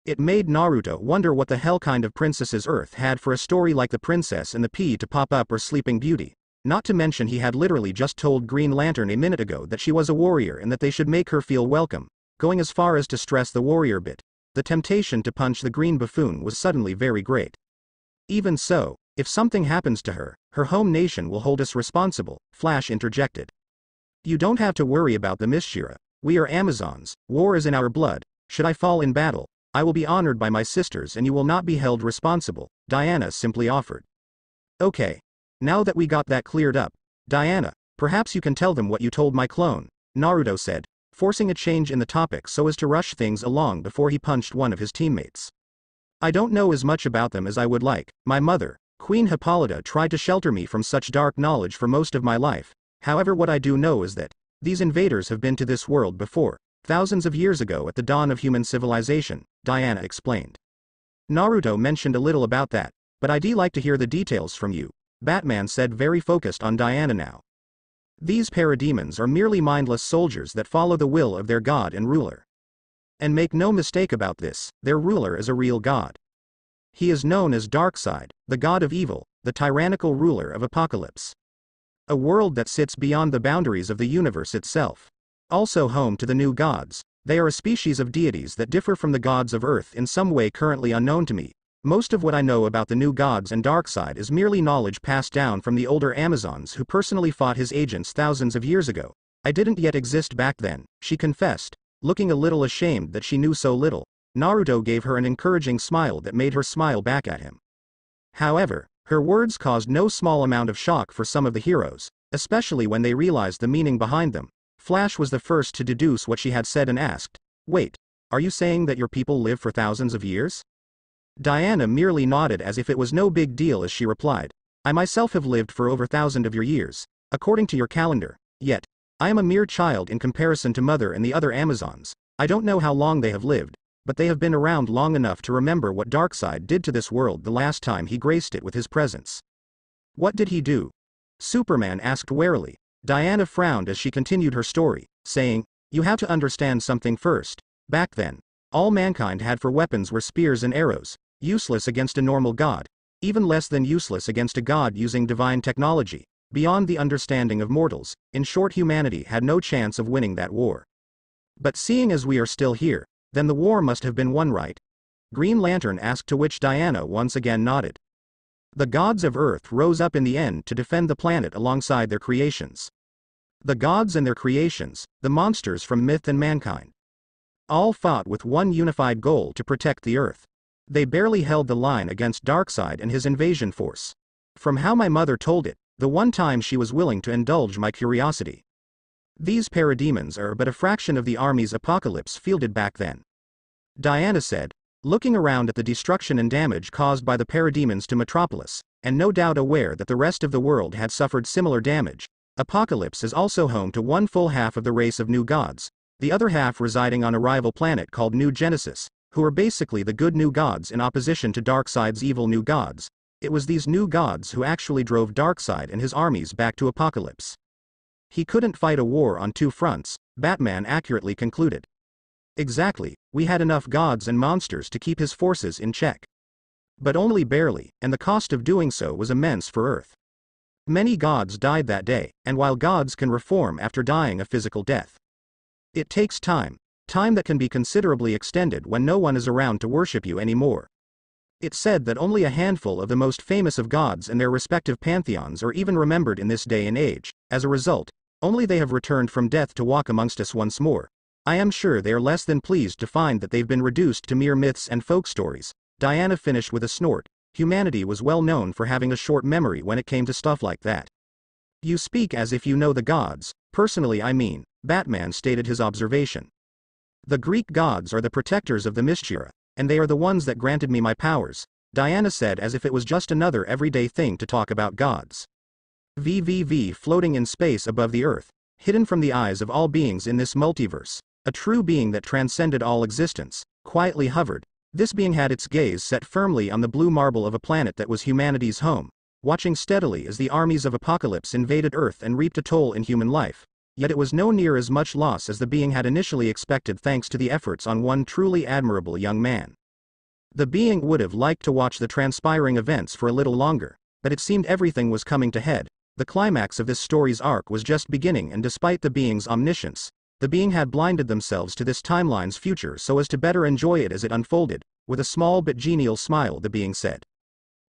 It made Naruto wonder what the hell kind of princesses Earth had for a story like the Princess and the Pea to pop up or Sleeping Beauty. Not to mention he had literally just told Green Lantern a minute ago that she was a warrior and that they should make her feel welcome, going as far as to stress the warrior bit. The temptation to punch the green buffoon was suddenly very great. Even so, if something happens to her, her home nation will hold us responsible, Flash interjected. You don't have to worry about the Mistira. We are Amazons, war is in our blood. Should I fall in battle, I will be honored by my sisters and you will not be held responsible, Diana simply offered. Okay. Now that we got that cleared up, Diana, perhaps you can tell them what you told my clone, Naruto said, forcing a change in the topic so as to rush things along before he punched one of his teammates. I don't know as much about them as I would like. My mother, Queen Hippolyta, tried to shelter me from such dark knowledge for most of my life. However, what I do know is that these invaders have been to this world before, thousands of years ago at the dawn of human civilization, Diana explained. Naruto mentioned a little about that, but I'd like to hear the details from you, Batman said, very focused on Diana now. These parademons are merely mindless soldiers that follow the will of their god and ruler. And make no mistake about this, their ruler is a real god. He is known as Darkseid, the god of evil, the tyrannical ruler of Apocalypse. A world that sits beyond the boundaries of the universe itself. Also home to the new gods, they are a species of deities that differ from the gods of Earth in some way currently unknown to me. Most of what I know about the new gods and Darkseid is merely knowledge passed down from the older Amazons who personally fought his agents thousands of years ago. I didn't yet exist back then, she confessed, Looking a little ashamed that she knew so little, Naruto gave her an encouraging smile that made her smile back at him. However, her words caused no small amount of shock for some of the heroes, especially when they realized the meaning behind them. Flash was the first to deduce what she had said and asked, "Wait, are you saying that your people live for thousands of years?" Diana merely nodded as if it was no big deal as she replied, "I myself have lived for over 1,000 of your years, according to your calendar, yet, I am a mere child in comparison to Mother and the other Amazons. I don't know how long they have lived, but they have been around long enough to remember what Darkseid did to this world the last time he graced it with his presence." "What did he do?" Superman asked warily. Diana frowned as she continued her story, saying, "You have to understand something first. Back then, all mankind had for weapons were spears and arrows, useless against a normal god, even less than useless against a god using divine technology, beyond the understanding of mortals. In short, humanity had no chance of winning that war. But seeing as we are still here, then the war must have been won, right?" Green Lantern asked, to which Diana once again nodded. "The gods of Earth rose up in the end to defend the planet alongside their creations. The gods and their creations, the monsters from myth and mankind, all fought with one unified goal: to protect the Earth. They barely held the line against Darkseid and his invasion force. From how my mother told it, the one time she was willing to indulge my curiosity. These parademons are but a fraction of the armies Apocalypse fielded back then," Diana said, looking around at the destruction and damage caused by the parademons to Metropolis, and no doubt aware that the rest of the world had suffered similar damage. Apocalypse is also home to one full half of the race of new gods, the other half residing on a rival planet called New Genesis, who are basically the good new gods in opposition to Darkseid's evil new gods. It was these new gods who actually drove Darkseid and his armies back to Apocalypse. "He couldn't fight a war on two fronts," Batman accurately concluded. "Exactly, we had enough gods and monsters to keep his forces in check. But only barely, and the cost of doing so was immense for Earth. Many gods died that day, and while gods can reform after dying a physical death, it takes time that can be considerably extended when no one is around to worship you anymore. It's said that only a handful of the most famous of gods and their respective pantheons are even remembered in this day and age. As a result, only they have returned from death to walk amongst us once more. I am sure they are less than pleased to find that they've been reduced to mere myths and folk stories." Diana finished with a snort. Humanity was well known for having a short memory when it came to stuff like that. "You speak as if you know the gods." "Personally, I mean," Batman stated his observation. "The Greek gods are the protectors of the Mysteria, and they are the ones that granted me my powers," Diana said, as if it was just another everyday thing to talk about gods. VVV floating in space above the Earth, hidden from the eyes of all beings in this multiverse, a true being that transcended all existence, quietly hovered. This being had its gaze set firmly on the blue marble of a planet that was humanity's home, watching steadily as the armies of Apocalypse invaded Earth and reaped a toll in human life. Yet it was no near as much loss as the being had initially expected, thanks to the efforts on one truly admirable young man. The being would have liked to watch the transpiring events for a little longer, but it seemed everything was coming to head. The climax of this story's arc was just beginning, and despite the being's omniscience, the being had blinded themselves to this timeline's future so as to better enjoy it as it unfolded. With a small but genial smile, the being said,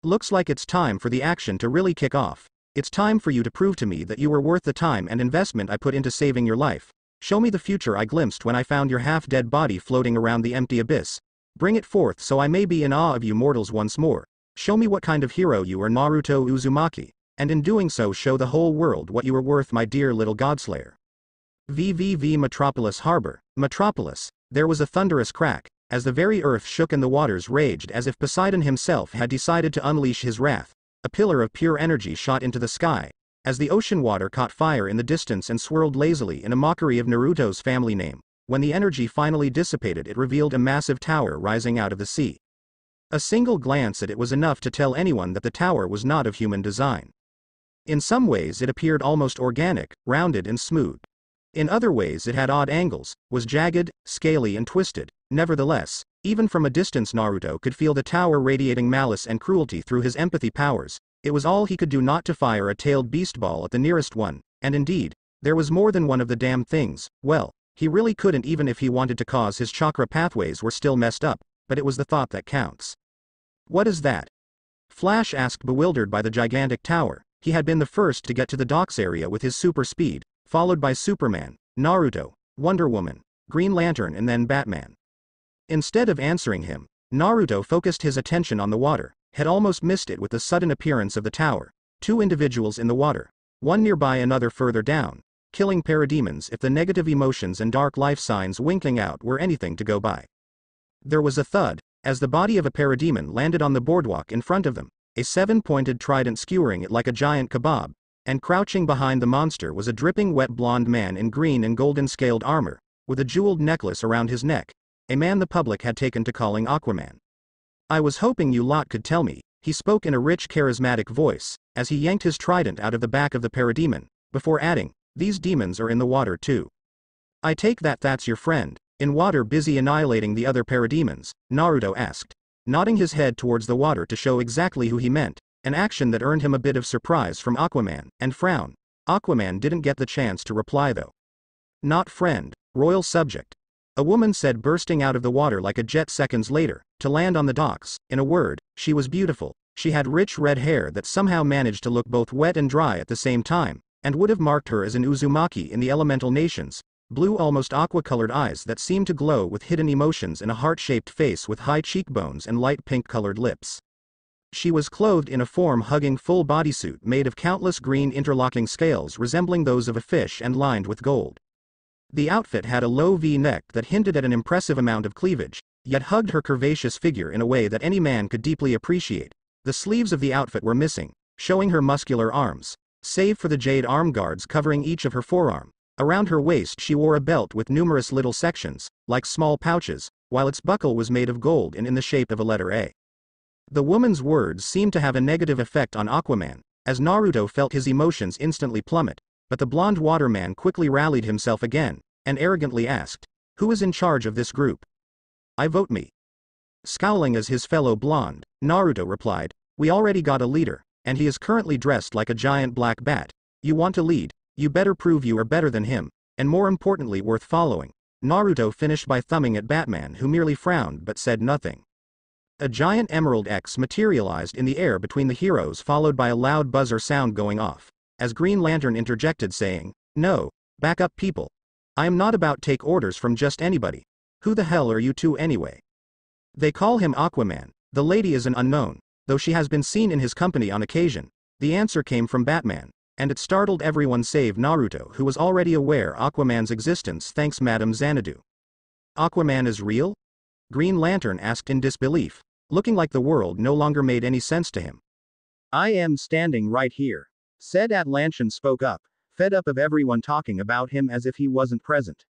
"Looks like it's time for the action to really kick off. It's time for you to prove to me that you were worth the time and investment I put into saving your life. Show me the future I glimpsed when I found your half-dead body floating around the empty abyss. Bring it forth so I may be in awe of you mortals once more. Show me what kind of hero you are, Naruto Uzumaki, and in doing so show the whole world what you are worth, my dear little godslayer." VVV Metropolis Harbor. Metropolis. There was a thunderous crack, as the very earth shook and the waters raged as if Poseidon himself had decided to unleash his wrath. A pillar of pure energy shot into the sky, as the ocean water caught fire in the distance and swirled lazily in a mockery of Naruto's family name. When the energy finally dissipated, it revealed a massive tower rising out of the sea. A single glance at it was enough to tell anyone that the tower was not of human design. In some ways it appeared almost organic, rounded and smooth. In other ways it had odd angles, was jagged, scaly and twisted. Nevertheless, even from a distance Naruto could feel the tower radiating malice and cruelty through his empathy powers. It was all he could do not to fire a tailed beast ball at the nearest one, and indeed, there was more than one of the damn things. Well, he really couldn't, even if he wanted to, cause his chakra pathways were still messed up, but it was the thought that counts. "What is that?" Flash asked, bewildered by the gigantic tower. He had been the first to get to the docks area with his super speed, followed by Superman, Naruto, Wonderwoman, Green Lantern and then Batman. Instead of answering him, Naruto focused his attention on the water, had almost missed it with the sudden appearance of the tower. Two individuals in the water, one nearby another further down, killing parademons if the negative emotions and dark life signs winking out were anything to go by. There was a thud, as the body of a parademon landed on the boardwalk in front of them, a seven-pointed trident skewering it like a giant kebab, and crouching behind the monster was a dripping wet blonde man in green and golden scaled armor, with a jeweled necklace around his neck, a man the public had taken to calling Aquaman. I was hoping you lot could tell me, he spoke in a rich charismatic voice, as he yanked his trident out of the back of the parademon, before adding, these demons are in the water too. I take that that's your friend, in water busy annihilating the other parademons, Naruto asked, nodding his head towards the water to show exactly who he meant, an action that earned him a bit of surprise from Aquaman, and frown. Aquaman didn't get the chance to reply though. Not friend, royal subject. A woman said bursting out of the water like a jet seconds later, to land on the docks. In a word, she was beautiful. She had rich red hair that somehow managed to look both wet and dry at the same time, and would have marked her as an Uzumaki in the elemental nations. Blue almost aqua-colored eyes that seemed to glow with hidden emotions in a heart-shaped face with high cheekbones and light pink-colored lips. She was clothed in a form-hugging full bodysuit made of countless green interlocking scales resembling those of a fish and lined with gold. The outfit had a low V-neck that hinted at an impressive amount of cleavage, yet hugged her curvaceous figure in a way that any man could deeply appreciate. The sleeves of the outfit were missing, showing her muscular arms, save for the jade arm guards covering each of her forearm. Around her waist she wore a belt with numerous little sections, like small pouches, while its buckle was made of gold and in the shape of a letter A. The woman's words seemed to have a negative effect on Aquaman, as Naruto felt his emotions instantly plummet, but the blonde waterman quickly rallied himself again, and arrogantly asked, who is in charge of this group? I vote me. Scowling as his fellow blonde, Naruto replied, we already got a leader, and he is currently dressed like a giant black bat. You want to lead, you better prove you are better than him, and more importantly worth following. Naruto finished by thumbing at Batman who merely frowned but said nothing. A giant Emerald X materialized in the air between the heroes followed by a loud buzzer sound going off, as Green Lantern interjected saying, no, back up people. I am not about take orders from just anybody. Who the hell are you two anyway? They call him Aquaman, the lady is an unknown, though she has been seen in his company on occasion. The answer came from Batman, and it startled everyone save Naruto who was already aware Aquaman's existence thanks Madame Xanadu. Aquaman is real? Green Lantern asked in disbelief, looking like the world no longer made any sense to him. I am standing right here, said Atlantean spoke up, fed up of everyone talking about him as if he wasn't present.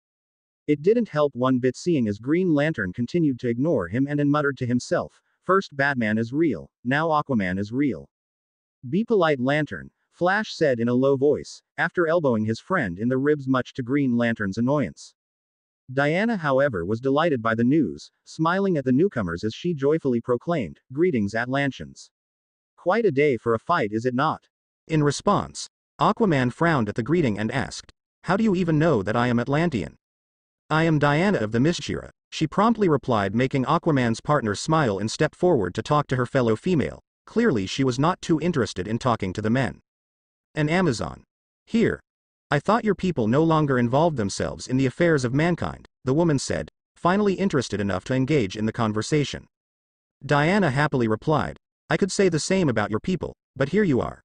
It didn't help one bit seeing as Green Lantern continued to ignore him and muttered to himself, first Batman is real, now Aquaman is real. Be polite Lantern, Flash said in a low voice, after elbowing his friend in the ribs much to Green Lantern's annoyance. Diana however was delighted by the news, smiling at the newcomers as she joyfully proclaimed, greetings Atlanteans. Quite a day for a fight is it not? In response, Aquaman frowned at the greeting and asked, how do you even know that I am Atlantean? I am Diana of the Mistira, she promptly replied making Aquaman's partner smile and step forward to talk to her fellow female. Clearly she was not too interested in talking to the men. An Amazon. Here. I thought your people no longer involved themselves in the affairs of mankind, the woman said, finally interested enough to engage in the conversation. Diana happily replied, I could say the same about your people, but here you are.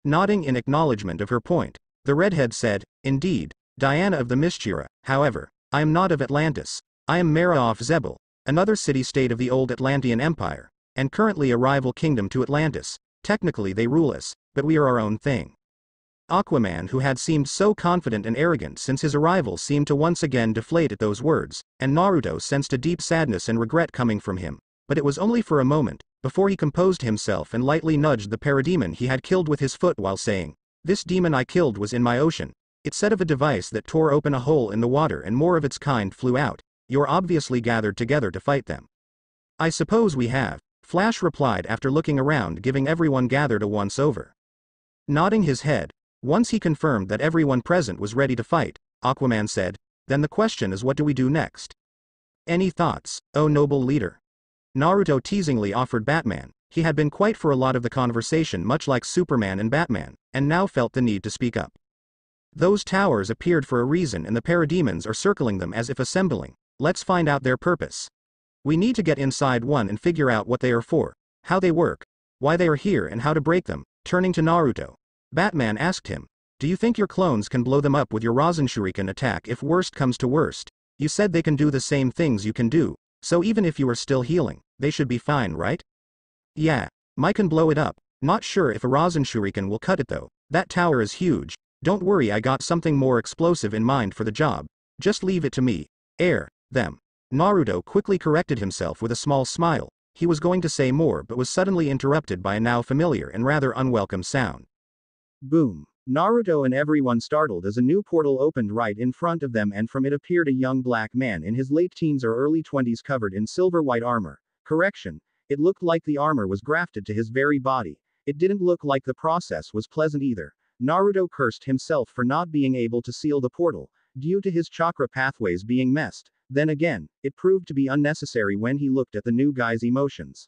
Nodding in acknowledgement of her point, the redhead said, indeed, Diana of the Mistira, however, I am not of Atlantis, I am Mara of Zebul, another city-state of the old Atlantean Empire, and currently a rival kingdom to Atlantis. Technically they rule us, but we are our own thing. Aquaman, who had seemed so confident and arrogant since his arrival, seemed to once again deflate at those words, and Naruto sensed a deep sadness and regret coming from him, but it was only for a moment, before he composed himself and lightly nudged the parademon he had killed with his foot while saying, this demon I killed was in my ocean. It said of a device that tore open a hole in the water and more of its kind flew out. You're obviously gathered together to fight them. I suppose we have, Flash replied after looking around giving everyone gathered a once-over. Nodding his head, once he confirmed that everyone present was ready to fight, Aquaman said, then the question is what do we do next? Any thoughts, oh noble leader? Naruto teasingly offered Batman. He had been quiet for a lot of the conversation much like Superman and Batman, and now felt the need to speak up. Those towers appeared for a reason and the parademons are circling them as if assembling. Let's find out their purpose. We need to get inside one and figure out what they are for, how they work, why they are here and how to break them. Turning to Naruto, Batman asked him, do you think your clones can blow them up with your Rasen Shuriken attack if worst comes to worst? You said they can do the same things you can do, so even if you are still healing, they should be fine, right? Yeah, I can blow it up. Not sure if a Rasen Shuriken will cut it though. That tower is huge. Don't worry, I got something more explosive in mind for the job. Just leave it to me. Them. Naruto quickly corrected himself with a small smile. He was going to say more but was suddenly interrupted by a now familiar and rather unwelcome sound. Boom. Naruto and everyone startled as a new portal opened right in front of them and from it appeared a young black man in his late teens or early 20s covered in silver-white armor. Correction. It looked like the armor was grafted to his very body. It didn't look like the process was pleasant either. Naruto cursed himself for not being able to seal the portal, due to his chakra pathways being messed. Then again, it proved to be unnecessary when he looked at the new guy's emotions.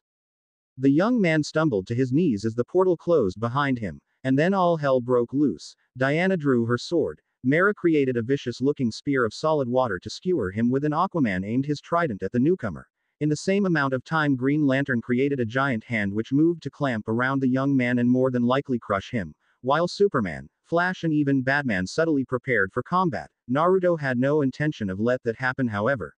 The young man stumbled to his knees as the portal closed behind him. And then all hell broke loose. Diana drew her sword. Mera created a vicious-looking spear of solid water to skewer him with, an Aquaman aimed his trident at the newcomer. In the same amount of time, Green Lantern created a giant hand which moved to clamp around the young man and more than likely crush him. While Superman, Flash and even Batman subtly prepared for combat, Naruto had no intention of let that happen however.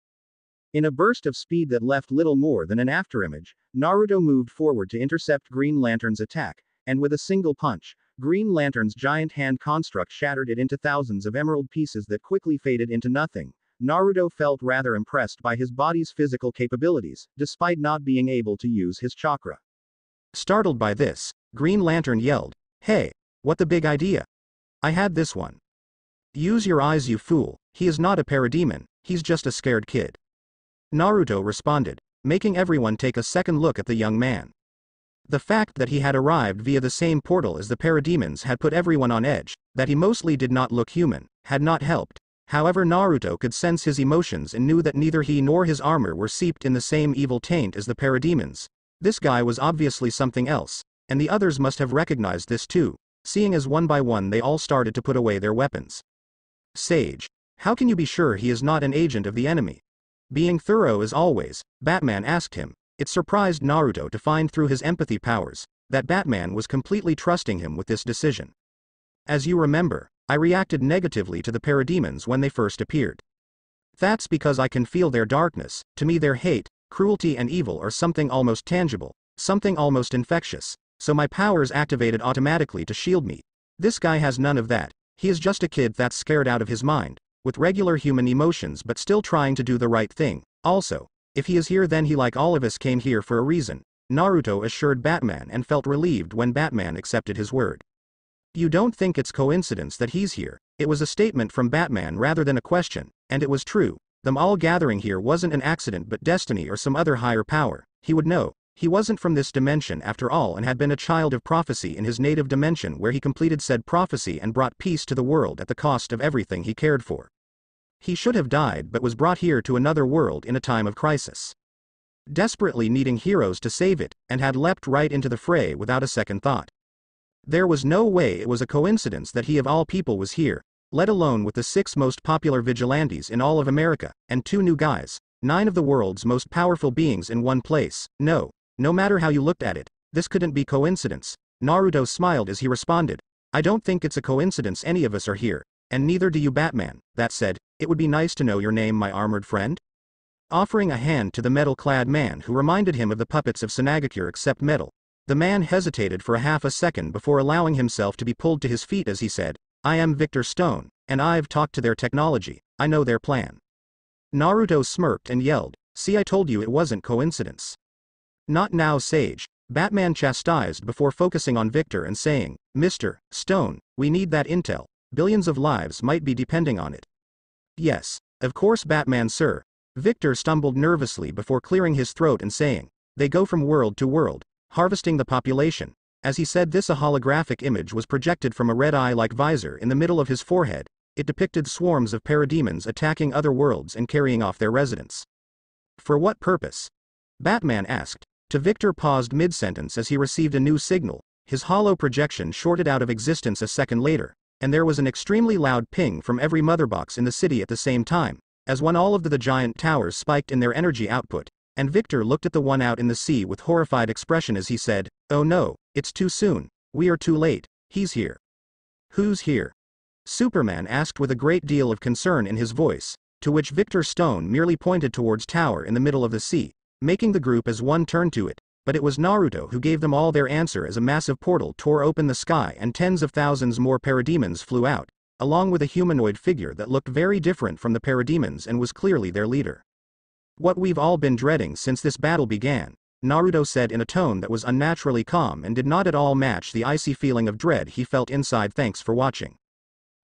In a burst of speed that left little more than an afterimage, Naruto moved forward to intercept Green Lantern's attack. And with a single punch, Green Lantern's giant hand construct shattered it into thousands of emerald pieces that quickly faded into nothing. Naruto felt rather impressed by his body's physical capabilities, despite not being able to use his chakra. Startled by this, Green Lantern yelled, "Hey, what the big idea? I had this one." "Use your eyes, you fool, he is not a parademon, he's just a scared kid." Naruto responded, making everyone take a second look at the young man. The fact that he had arrived via the same portal as the parademons had put everyone on edge. That he mostly did not look human had not helped. However, Naruto could sense his emotions and knew that neither he nor his armor were seeped in the same evil taint as the parademons. This guy was obviously something else, and the others must have recognized this too, seeing as one by one they all started to put away their weapons. "Sage, how can you be sure he is not an agent of the enemy?" Being thorough as always, Batman asked him. It surprised Naruto to find through his empathy powers that Batman was completely trusting him with this decision. "As you remember, I reacted negatively to the parademons when they first appeared. That's because I can feel their darkness. To me their hate, cruelty and evil are something almost tangible, something almost infectious, so my powers activated automatically to shield me. This guy has none of that. He is just a kid that's scared out of his mind, with regular human emotions but still trying to do the right thing. Also, if he is here then he like all of us came here for a reason," Naruto assured Batman and felt relieved when Batman accepted his word. "You don't think it's coincidence that he's here?" It was a statement from Batman rather than a question, and it was true. Them all gathering here wasn't an accident but destiny or some other higher power. He would know. He wasn't from this dimension after all and had been a child of prophecy in his native dimension where he completed said prophecy and brought peace to the world at the cost of everything he cared for. He should have died but was brought here to another world in a time of crisis, desperately needing heroes to save it, and had leapt right into the fray without a second thought. There was no way it was a coincidence that he of all people was here, let alone with the 6 most popular vigilantes in all of America, and 2 new guys, 9 of the world's most powerful beings in one place. No matter how you looked at it, this couldn't be coincidence. Naruto smiled as he responded, "I don't think it's a coincidence any of us are here, and neither do you, Batman. That said, it would be nice to know your name, my armored friend." Offering a hand to the metal-clad man who reminded him of the puppets of Sanagakure except metal, the man hesitated for a half a second before allowing himself to be pulled to his feet as he said, "I am Victor Stone, and I've talked to their technology, I know their plan." Naruto smirked and yelled, "See, I told you it wasn't coincidence." "Not now, Sage," Batman chastised before focusing on Victor and saying, "Mr. Stone, we need that intel. Billions of lives might be depending on it." "Yes, of course, Batman, sir." Victor stumbled nervously before clearing his throat and saying, "They go from world to world, harvesting the population." As he said this, a holographic image was projected from a red eye-like visor in the middle of his forehead. It depicted swarms of parademons attacking other worlds and carrying off their residents. "For what purpose?" Batman asked. Victor paused mid-sentence as he received a new signal. His hollow projection shorted out of existence a second later, and there was an extremely loud ping from every motherbox in the city at the same time, as when all of the giant towers spiked in their energy output, and Victor looked at the one out in the sea with horrified expression as he said, "Oh no, it's too soon, we are too late, he's here." "Who's here?" Superman asked with a great deal of concern in his voice, to which Victor Stone merely pointed towards tower in the middle of the sea, making the group as one turn to it, but it was Naruto who gave them all their answer as a massive portal tore open the sky and tens of thousands more parademons flew out, along with a humanoid figure that looked very different from the parademons and was clearly their leader. "What we've all been dreading since this battle began," Naruto said in a tone that was unnaturally calm and did not at all match the icy feeling of dread he felt inside. "Thanks for watching.